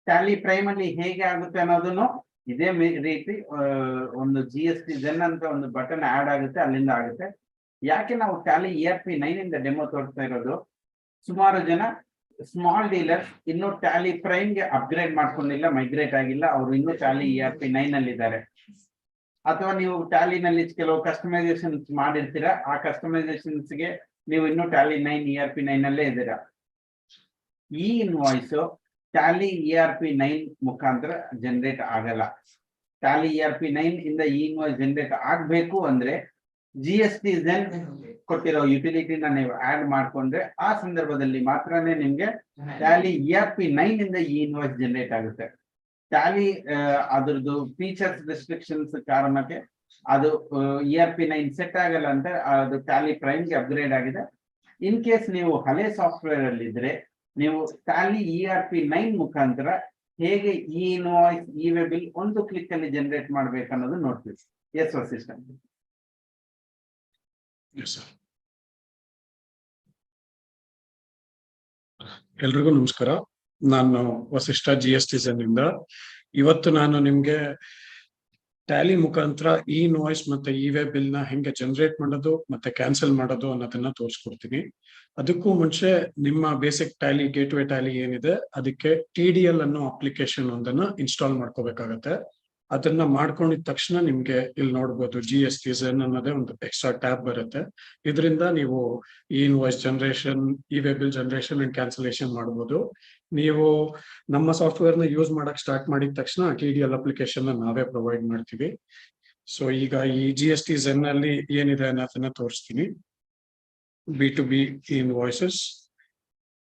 ಟ್ಯಾಲಿ ಪ್ರೈಮ್ ಅಲ್ಲಿ ಹೇಗೆ ಆಗುತ್ತೆ ಅನ್ನೋದನ್ನು ಇದೇ ರೀತಿ ಒಂದು GSTZen ಅಂತ ಒಂದು ಬಟನ್ ಆಡ್ ಆಗುತ್ತೆ, ಅಲ್ಲಿಂದ ಆಗುತ್ತೆ. ಯಾಕೆ ನಾವು ಟ್ಯಾಲಿ ERP 9 ಇಂದ ಡೆಮೋ ತೋರಿಸ್ತಾ ಇರೋದು, ಸುಮಾರು ಜನ ಸ್ಮಾಲ್ ಡೀಲರ್ಸ್ ಇನ್ನು ಟ್ಯಾಲಿ ಪ್ರೈಮ್ ಗೆ ಅಪ್ಗ್ರೇಡ್ ಮಾಡ್ಕೊಂಡಿಲ್ಲ, ಮೈಗ್ರೇಟ್ ಆಗಿಲ್ಲ, ಅವರು ಇನ್ನೂ ಟ್ಯಾಲಿ ERP 9 ಅಲ್ಲಿ ಇದ್ದಾರೆ. ಅಥವಾ ನೀವು ಟ್ಯಾಲಿನಲ್ಲಿ ಕೆಲವು ಕಸ್ಟಮೈಸೇಷನ್ಸ್ ಮಾಡಿರ್ತೀರಾ, ಆ ಕಸ್ಟಮೈಸೇಷನ್ಸ್ ಗೆ ನೀವು ಇನ್ನೂ ಟ್ಯಾಲಿ 9 ERP 9 ಅಲ್ಲೇ ಇದ್ದೀರಾ. ಈ ಇನ್ವಾಯ್ಸ್ ಟ್ಯಾಲಿ ERP 9 ಮುಖಾಂತರ ಜನರೇಟ್ ಆಗಲ್ಲ. ಟ್ಯಾಲಿ ERP 9 ಇಂದ ಈ ಇನ್ವಾಯ್ಸ್ ಜನರೇಟ್ ಆಗ್ಬೇಕು ಅಂದ್ರೆ GSTZen ಕೊಟ್ಟಿರೋ ಯುಟಿಲಿಟಿನ ನೀವು ಆಡ್ ಮಾಡ್ಕೊಂಡ್ರೆ ಆ ಸಂದರ್ಭದಲ್ಲಿ ಮಾತ್ರನೇ ನಿಮ್ಗೆ ಟ್ಯಾಲಿ ERP 9 ಇಂದ ಈ ಇನ್ವಾಯ್ಸ್ ಜನರೇಟ್ ಆಗುತ್ತೆ. ಟ್ಯಾಲಿ ಅದ್ರದ್ದು ಫೀಚರ್ಸ್ ರೆಸ್ಟ್ರಿಕ್ಷನ್ಸ್ ಕಾರಣಕ್ಕೆ ಅದು ERP 9 ಸೆಟ್ ಆಗಲ್ಲ ಅಂತ ಅದು ಟ್ಯಾಲಿ ಪ್ರೈಮ್ ಗೆ ಅಪ್ಗ್ರೇಡ್ ಆಗಿದೆ. ಇನ್ ಕೇಸ್ ನೀವು ಹಳೆ ಸಾಫ್ಟ್ವೇರ್ ಅಲ್ಲಿ ಇದ್ರೆ ನೀವು ಟ್ಯಾಲಿ ERP9 ಮುಖಾಂತರ ಹೇಗೆ ಈ ಇನ್ವಾಯ್ಸ್ ಇ-ವೇ ಬಿಲ್ ಒಂದು ಕ್ಲಿಕ್ ಅಲ್ಲಿ ಜನರೇಟ್ ಮಾಡ್ಬೇಕು ಅನ್ನೋದು ನೋಡ್ತೀವಿ. ಎಸ್ ವಸಿಷ್ಠ. ಎಲ್ರಿಗೂ ನಮಸ್ಕಾರ. ನಾನು ವಸಿಷ್ಠ GSTZen ಇಂದ. ಇವತ್ತು ನಾನು ನಿಮ್ಗೆ ಟ್ಯಾಲಿ ಮುಖಾಂತರ ಈ ಇನ್ವಾಯ್ಸ್ ಮತ್ತೆ ಇ-ವೇ ಬಿಲ್ ನ ಹೆಂಗೆ ಜನರೇಟ್ ಮಾಡೋದು ಮತ್ತೆ ಕ್ಯಾನ್ಸಲ್ ಮಾಡೋದು ಅನ್ನೋದನ್ನ ತೋರಿಸ್ಕೊಡ್ತೀನಿ. ಅದಕ್ಕೂ ಮುಂಚೆ ನಿಮ್ಮ ಬೇಸಿಕ್ ಟ್ಯಾಲಿ ಗೇಟ್ವೇ ಟ್ಯಾಲಿ ಏನಿದೆ ಅದಕ್ಕೆ TDL ಅನ್ನೋ ಅಪ್ಲಿಕೇಶನ್ ಒಂದನ್ನ ಇನ್ಸ್ಟಾಲ್ ಮಾಡ್ಕೋಬೇಕಾಗತ್ತೆ. ಅದನ್ನ ಮಾಡ್ಕೊಂಡಿದ ತಕ್ಷಣ ನಿಮ್ಗೆ ಇಲ್ಲಿ ನೋಡ್ಬೋದು GSTZen ಅನ್ನೋದೇ ಒಂದು ಎಕ್ಸ್ಟ್ರಾ ಟ್ಯಾಬ್ ಬರುತ್ತೆ. ಇದರಿಂದ ನೀವು ಈ invoice generation, E-way bill generation and cancellation ಮಾಡ್ಬೋದು. ನೀವು ನಮ್ಮ ಸಾಫ್ಟ್ವೇರ್ ನ ಯೂಸ್ ಮಾಡಕ್ ಸ್ಟಾರ್ಟ್ ಮಾಡಿದ ತಕ್ಷಣ TDL ಅಪ್ಲಿಕೇಶನ್ ನಾವೇ ಪ್ರೊವೈಡ್ ಮಾಡ್ತೀವಿ. ಸೊ ಈಗ ಈ GSTZen ಅಲ್ಲಿ ಏನಿದೆ ಅನ್ನೋದನ್ನ ತೋರಿಸ್ತೀನಿ. B2B ಇನ್ವಾಯ್ಸಸ್,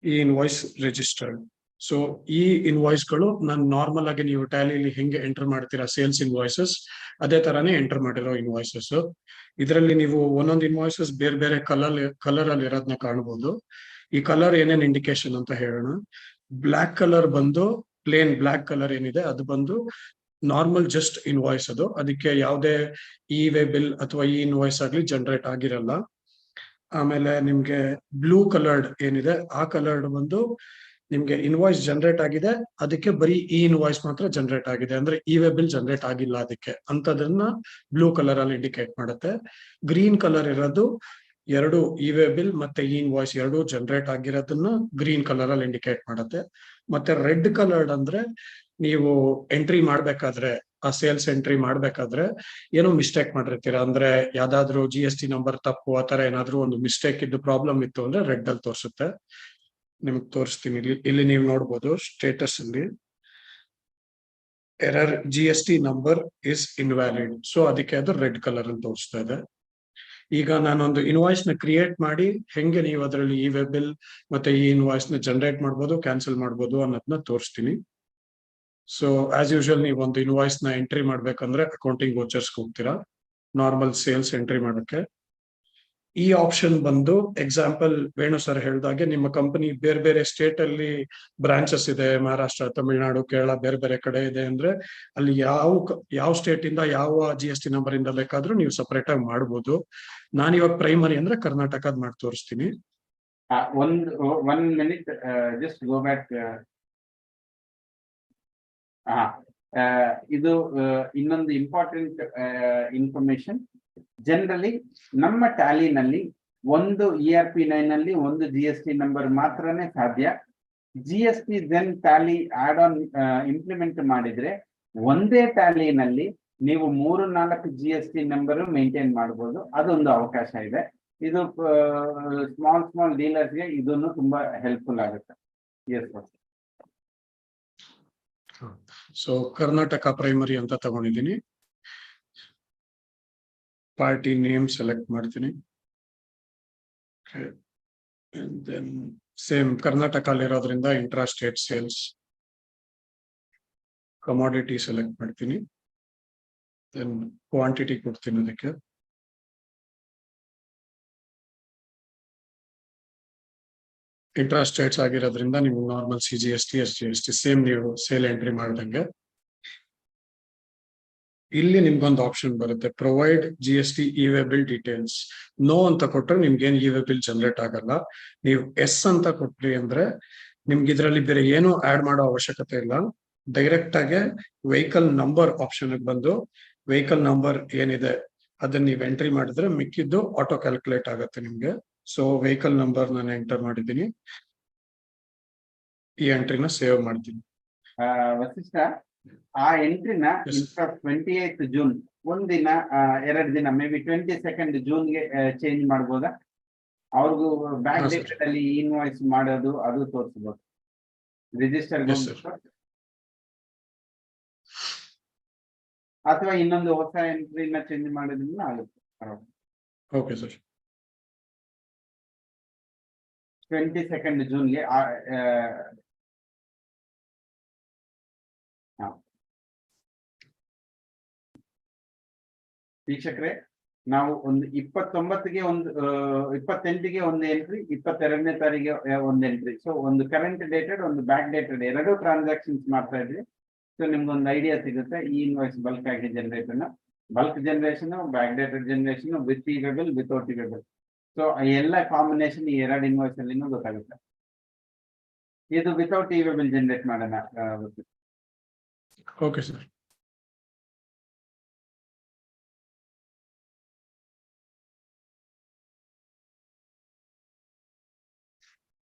ಈ ಇನ್ವಾಯ್ಸ್ ರಿಜಿಸ್ಟರ್ಡ್. ಸೊ ಈ ಇನ್ವಾಯ್ಸ್ ಗಳು ನಾನು ನಾರ್ಮಲ್ ಆಗಿ ನೀವು ಟ್ಯಾಲಿಲಿ ಹೆಂಗೆ ಎಂಟರ್ ಮಾಡ್ತೀರಾ ಸೇಲ್ಸ್ ಇನ್ವಾಯ್ಸಸ್, ಅದೇ ತರಾನೇ ಎಂಟರ್ ಮಾಡಿರೋ ಇನ್ವಾಯ್ಸಸ್. ಇದರಲ್ಲಿ ನೀವು ಒಂದೊಂದು ಇನ್ವಾಯ್ಸಸ್ ಬೇರೆ ಬೇರೆ ಕಲರ್ ಅಲ್ಲಿ ಇರೋದನ್ನ ಕಾಣಬಹುದು. ಈ ಕಲರ್ ಏನೇನ್ ಇಂಡಿಕೇಶನ್ ಅಂತ ಹೇಳೋಣ. ಬ್ಲಾಕ್ ಕಲರ್ ಬಂದು ಪ್ಲೇನ್ ಬ್ಲಾಕ್ ಕಲರ್ ಏನಿದೆ ಅದು ಬಂದು ನಾರ್ಮಲ್ ಜಸ್ಟ್ ಇನ್ವಾಯ್ಸ್. ಅದಕ್ಕೆ ಯಾವುದೇ ಇ-ವೇ ಬಿಲ್ ಅಥವಾ ಈ ಇನ್ವಾಯ್ಸ್ ಆಗ್ಲಿ ಜನರೇಟ್ ಆಗಿರಲ್ಲ. ಆಮೇಲೆ ನಿಮ್ಗೆ ಬ್ಲೂ ಕಲರ್ಡ್ ಏನಿದೆ ಆ ಕಲರ್ಡ್ ಬಂದು ನಿಮ್ಗೆ ಇನ್ವಾಯ್ಸ್ ಜನರೇಟ್ ಆಗಿದೆ, ಅದಕ್ಕೆ ಬರೀ ಈ ಇನ್ವಾಯ್ಸ್ ಮಾತ್ರ ಜನರೇಟ್ ಆಗಿದೆ, ಅಂದ್ರೆ ಇ-ವೇ ಬಿಲ್ ಜನರೇಟ್ ಆಗಿಲ್ಲ ಅದಕ್ಕೆ ಅಂತದನ್ನ ಬ್ಲೂ ಕಲರ್ ಅಲ್ಲಿ ಇಂಡಿಕೇಟ್ ಮಾಡುತ್ತೆ. ಗ್ರೀನ್ ಕಲರ್ ಇರೋದು ಎರಡು ಇ-ವೇ ಬಿಲ್ ಮತ್ತೆ ಈ ಇನ್ವಾಯ್ಸ್ ಎರಡು ಜನರೇಟ್ ಆಗಿರೋದನ್ನ ಗ್ರೀನ್ ಕಲರ್ ಅಲ್ಲಿ ಇಂಡಿಕೇಟ್ ಮಾಡುತ್ತೆ. ಮತ್ತೆ ರೆಡ್ ಕಲರ್ಡ್ ಅಂದ್ರೆ ನೀವು ಎಂಟ್ರಿ ಮಾಡ್ಬೇಕಾದ್ರೆ, ಆ ಸೇಲ್ಸ್ ಎಂಟ್ರಿ ಮಾಡ್ಬೇಕಾದ್ರೆ ಏನೋ ಮಿಸ್ಟೇಕ್ ಮಾಡಿರ್ತೀರಾ, ಅಂದ್ರೆ ಯಾವ್ದಾದ್ರು GST ನಂಬರ್ ತಪ್ಪು ಆತರ ಏನಾದ್ರು ಒಂದು ಮಿಸ್ಟೇಕ್ ಇದ್ದು ಪ್ರಾಬ್ಲಮ್ ಇತ್ತು ಅಂದ್ರೆ ರೆಡ್ ಅಲ್ಲಿ ತೋರಿಸುತ್ತೆ. ನಿಮ್ಗೆ ತೋರಿಸ್ತೀನಿ. ಇಲ್ಲಿ ನೀವು ನೋಡ್ಬೋದು ಸ್ಟೇಟಸ್ ಅಲ್ಲಿ error GST number is invalid. So ಅದಕ್ಕೆ ಅದು ರೆಡ್ ಕಲರ್ ಅಲ್ಲಿ ತೋರಿಸ್ತಾ ಇದೆ. ಈಗ ನಾನೊಂದು ಇನ್ವಾಯ್ಸ್ ನ ಕ್ರಿಯೇಟ್ ಮಾಡಿ ಹೆಂಗೆ ನೀವು ಅದರಲ್ಲಿ ಇ-ವೇ ಬಿಲ್ ಮತ್ತೆ ಈ ಇನ್ವಾಯ್ಸ್ ನ ಜನರೇಟ್ ಮಾಡ್ಬೋದು, ಕ್ಯಾನ್ಸಲ್ ಮಾಡ್ಬೋದು ಅನ್ನೋದನ್ನ ತೋರಿಸ್ತೀನಿ. ಸೊ ಆಸ್ ಯೂಶುವಲ್ ನೀವು ಒಂದು ಇನ್ವಾಯ್ಸ್ ನ ಎಂಟ್ರಿ ಮಾಡ್ಬೇಕಂದ್ರೆ ಅಕೌಂಟಿಂಗ್ ವೋಚರ್ಸ್ ಹೋಗ್ತೀರಾ, ನಾರ್ಮಲ್ ಸೇಲ್ಸ್ ಎಂಟ್ರಿ ಮಾಡಕ್ಕೆ. ಈ ಆಪ್ಷನ್ ಬಂದು ಎಕ್ಸಾಂಪಲ್ ವೇಣು ಸರ್ ಹೇಳ್ದಾಗೆ ನಿಮ್ಮ ಕಂಪನಿ ಬೇರೆ ಬೇರೆ ಸ್ಟೇಟ್ ಅಲ್ಲಿ ಬ್ರಾಂಚಸ್ ಇದೆ, ಮಹಾರಾಷ್ಟ್ರ, ತಮಿಳುನಾಡು, ಕೇರಳ ಬೇರೆ ಬೇರೆ ಕಡೆ ಇದೆ ಅಂದ್ರೆ ಅಲ್ಲಿ ಯಾವ ಸ್ಟೇಟ್ ಇಂದ ಯಾವ GST ನಂಬರ್ ಇಂದ ಬೇಕಾದ್ರೂ ನೀವು ಸಪರೇಟ್ ಆಗಿ ಮಾಡ್ಬೋದು. ನಾನಿವಾಗ ಪ್ರೈಮರಿ ಅಂದ್ರೆ ಕರ್ನಾಟಕದ ಮಾಡಿ ತೋರಿಸ್ತೀನಿ. One minute, just go back. ಇದು ಇನ್ನೊಂದು ಇಂಪಾರ್ಟೆಂಟ್ ಇನ್ಫಾರ್ಮೇಶನ್. ಜನರಲಿ ನಮ್ಮ ಟ್ಯಾಲಿನಲ್ಲಿ ಒಂದು ERP9 ಅಲ್ಲಿ ಒಂದು GST ನಂಬರ್ ಮಾತ್ರನೇ ಸಾಧ್ಯ. GSTZen Tally add on implement ಮಾಡಿದ್ರೆ ಒಂದೇ ಟ್ಯಾಲಿನಲ್ಲಿ ನೀವು 3-4 GST ನಂಬರ್ ಮೇಂಟೈನ್ ಮಾಡಬಹುದು. ಅದೊಂದು ಅವಕಾಶ ಇದೆ. ಇದು ಸ್ಮಾಲ್ ಡೀಲರ್ಸ್ಗೆ ಇದನ್ನು ತುಂಬಾ ಹೆಲ್ಪ್ಫುಲ್ ಆಗುತ್ತೆ. Yes sir. So Karnataka primary ಅಂತ ತಗೊಂಡಿದ್ದೀನಿ. ಪಾರ್ಟಿ ನೇಮ್ ಸೆಲೆಕ್ಟ್ ಮಾಡ್ತೀನಿ. ಸೇಮ್ ಕರ್ನಾಟಕ ಅಲ್ಲಿರೋದ್ರಿಂದ intra state sales. Commodity select ಮಾಡ್ತೀನಿ. ದೆನ್ ಕ್ವಾಂಟಿಟಿ ಕೊಡ್ತೀನಿ ಅದಕ್ಕೆ. ಇಂಟ್ರಾ ಸ್ಟೇಟ್ಸ್ ಆಗಿರೋದ್ರಿಂದ ನೀವು ನಾರ್ಮಲ್ CGST SGST ಸೇಮ್ ನೀವು ಸೇಲ್ ಎಂಟ್ರಿ ಮಾಡ್ದಂಗೆ. ಇಲ್ಲಿ ನಿಮ್ಗೊಂದು ಆಪ್ಷನ್ ಬರುತ್ತೆ, provide GST e-way bill details. No ಅಂತ ಕೊಟ್ರೆ ನಿಮ್ಗೆ ಏನ್ ಇ-ವೇ ಬಿಲ್ ಜನರೇಟ್ ಆಗಲ್ಲ. ನೀವು ಎಸ್ ಅಂತ ಕೊಟ್ರಿ ಅಂದ್ರೆ ನಿಮ್ಗೆ ಇದರಲ್ಲಿ ಬೇರೆ ಏನು ಆಡ್ ಮಾಡೋ ಅವಶ್ಯಕತೆ ಇಲ್ಲ. ಡೈರೆಕ್ಟ್ ಆಗಿ ವೆಹಿಕಲ್ ನಂಬರ್ ಆಪ್ಷನ್ ಬಂದು ವೆಹಿಕಲ್ ನಂಬರ್ ಏನಿದೆ ಅದನ್ನ ನೀವು ಎಂಟ್ರಿ ಮಾಡಿದ್ರೆ ಮಿಕ್ಕಿದ್ದು ಆಟೋ ಕ್ಯಾಲ್ಕುಲೇಟ್ ಆಗುತ್ತೆ ನಿಮ್ಗೆ. ಸೊ ವೆಹಿಕಲ್ ನಂಬರ್ ನಾನು ಎಂಟರ್ ಮಾಡಿದ್ದೀನಿ. ಈ ಎಂಟ್ರಿನ ಸೇವ್ ಮಾಡ್ತೀನಿ. ವಸಿಷ್ಠ, ಆ ಎಂಟ್ರಿನ 28th ಜೂನ್ ಒಂದಿನ 2 ದಿನ ಮೇ ಬಿ 22nd ಜೂನ್ಗೆ ಚೇಂಜ್ ಮಾಡ್ಬೋದಾ? ಅವ್ರಿಗೂ ಬ್ಯಾಕ್ ಡೇಟೆಡ್ ಅಲ್ಲಿ ಇನ್ವಾಯ್ಸ್ ಮಾಡೋದು ಅದು ತೋರಿಸಬಹುದು. ರಿಜಿಸ್ಟರ್ ಅಥವಾ ಇನ್ನೊಂದು ಹೊಸ ಎಂಟ್ರಿನ ಚೇಂಜ್ ಮಾಡೋದ್ರಿಂದ ಆಗುತ್ತೆ. Okay sir. 22nd ಜೂನ್ಗೆ ವೀಕ್ಷಕರೇ, ನಾವು ಒಂದು 29ಗೆ ಒಂದು 28ಗೆ ಒಂದು ಎಂಟ್ರಿ, 22ನೇ ತಾರೀಕಿಗೆ ಒಂದು ಎಂಟ್ರಿ. ಸೊ ಒಂದು ಕರೆಂಟ್ ಡೇಟೆಡ್, ಒಂದು ಬ್ಯಾಕ್ ಡೇಟೆಡ್ ಎರಡು ಟ್ರಾನ್ಸಾಕ್ಷನ್ಸ್ ಮಾಡ್ತಾ ಇದ್ವಿ. ಸೊ ನಿಮ್ಗೊಂದು ಐಡಿಯಾ ಸಿಗುತ್ತೆ ಈ ಇನ್ವಾಯ್ಸ್ ಬಲ್ಕ್ ಆಗಿ generation, bulk generation, back dated generation, with e-way bill, without e-way bill. So ಎಲ್ಲ ಕಾಂಬಿನೇಷನ್ ಈ ಎರಡು ಇನ್ವಾಯ್ಸ್ ಅಲ್ಲಿ ಗೊತ್ತಾಗುತ್ತೆ. ಇದು ವಿತೌಟ್ ಇವೇಬಲ್ ಜನರೇಟ್ ಮಾಡೋಣ. Okay sir.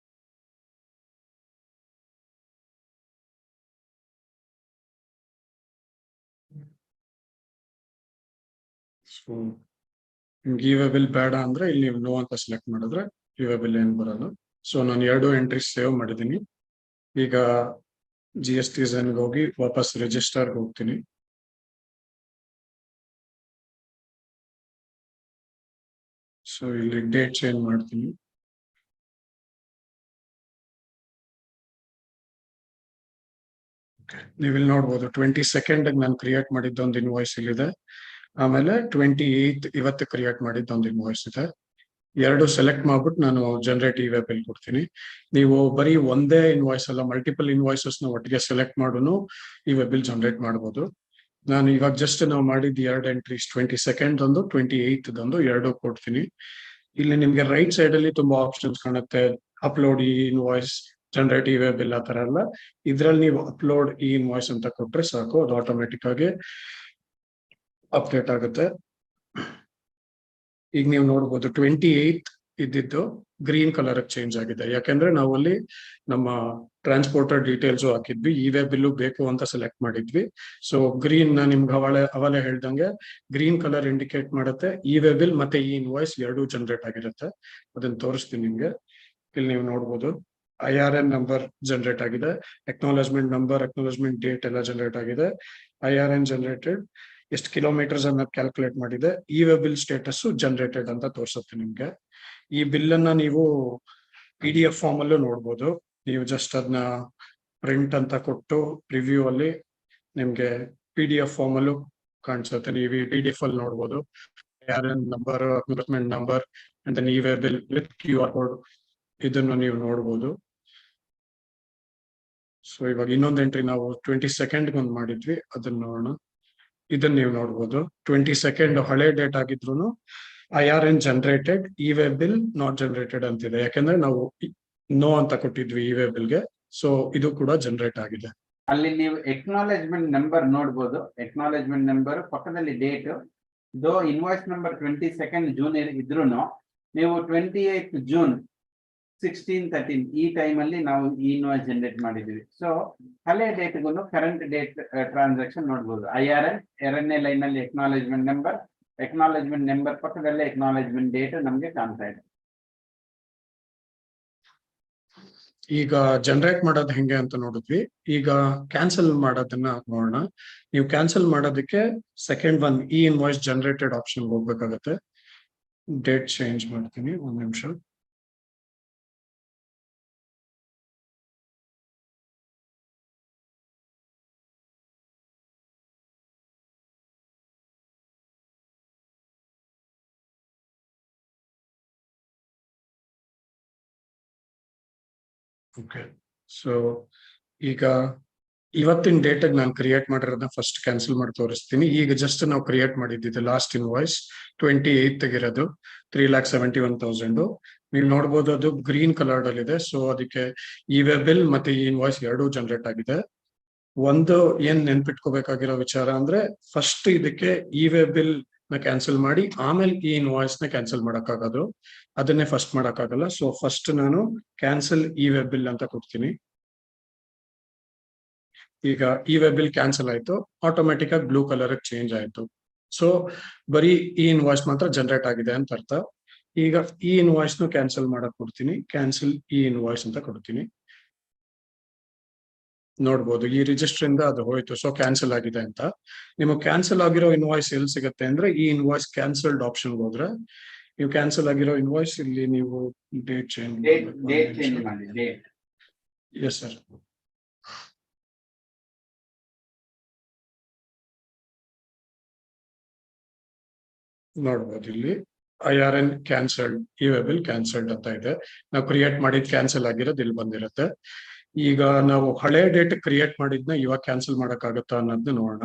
ಸೊ ನಿಮ್ಗೆ ಇವೇಬಲ್ ಬೇಡ ಅಂದ್ರೆ ಇಲ್ಲಿ ನೀವು ನೋ ಅಂತ ಸೆಲೆಕ್ಟ್ ಮಾಡಿದ್ರೆ ಇವೇಬಲ್ ಏನ್ ಬರಲ್ಲ. ಸೊ ನಾನು 2 ಎಂಟ್ರೀಸ್ ಸೇವ್ ಮಾಡಿದ್ದೀನಿ. ಈಗ GST ಹೋಗಿ ವಾಪಸ್ ರಿಜಿಸ್ಟರ್ಗೆ ಹೋಗ್ತೀನಿ. ಸೊ ಇಲ್ಲಿ ಡೇಟ್ ಚೇಂಜ್ ಮಾಡ್ತೀನಿ. ನೀವು ಇಲ್ಲಿ ನೋಡ್ಬೋದು 22nd ನಾನು ಕ್ರಿಯೇಟ್ ಮಾಡಿದ್ದ ಒಂದು ಇನ್ವಾಯ್ಸ್ ಇಲ್ಲಿದೆ. ಆಮೇಲೆ 28 ಇವತ್ತು ಕ್ರಿಯೇಟ್ ಮಾಡಿದ್ದ ಒಂದು ಇನ್ವಾಯ್ಸ್ ಇದೆ. ಎರಡು ಸೆಲೆಕ್ಟ್ ಮಾಡ್ಬಿಟ್ಟು ನಾನು ಜನರೇಟ್ ಇವೇಬಲ್ ಕೊಡ್ತೀನಿ. ನೀವು ಬರೀ ಒಂದೇ ಇನ್ವಾಯ್ಸ್ ಅಲ್ಲ, ಮಲ್ಟಿಪಲ್ ಇನ್ವಾಯ್ಸಸ್ ನ ಒಟ್ಟಿಗೆ ಸೆಲೆಕ್ಟ್ ಮಾಡೋನು ಇವೇಬಲ್ ಜನರೇಟ್ ಮಾಡ್ಬೋದು. ನಾನು ಇವಾಗ ಜಸ್ಟ್ ನಾವು ಮಾಡಿದ 2 ಎಂಟ್ರೀಸ್ 22nd ಒಂದು 28th ಒಂದು ಎರಡು ಕೊಡ್ತೀನಿ. ಇಲ್ಲಿ ನಿಮ್ಗೆ ರೈಟ್ ಸೈಡ್ ಅಲ್ಲಿ ತುಂಬಾ ಆಪ್ಷನ್ಸ್ ಕಾಣುತ್ತೆ. ಅಪ್ಲೋಡ್ ಈ ಇನ್ವಾಯ್ಸ್, ಜನರೇಟ್ ಇವೇಬಲ್ ಆ ತರ ಎಲ್ಲ. ಇದ್ರಲ್ಲಿ ನೀವು ಅಪ್ಲೋಡ್ ಈ ಇನ್ವಾಯ್ಸ್ ಅಂತ ಕೊಟ್ರೆ ಸಾಕು, ಅದು ಆಟೋಮೆಟಿಕ್ ಆಗಿ ಅಪ್ಡೇಟ್ ಆಗುತ್ತೆ. ಈಗ ನೀವು ನೋಡ್ಬೋದು 28 ಇದ್ದಿದ್ದು ಗ್ರೀನ್ ಕಲರ್ ಚೇಂಜ್ ಆಗಿದೆ. ಯಾಕಂದ್ರೆ ನಾವು ಅಲ್ಲಿ ನಮ್ಮ ಟ್ರಾನ್ಸ್ಪೋರ್ಟರ್ ಡೀಟೇಲ್ಸ್ ಹಾಕಿದ್ವಿ, ಇವೇಬಲ್ ಬೇಕು ಅಂತ ಸೆಲೆಕ್ಟ್ ಮಾಡಿದ್ವಿ. ಸೊ ಗ್ರೀನ್ ನಿಮ್ಗೆ ಅವಲೇ ಹೇಳ್ದಂಗೆ ಗ್ರೀನ್ ಕಲರ್ ಇಂಡಿಕೇಟ್ ಮಾಡುತ್ತೆ ಇವೇಬಲ್ ಮತ್ತೆ ಈ ಇನ್ವಾಯ್ಸ್ ಎರಡೂ ಜನರೇಟ್ ಆಗಿರುತ್ತೆ. ಅದನ್ನ ತೋರಿಸ್ತೀನಿ ನಿಮ್ಗೆ. ಇಲ್ಲಿ ನೀವು ನೋಡ್ಬೋದು IRN ನಂಬರ್ ಜನರೇಟ್ ಆಗಿದೆ, ಅಕ್ನಾಲೆಜ್ಮೆಂಟ್ ನಂಬರ್, ಅಕ್ನಾಲೆಜ್ಮೆಂಟ್ ಡೇಟ್ ಎಲ್ಲ ಜನರೇಟ್ ಆಗಿದೆ. IRN ಜನರೇಟೆಡ್, ಎಷ್ಟು ಕಿಲೋಮೀಟರ್ಸ್ ಅನ್ನೋದು ಕ್ಯಾಲ್ಕುಲೇಟ್ ಮಾಡಿದೆ. ಇವೇಬಲ್ ಸ್ಟೇಟಸ್ ಜನರೇಟೆಡ್ ಅಂತ ತೋರಿಸುತ್ತೆ ನಿಮ್ಗೆ. ಈ ಬಿಲ್ ಅನ್ನ ನೀವು PDF ಫಾರ್ಮ್ ಅಲ್ಲೂ ನೋಡ್ಬೋದು. ನೀವು ಜಸ್ಟ್ ಅದನ್ನ ಪ್ರಿಂಟ್ ಅಂತ ಕೊಟ್ಟು ಪ್ರಿವ್ಯೂ ಅಲ್ಲಿ ನಿಮ್ಗೆ PDF ಫಾರ್ಮ್ ಅಲ್ಲೂ ಕಾಣಿಸುತ್ತೆ. ನೀವು ಈ PDF ಅಲ್ಲಿ ನೋಡ್ಬೋದು IRN number, acknowledgement number and then e-way bill with QR code, ಇದನ್ನು ನೀವು ನೋಡ್ಬೋದು. ಸೊ ಇವಾಗ ಇನ್ನೊಂದು ಎಂಟ್ರಿ ನಾವು 22nd ಒಂದು ಮಾಡಿದ್ವಿ, ಅದನ್ನ ನೋಡೋಣ. ಇದನ್ನ ನೀವು ನೋಡ್ಬೋದು 22nd ಹಳೆ ಡೇಟ್ ಆಗಿದ್ರು IRN ಜನರೇಟೆಡ್, ಇವೇಬಲ್ ನಾಟ್ ಜನರೇಟೆಡ್ ಅಂತಿದೆ. ಯಾಕಂದ್ರೆ ನಾವು ನೋ ಅಂತ ಕೊಟ್ಟಿದ್ವಿ ಇವೇಬಲ್ಗೆ. ಸೊ ಇದು ಕೂಡ ಜನರೇಟ್ ಆಗಿದೆ. ಅಲ್ಲಿ ನೀವು ಎಕ್ನಾಲೆಜ್ಮೆಂಟ್ ನಂಬರ್ ನೋಡ್ಬೋದು. ಎಕ್ನಾಲೆಜ್ಮೆಂಟ್ ನಂಬರ್ ಪಕ್ಕದಲ್ಲಿ ಡೇಟ್, ದೋ ಇನ್ವಾಯ್ಸ್ ನಂಬರ್ 22nd ಜೂನ್ ಇದ್ರು ನೀವು 28th ಜೂನ್ 16-13 ಈ ಟೈಮ್ ಅಲ್ಲಿ ನಾವು ಈ ಇನ್ವಾಯ್ಸ್ ಜನರೇಟ್ ಮಾಡಿದ್ವಿ. ಸೊ ಹಳೆ ಡೇಟ್ಗೂ ಕರೆಂಟ್ ಡೇಟ್ ಟ್ರಾನ್ಸಾಕ್ಷನ್ ನೋಡ್ಬೋದು. IRN 2ನೇ ಲೈನ್ ಅಲ್ಲಿ ಎಕ್ನಾಲೆಜ್ಮೆಂಟ್ ನಂಬರ್, ಎಕ್ನಾಲೆಜ್ಮೆಂಟ್ ನಂಬರ್ ಪಕ್ಕದಲ್ಲೇ ಎಕ್ನಾಲೆಜ್ಮೆಂಟ್ ಡೇಟ್ ನಮ್ಗೆ ಕಾಣ್ತಾ ಇದೆ. ಈಗ ಜನರೇಟ್ ಮಾಡೋದು ಹೆಂಗೆ ಅಂತ ನೋಡಿದ್ವಿ. ಈಗ ಕ್ಯಾನ್ಸಲ್ ಮಾಡೋದನ್ನ ನೋಡೋಣ. ನೀವು ಕ್ಯಾನ್ಸಲ್ ಮಾಡೋದಕ್ಕೆ ಸೆಕೆಂಡ್ ಒನ್ ಈ ಇನ್ವಾಯ್ಸ್ ಜನರೇಟೆಡ್ ಆಪ್ಷನ್ ಹೋಗ್ಬೇಕಾಗತ್ತೆ. ಡೇಟ್ ಚೇಂಜ್ ಮಾಡ್ತೀನಿ, ಒಂದ್ ನಿಮಿಷ. ಓಕೆ, ಸೊ ಈಗ ಇವತ್ತಿನ ಡೇಟಿಗೆ ನಾನು ಕ್ರಿಯೇಟ್ ಮಾಡಿರೋದನ್ನ ಫಸ್ಟ್ ಕ್ಯಾನ್ಸಲ್ ಮಾಡಿ ತೋರಿಸ್ತೀನಿ. ಈಗ ಜಸ್ಟ್ ನಾವು ಕ್ರಿಯೇಟ್ ಮಾಡಿದ್ದಿದ್ದು ಲಾಸ್ಟ್ ಇನ್ವಾಯ್ಸ್ 28th ಇರೋದು 3,71,000. ನೀವು ನೋಡ್ಬೋದು ಅದು ಗ್ರೀನ್ ಕಲರ್ ಅಲ್ಲಿ ಇದೆ. ಸೊ ಅದಕ್ಕೆ ಇವೇಬಲ್ ಮತ್ತೆ ಈ ಇನ್ವಾಯ್ಸ್ ಎರಡೂ ಜನರೇಟ್ ಆಗಿದೆ. ಒಂದು ಏನ್ ನೆನ್ಪಿಟ್ಕೋಬೇಕಾಗಿರೋ ವಿಚಾರ ಅಂದ್ರೆ ಫಸ್ಟ್ ಇದಕ್ಕೆ ಇವೇಬಲ್ ನ ಕ್ಯಾನ್ಸಲ್ ಮಾಡಿ ಆಮೇಲೆ ಈ ಇನ್ವಾಯ್ಸ್ ನ ಕ್ಯಾನ್ಸಲ್ ಮಾಡಕ್ಕಾಗೋದು, ಅದನ್ನೇ ಫಸ್ಟ್ ಮಾಡಕ್ಕಾಗಲ್ಲ. ಸೊ ಫಸ್ಟ್ ನಾನು ಕ್ಯಾನ್ಸಲ್ ಇವೇಬಲ್ ಅಂತ ಕೊಡ್ತೀನಿ. ಈಗ ಇವೇಬಲ್ ಕ್ಯಾನ್ಸಲ್ ಆಯ್ತು, ಆಟೋಮೆಟಿಕ್ ಆಗಿ ಬ್ಲೂ ಕಲರ್ ಚೇಂಜ್ ಆಯ್ತು. ಸೊ ಬರೀ ಈ ಇನ್ವಾಯ್ಸ್ ಮಾತ್ರ ಜನರೇಟ್ ಆಗಿದೆ ಅಂತ ಅರ್ಥ. ಈಗ ಈ ಇನ್ವಾಯ್ಸ್ ನು ಕ್ಯಾನ್ಸಲ್ ಮಾಡಕ್ ಕೊಡ್ತೀನಿ, ಕ್ಯಾನ್ಸಲ್ ಈ ಇನ್ವಾಯ್ಸ್ ಅಂತ ಕೊಡ್ತೀನಿ. ನೋಡ್ಬೋದು ಈ ರಿಜಿಸ್ಟರ್ ಇಂದ ಅದು ಹೋಯ್ತು, ಸೊ ಕ್ಯಾನ್ಸಲ್ ಆಗಿದೆ ಅಂತ. ನಿಮಗೆ ಕ್ಯಾನ್ಸಲ್ ಆಗಿರೋ ಇನ್ವಾಯ್ಸ್ ಎಲ್ಲಿ ಸಿಗುತ್ತೆ ಅಂದ್ರೆ ಈ ಇನ್ವಾಯ್ಸ್ ಕ್ಯಾನ್ಸಲ್ಡ್ ಆಪ್ಷನ್ ಹೋದ್ರೆ ನೀವು ಕ್ಯಾನ್ಸಲ್ ಆಗಿರೋ ಇನ್ವಾಯ್ಸ್ ಇಲ್ಲಿ ನೀವು ಡೇಟ್ ಚೇಂಜ್ ಮಾಡಿ. Yes sir. ನೋಡ್ಬೋದು ಇಲ್ಲಿ IRN cancelled, E-way bill cancelled ಅಂತ ಇದೆ. ನಾವು ಕ್ರಿಯೇಟ್ ಮಾಡಿದ್ ಕ್ಯಾನ್ಸಲ್ ಆಗಿರೋದು ಇಲ್ಲಿ ಬಂದಿರುತ್ತೆ. ಈಗ ನಾವು ಹಳೆ ಡೇಟ್ ಕ್ರಿಯೇಟ್ ಮಾಡಿದ್ನ ಇವಾಗ ಕ್ಯಾನ್ಸಲ್ ಮಾಡಕ್ಕಾಗತ್ತಾ ಅನ್ನೋದನ್ನ ನೋಡೋಣ.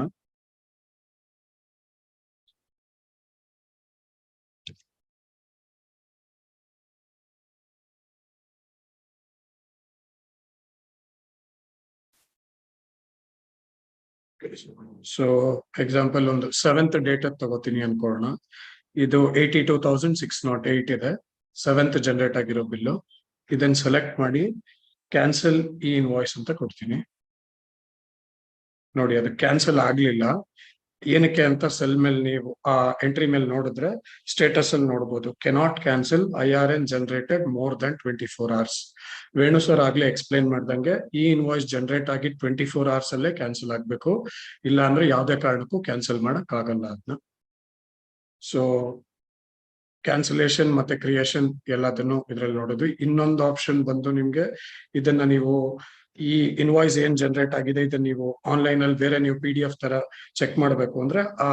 ಸೊ ಎಕ್ಸಾಂಪಲ್ ಒಂದು 7th ಡೇಟ್ ತಗೋತೀನಿ ಅನ್ಕೊಳ್ಳೋಣ. ಇದು 82,608 ಇದೆ, 7th ಜನರೇಟ್ ಆಗಿರೋ ಬಿಲ್ಲು. ಇದನ್ನ ಸೆಲೆಕ್ಟ್ ಮಾಡಿ ಕ್ಯಾನ್ಸಲ್ ಇ ಇನ್ವಾಯ್ಸ್ ಅಂತ ಕೊಡ್ತೀನಿ. ನೋಡಿ ಅದು ಕ್ಯಾನ್ಸಲ್ ಆಗ್ಲಿಲ್ಲ. ಏನಕ್ಕೆ ಅಂತ ಸೆಲ್ ಮೇಲೆ ನೀವು ಆ ಎಂಟ್ರಿ ಮೇಲೆ ನೋಡಿದ್ರೆ ಸ್ಟೇಟಸ್ ಅಲ್ಲಿ ನೋಡ್ಬೋದು, cannot cancel IRN generated more than 24 hours. Venu sir ಆಗ್ಲೇ ಎಕ್ಸ್ಪ್ಲೈನ್ ಮಾಡ್ದಂಗೆ ಈ ಇನ್ವಾಯ್ಸ್ ಜನರೇಟ್ ಆಗಿ 24 hours ಅಲ್ಲೇ ಕ್ಯಾನ್ಸಲ್ ಆಗ್ಬೇಕು, ಇಲ್ಲ ಅಂದ್ರೆ ಯಾವ್ದೇ ಕಾರಣಕ್ಕೂ ಕ್ಯಾನ್ಸಲ್ ಮಾಡಕ್ ಆಗಲ್ಲ ಅದನ್ನ. ಸೊ ಕ್ಯಾನ್ಸಲೇಷನ್ ಮತ್ತೆ ಕ್ರಿಯೇಷನ್ ಎಲ್ಲದನ್ನು ಇದ್ರಲ್ಲಿ ನೋಡೋದು. ಇನ್ನೊಂದು ಆಪ್ಷನ್ ಬಂದು ನಿಮ್ಗೆ ಇದನ್ನ ನೀವು ಈ ಇನ್ವಾಯ್ಸ್ ಏನ್ ಜನರೇಟ್ ಆಗಿದೆ ಇದನ್ನ ನೀವು ಆನ್ಲೈನ್ ಅಲ್ಲಿ ಬೇರೆ ನೀವು PDF ತರ ಚೆಕ್ ಮಾಡಬೇಕು ಅಂದ್ರೆ ಆ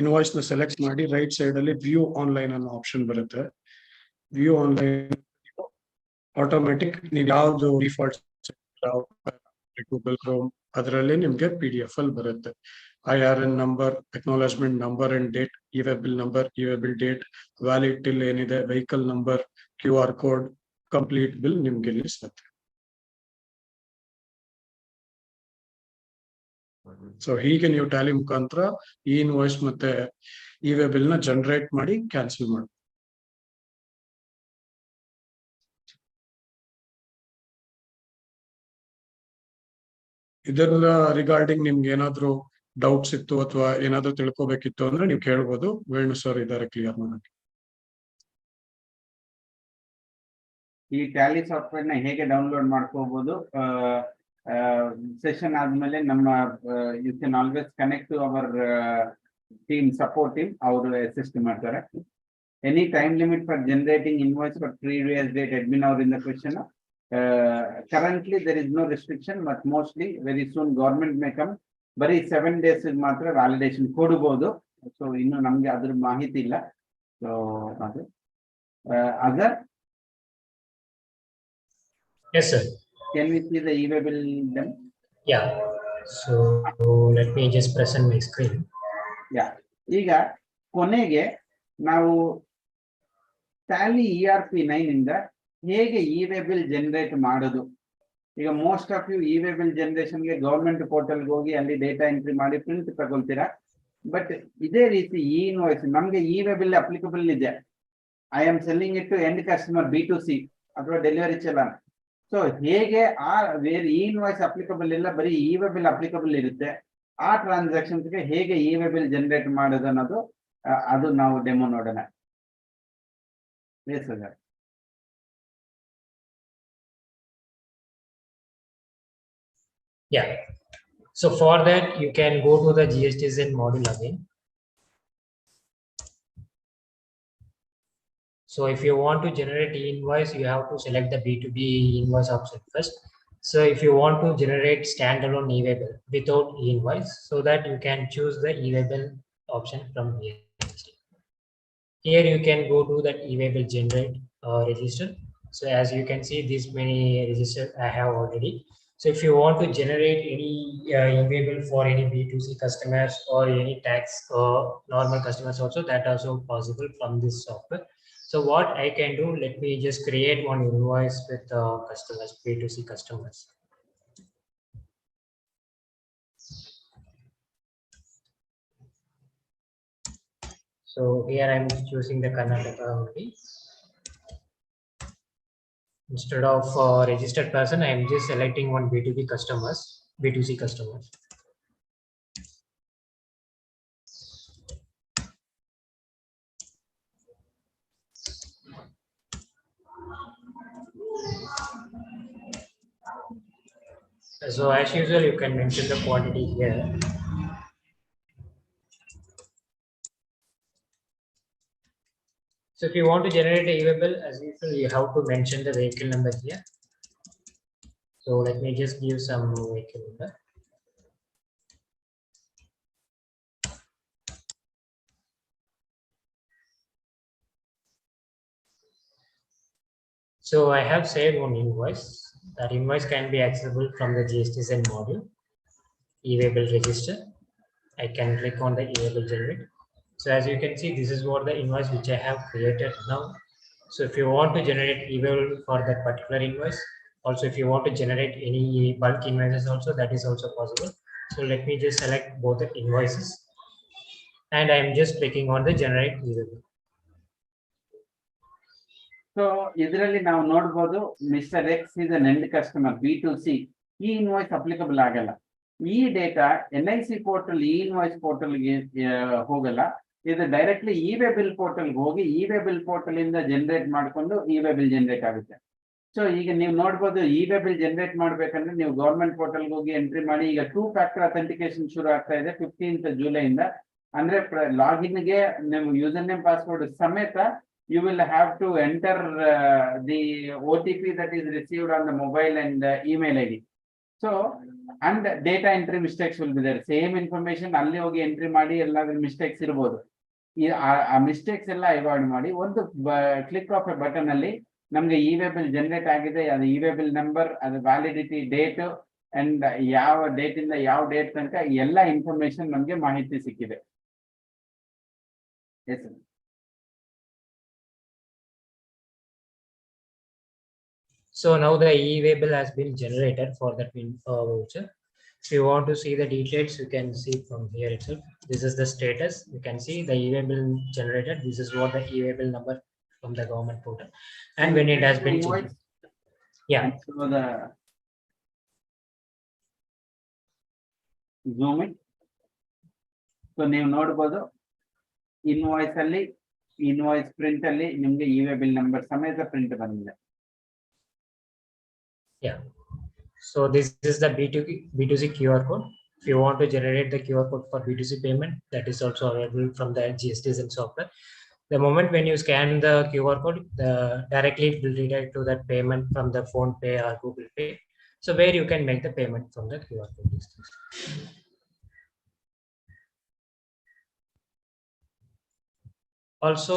ಇನ್ವಾಯ್ಸ್ ನ ಸೆಲೆಕ್ಟ್ ಮಾಡಿ ರೈಟ್ ಸೈಡ್ ಅಲ್ಲಿ ವ್ಯೂ ಆನ್ಲೈನ್ ಅನ್ನೋ ಆಪ್ಷನ್ ಬರುತ್ತೆ. ವ್ಯೂ ಆನ್ಲೈನ್ ಆಟೋಮೆಟಿಕ್ ನೀವು ಯಾವ್ದು ಡಿಫಾಲ್ಟ್ ಗೂಗಲ್ ಕ್ರೋಮ್ ಅದರಲ್ಲಿ ನಿಮ್ಗೆ PDF ಅಲ್ಲಿ ಬರುತ್ತೆ. IRN number, acknowledgement number and date, e-way bill number, e-way bill date, valid till ಏನಿದೆ, vehicle number, QR code, complete bill ನಿಮ್ಗೆ ಇಲ್ಲಿ ಸಿಗುತ್ತೆ. ಸೊ ಹೀಗೆ ನೀವು ಟ್ಯಾಲಿ ಮುಖಾಂತರ ಈ ಇನ್ವಾಯ್ಸ್ ಮತ್ತೆ ಇ-ವೇ ಬಿಲ್ ನ ಜನರೇಟ್ ಮಾಡಿ ಕ್ಯಾನ್ಸಲ್ ಮಾಡಿ. ಇದರ ರಿಗಾರ್ಡಿಂಗ್ ನಿಮ್ಗೆ ಏನಾದ್ರು ಡೌಟ್ಸ್ ಇತ್ತು ಅಥವಾ ಏನಾದ್ರು ತಿಳ್ಕೊಬೇಕಿತ್ತು ಅಂದ್ರೆ ನೀವು ಕೇಳ್ಬೋದು. ವೇಣು ಸರ್ ಇದಾರೆ ಕ್ಲಿಯರ್ ಮಾಡಕ್ಕೆ. ಈ ಟ್ಯಾಲಿ ಸಾಫ್ಟ್ವೇರ್ ನ ಹೇಗೆ ಡೌನ್ಲೋಡ್ ಮಾಡ್ಕೋಬಹುದು? ಸೆಷನ್ ಆದ್ಮೇಲೆ ನಮ್ಮ you can always connect to our team, support team, ಅವರು ಅಸಿಸ್ಟ್ ಮಾಡ್ತಾರೆ. Any time limit for generating invoice for previous date? admin ಅವರು in the question. Currently there is no restriction, but mostly very soon government may come. ಬರೀ 7 days ಮಾತ್ರ validation ಕೊಡಬಹುದು. So ಇನ್ನು ನಮ್ಗೆ ಅದ್ರ ಮಾಹಿತಿ ಇಲ್ಲ. ಸೊ ಅದು other. Yes, sir. Can we see the e-way bill then? Yeah. So let me just present my screen. Yeah. ಈಗ ಕೊನೆಗೆ ನಾವು ಟ್ಯಾಲಿ ERP9 ಇಂದ ಹೇಗೆ e-way bill ಜನರೇಟ್ ಮಾಡೋದು? ಈಗ most of you e-way bill ಜನರೇಷನ್ಗೆ ಗವರ್ಮೆಂಟ್ ಪೋರ್ಟಲ್ಗೆ ಹೋಗಿ ಅಲ್ಲಿ ಡೇಟಾ ಎಂಟ್ರಿ ಮಾಡಿ ಪ್ರಿಂಟ್ ತಗೊಳ್ತೀರಾ. ಬಟ್ ಇದೇ ರೀತಿ ಈ ಇನ್ವಾಯ್ಸ್ ನಮಗೆ e-way bill ಅಪ್ಲಿಕಬಲ್ ಇದೆ. I am selling it to end customer, B2C ಅಥವಾ ಡೆಲಿವರಿ ಚಲಾನ್. ಸೊ ಹೇಗೆ ಆ ಬೇರೆ ಈ ಇನ್ವಾಯ್ಸ್ ಅಪ್ಲಿಕಬಲ್ ಇಲ್ಲ, ಬರೀ e-way bill ಅಪ್ಲಿಕಬಲ್ ಇರುತ್ತೆ. ಆ ಟ್ರಾನ್ಸಾಕ್ಷನ್ಸ್ಗೆ ಹೇಗೆ e-way bill ಜನರೇಟ್ ಮಾಡೋದು ಅನ್ನೋದು ಅದು ನಾವು ಡೆಮೋ ನೋಡೋಣ. Yes sir. Yeah. So for that, you can go to the GSTZ module again. So if you want to generate e-invoice, you have to select the B2B invoice option first. So if you want to generate standalone e-way bill without e-invoice, so that you can choose the e-way bill option from here. Here you can go to that e-way bill generate register. So as you can see, this many register I have already. So if you want to generate any e-way bill for any B2C customers or any tax or normal customers also, that also possible from this software. So what I can do, let me just create one invoice with customers, B2C customers. So here I'm choosing the Kannada only. Instead of registered person, I am just selecting one B2B customers, B2C customers. So as usual, you can mention the quantity here. So if you want to generate a e-way bill, as usual, you have to mention the vehicle number here. So let me just give some vehicle number. So I have saved one invoice. That invoice can be accessible from the GSTSN module, e-waybill register. I can click on the e-waybill generate. So as you can see, this is what the invoice which I have created now. So if you want to generate e-waybill for that particular invoice, also if you want to generate any bulk invoices also, that is also possible. So let me just select both the invoices, and I am just clicking on the generate e-waybill. So ಇದರಲ್ಲಿ ನಾವು ನೋಡ್ಬೋದು mister X is an end customer B2C. ಈ invoice applicable ಆಗಲ್ಲ. ಈ data NIC portal E invoice ಪೋರ್ಟಲ್ಗೆ ಹೋಗಲ್ಲ. ಇದು directly E-way bill ಪೋರ್ಟಲ್ಗೆ ಹೋಗಿ ಇ-ವೇ ಬಿಲ್ ಪೋರ್ಟಲ್ ಇಂದ ಜನರೇಟ್ ಮಾಡ್ಕೊಂಡು ಇ-ವೇ ಬಿಲ್ ಜನರೇಟ್ ಆಗುತ್ತೆ. ಸೊ ಈಗ ನೀವು ನೋಡ್ಬೋದು ಇ-ವೇ ಬಿಲ್ ಜನರೇಟ್ ಮಾಡ್ಬೇಕಂದ್ರೆ ನೀವು ಗೌರ್ಮೆಂಟ್ ಪೋರ್ಟಲ್ಗೆ ಹೋಗಿ ಎಂಟ್ರಿ ಮಾಡಿ. ಈಗ 2 ಫ್ಯಾಕ್ಟರ್ ಅಥೆಂಟಿಕೇಶನ್ ಶುರು ಆಗ್ತಾ ಇದೆ 15th ಜುಲೈಯಿಂದ. ಅಂದ್ರೆ ಲಾಗಿನ್ಗೆ ನೀವು ಯೂಸರ್ ನೇಮ್ ಪಾಸ್ವರ್ಡ್ ಸಮೇತ you will have to enter the OTP that is received on the mobile and email ID. So, and data entry mistakes will be there. Same information alli hogi entry ಮಾಡಿ ಎಲ್ಲಾದ್ರೂ mistakes ಇರಬಹುದು. ಆ mistakes ಎಲ್ಲ avoid ಮಾಡಿ ಒಂದು click of A button ಅಲ್ಲಿ ನಮಗೆ E-way bill generate ಆಗಿದೆ, ಅದು ಇ-ವೇ ಬಿಲ್ ನಂಬರ್, ಅದು ವ್ಯಾಲಿಡಿಟಿ ಡೇಟ್ ಅಂಡ್ ಯಾವ ಡೇಟ್ ಇಂದ ಯಾವ ಡೇಟ್ ತನಕ ಎಲ್ಲ ಇನ್ಫಾರ್ಮೇಶನ್ ನಮಗೆ ಮಾಹಿತಿ ಸಿಕ್ಕಿದೆ. Yes So now the e-waybill has been generated for that voucher. If you want to see the details, you can see from here itself. This is the status. You can see the e-waybill generated. This is what the e-waybill number from the government portal, and when it has been changed. Yeah. So the zoom in. So ನೀವು ನೋಡಬಹುದು invoice ಅಲ್ಲಿ invoice print ಅಲ್ಲಿ ನಿಮಗೆ E-way bill number ಸಮೇತ print ಬಂದಿದೆ. Yeah. So this is the B2C QR code. If you want to generate the QR code for B2C payment, that is also available from the GSTSN software. The moment when you scan the QR code, directly it will redirect to that payment from the Phone Pay or Google Pay. So where you can make the payment from the QR code. Also,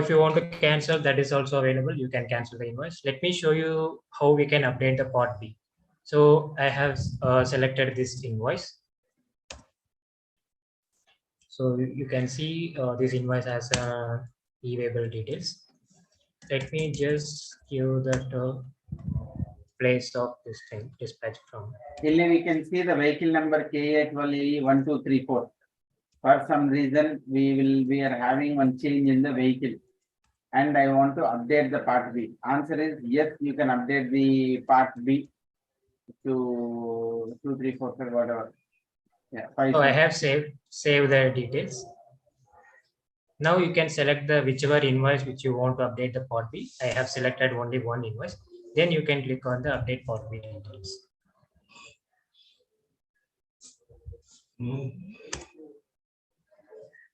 if you want to cancel, that is also available. You can cancel the invoice. Let me show you how we can update the part B. So I have selected this invoice. So you can see this invoice has e-waybill details. Let me just give that place of this thing dispatch from. Here we can see the vehicle number KA12AE1234. For some reason, we are having one change in the vehicle, and I want to update the part B. Answer is yes, you can update the part B to 2, 3, 4, 5, whatever. Yeah, 5. So I have saved the details. Now you can select the whichever invoice which you want to update the part B. I have selected only one invoice. Then you can click on the update part B details.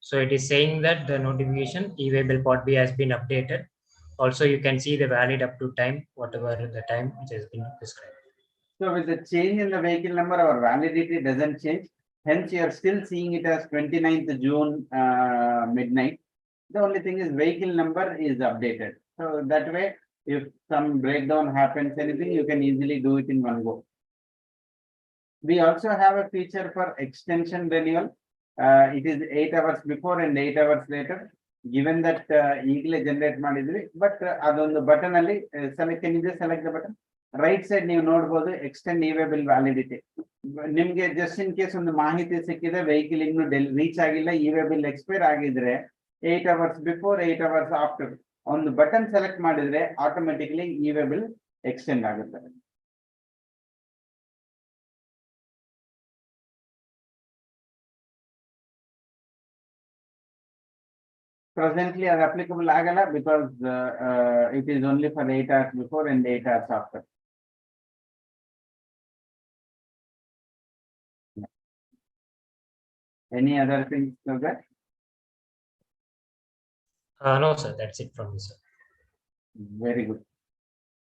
So it is saying that the notification e-waybill part B has been updated. Also, you can see the valid up to time, whatever the time which has been prescribed. So with the change in the vehicle number, our validity doesn't change. Hence, you are still seeing it as 29th June midnight. The only thing is vehicle number is updated. So that way, if some breakdown happens, anything, you can easily do it in one go. We also have a feature for extension renewal. It is 8 hours before and 8 hours later. Given that ಈಗಲೇ generate ಮಾಡಿದ್ವಿ, but ಅದೊಂದು button ಅಲ್ಲಿ select ಏನಿದೆ, select the button. Right side ನೀವು ನೋಡಬಹುದು extend E-way-bill validity. ನಿಮ್ಗೆ just in case ಒಂದು ಮಾಹಿತಿ ಸಿಕ್ಕಿದೆ, ವೆಹಿಕಲ್ ಇನ್ನು ರೀಚ್ ಆಗಿಲ್ಲ, ಇ-ವೇ-ಬಿಲ್ ಎಕ್ಸ್ಪೈರ್ ಆಗಿದ್ರೆ 8 hours ಬಿಫೋರ್ 8 hours ಆಫ್ಟರ್ ಒಂದು ಬಟನ್ ಸೆಲೆಕ್ಟ್ ಮಾಡಿದ್ರೆ ಆಟೋಮೆಟಿಕ್ಲಿ ಇ-ವೇ-ಬಿಲ್ ಎಕ್ಸ್ಟೆಂಡ್ ಆಗುತ್ತೆ. Presently are applicable agala because it is only for 8 hours before and 8 hours after. Any other things to that? No, sir, that's it from me, sir. Very good.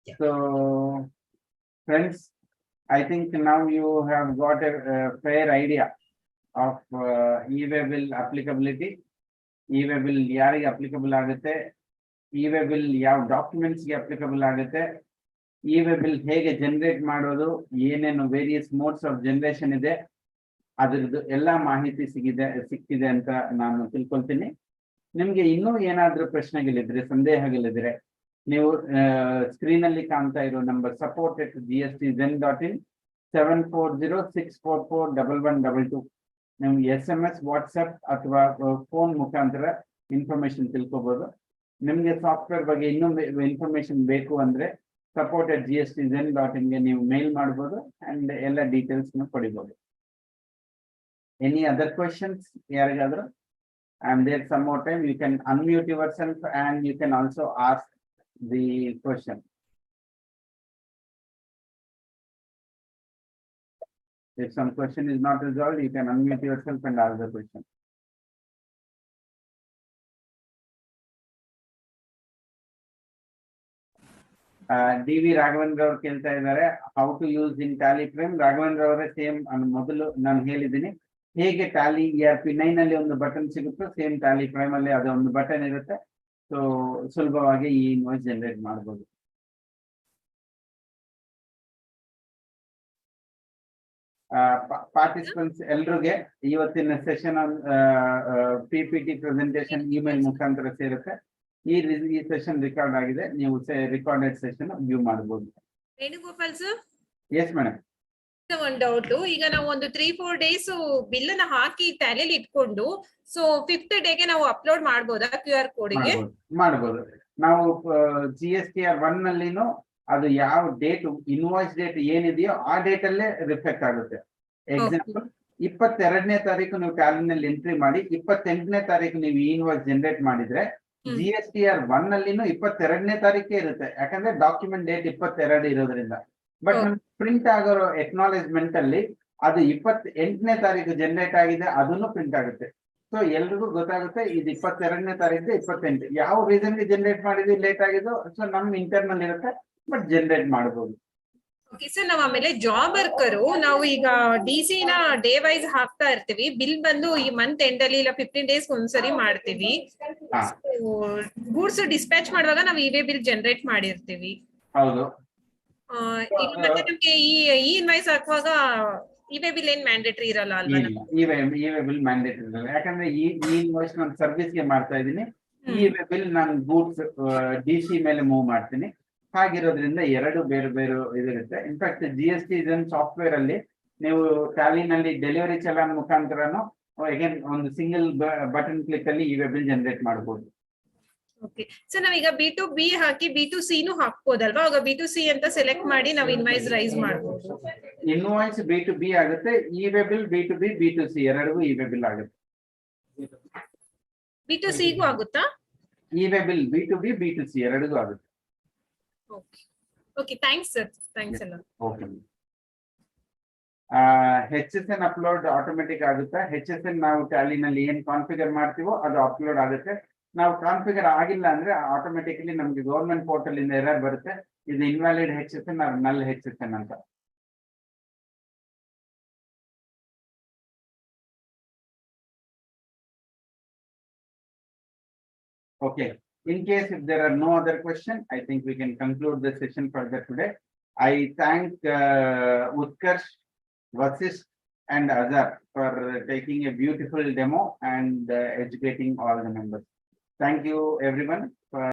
Yeah. So, friends, I think now you have got a fair idea of e-waybill applicability. E-waybill ಯಾರಿಗೆ applicable ಆಗುತ್ತೆ, e-way bill ಯಾವ documents ಗೆ applicable ಆಗುತ್ತೆ, e-way bill ಹೇಗೆ generate ಮಾಡೋದು, ಏನೇನು various modes of generation ಇದೆ, ಅದ್ರದ್ದು ಎಲ್ಲಾ ಮಾಹಿತಿ ಸಿಕ್ಕಿದೆ ಅಂತ ನಾನು ತಿಳ್ಕೊಳ್ತೀನಿ. ನಿಮ್ಗೆ ಇನ್ನೂ ಏನಾದ್ರೂ ಪ್ರಶ್ನೆಗಳಿದ್ರೆ, ಸಂದೇಹಗಳಿದ್ರೆ, ನೀವು ಸ್ಕ್ರೀನ್ ಅಲ್ಲಿ ಕಾಣ್ತಾ ಇರೋ ನಂಬರ್ support@gstzen.in 7406441122 ನಿಮ್ಗೆ SMS, ವಾಟ್ಸ್ಆಪ್ ಅಥವಾ ಫೋನ್ ಮುಖಾಂತರ ಇನ್ಫಾರ್ಮೇಶನ್ ತಿಳ್ಕೊಬಹುದು. ನಿಮ್ಗೆ ಸಾಫ್ಟ್ವೇರ್ ಬಗ್ಗೆ ಇನ್ನೂ ಇನ್ಫಾರ್ಮೇಶನ್ ಬೇಕು ಅಂದ್ರೆ support@gstzen.in ಗೆ ನೀವು ಮೇಲ್ ಮಾಡಬಹುದು ಅಂಡ್ ಎಲ್ಲ ಡೀಟೇಲ್ಸ್ ಪಡಿಬಹುದು. ಎನಿ ಅದರ್ ಕ್ವೆಶನ್ಸ್ ಯಾರಿಗಾದ್ರೂ? And there's some more time, you can unmute yourself and you can also ask the question. If some question is not resolved, you can unmute yourself and ask the question. DV Raghavendra ಅವರು ಕೇಳ್ತಾ ಇದ್ದಾರೆ, how to use in Tally frame. Raghavendra ಅವರೇ same ಮೊದಲು ನಾನು ಹೇಳಿದ್ದೀನಿ, ಹೇಗೆ Tally ERP9 ಅಲ್ಲಿ ಒಂದು ಬಟನ್ ಸಿಗುತ್ತೋ ಸೇಮ್ ಟ್ಯಾಲಿ ಪ್ರೈಮ್ ಅಲ್ಲಿ ಅದು ಒಂದು ಬಟನ್ ಇರುತ್ತೆ. ಸೊ ಸುಲಭವಾಗಿ ಈ ಇನ್ವಾಯ್ಸ್ ಜನರೇಟ್ ಮಾಡಬಹುದು. ಪಾರ್ಟಿಸಿಪೆಂಟ್ಸ್ ಎಲ್ರಿಗೆ ಇವತ್ತಿನ ಸೆಷನ್ PPT ಪ್ರೆಸೆಂಟೇಶನ್ ಇಮೇಲ್ ಮುಖಾಂತರ ಸೇರುತ್ತೆ. ಈ ಸೆಷನ್ ರೆಕಾರ್ಡ್ ಆಗಿದೆ, ನೀವು ರೆಕಾರ್ಡೆಡ್ ಸೆಷನ್ ವ್ಯೂ ಮಾಡಬಹುದು. Venugopal sir, yes madam. ಒಂದು ಡೌಟ್, ಈಗ ನಾವು ಒಂದು 3-4 ಡೇಸ್ ಬಿಲ್ ಅನ್ನ ಹಾಕಿ ಟ್ಯಾಲಿಯಲ್ಲಿ ಇಟ್ಕೊಂಡು ಸೊ 5th ಡೇಗೆ ನಾವು ಅಪ್ಲೋಡ್ ಮಾಡಬಹುದಾ QR ಕೋಡ್ ಗೆ? ಮಾಡಬಹುದು. ನಾವು GSTR 1 ನಲ್ಲಿನೂ ಅದು ಯಾವ ಡೇಟ್ ಇನ್ವಾಯ್ಸ್ ಡೇಟ್ ಏನಿದೆಯೋ ಆ ಡೇಟ್ ಅಲ್ಲೇ ರಿಫ್ಲೆಕ್ಟ್ ಆಗುತ್ತೆ. ಎಕ್ಸಾಂಪಲ್ 22ನೇ ತಾರೀಕು ನೀವು ಟ್ಯಾಲಿನಲ್ಲಿ ಎಂಟ್ರಿ ಮಾಡಿ 28ನೇ ತಾರೀಕು ನೀವು ಇನ್ವಾಯ್ಸ್ ಜನರೇಟ್ ಮಾಡಿದ್ರೆ GSTR 1 ನಲ್ಲಿನೂ 22ನೇ ತಾರೀಕೆ ಇರುತ್ತೆ, ಯಾಕಂದ್ರೆ ಡಾಕ್ಯುಮೆಂಟ್ ಡೇಟ್ 22 ಇರೋದ್ರಿಂದ. ಬಟ್ ಪ್ರಿಂಟ್ ಆಗೋ ಎಕ್ನಾಲೇಜ್ಮೆಂಟ್ ಅಲ್ಲಿ ಅದು 28ನೇ ತಾರೀಕು ಜನರೇಟ್ ಆಗಿದೆ, ಅದನ್ನು ಪ್ರಿಂಟ್ ಆಗುತ್ತೆ. ಸೊ ಎಲ್ರಿಗೂ ಗೊತ್ತಾಗುತ್ತೆ ಇದು 22ನೇ ತಾರೀಕು 28. ಯಾವ ರೀಸನ್ ಗೆ ಜನರೇಟ್ ಮಾಡಿದ್ವಿ ಲೇಟ್ ಆಗಿದ್ದು, ಸೊ ನಮ್ ಇಂಟರ್ನಲ್ ಇರುತ್ತೆ, ಬಟ್ ಜನರೇಟ್ ಮಾಡಬಹುದು. ಓಕೆ ಸರ್, ನಾವು ಆಮೇಲೆ ಜಾಬ್ ವರ್ಕರು ನಾವು ಈಗ DC ನ ಡೇ ವೈಸ್ ಹಾಕ್ತಾ ಇರ್ತೀವಿ, ಬಿಲ್ ಬಂದು ಈ ಮಂತ್ ಎಂಡ್ ಅಲ್ಲಿ ಇಲ್ಲ 15 ಡೇಸ್ ಒಂದ್ಸರಿ ಮಾಡ್ತೀವಿ. ಗೂಡ್ಸ್ ಡಿಸ್ಪ್ಯಾಚ್ ಮಾಡುವಾಗ ನಾವು ಇ-ವೇ ಬಿಲ್ ಜನರೇಟ್ ಮಾಡಿರ್ತೀವಿ. ಹೌದು. ಈಗ ಮತ್ತೆ ನಮ್ಗೆ ಈ ಇನ್ವಾಯ್ಸ್ ಹಾಕುವಾಗ ಇ-ವೇ ಬಿಲ್ ಏನ್ ಮ್ಯಾಂಡೇಟರಿ ಇರಲ್ಲ ಅಲ್ವಾ? ಇ-ವೇ ಬಿಲ್ ಮ್ಯಾಂಡೇಟರಿ ಇರಲ್ಲ, ಯಾಕಂದ್ರೆ ಈ ಇನ್ವಾಯ್ಸ್ ನಾನು ಸರ್ವಿಸ್ ಗೆ ಮಾಡ್ತಾ ಇದ್ದೀನಿ. ಇ-ವೇ ಬಿಲ್ ನಾನು ಗೂಡ್ಸ್ DC ಮೇಲೆ ಮೂವ್ ಮಾಡ್ತೀನಿ. ಹಾಗಿರೋದ್ರಿಂದ ಎರಡು ಬೇರೆ ಬೇರೆ ಇದಿರುತ್ತೆ. ಇನ್ಫ್ಯಾಕ್ಟ್ GSTzen ಸಾಫ್ಟ್ವೇರ್ ಅಲ್ಲಿ ನೀವು ಟ್ಯಾಲಿನಲ್ಲಿ ಡೆಲಿವರಿ ಚಲಾನ್ ಮುಖಾಂತರನು ಅಗೇನ್ ಒಂದು ಸಿಂಗಲ್ ಬಟನ್ ಕ್ಲಿಕ್ ಅಲ್ಲಿ ಇ-ವೇ ಬಿಲ್ ಜನರೇಟ್ ಮಾಡಬಹುದು. ಓಕೆ ಸರ್, ನಾವೀಗ B2B ಹಾಕಿ B2C ನು ಹಾಕ್ಬೋದಲ್ವಾ? ಆಗ B2C ಅಂತ ಸೆಲೆಕ್ಟ್ ಮಾಡಿ ನಾವು ಇನ್ವಾಯ್ಸ್ ರೈಸ್ ಮಾಡಬಹುದು. ಇನ್ವಾಯ್ಸ್ B2B ಆಗುತ್ತೆ, ಇ-ವೇ ಬಿಲ್ B2B B2C ಎರಡಿಗೂ ಇ-ವೇ ಬಿಲ್ ಆಗುತ್ತೆ. B2C ಗೂ ಆಗುತ್ತಾ? ಇ-ವೇ ಬಿಲ್ B2B B2C ಎರಡಿಗೂ ಆಗುತ್ತೆ. Okay okay, thanks sir, thanks ಎಲ್ಲ. ಓಕೆ. HSN ಅಪ್ಲೋಡ್ ಆಟೋಮೆಟಿಕ್ ಆಗುತ್ತೆ. HSN ನಾವು ಟ್ಯಾಲಿನಲ್ಲಿ ಏನ್ ಕಾನ್ಫಿಗರ್ ಮಾಡ್ತೀವೋ ಅದು ಅಪ್ಲೋಡ್ ಆಗುತ್ತೆ. ನಾವು ಕಾನ್ಫಿಗರ್ ಆಗಿಲ್ಲ ಅಂದ್ರೆ ಆಟೋಮೆಟಿಕಲಿ ನಮ್ಗೆ ಗವರ್ಮೆಂಟ್ ಪೋರ್ಟಲ್ ಇಂದ ಎರರ್ ಬರುತ್ತೆ, ಇದು ಇನ್ವ್ಯಾಲಿಡ್ HSN ಆರ್ ನಲ್ HSN ಅಂತ. Okay. In case if there are no other questions, I think we can conclude the session further today. I thank Utkarsh, Vasist and Azhar for taking a beautiful demo and educating all the members. Thank you everyone for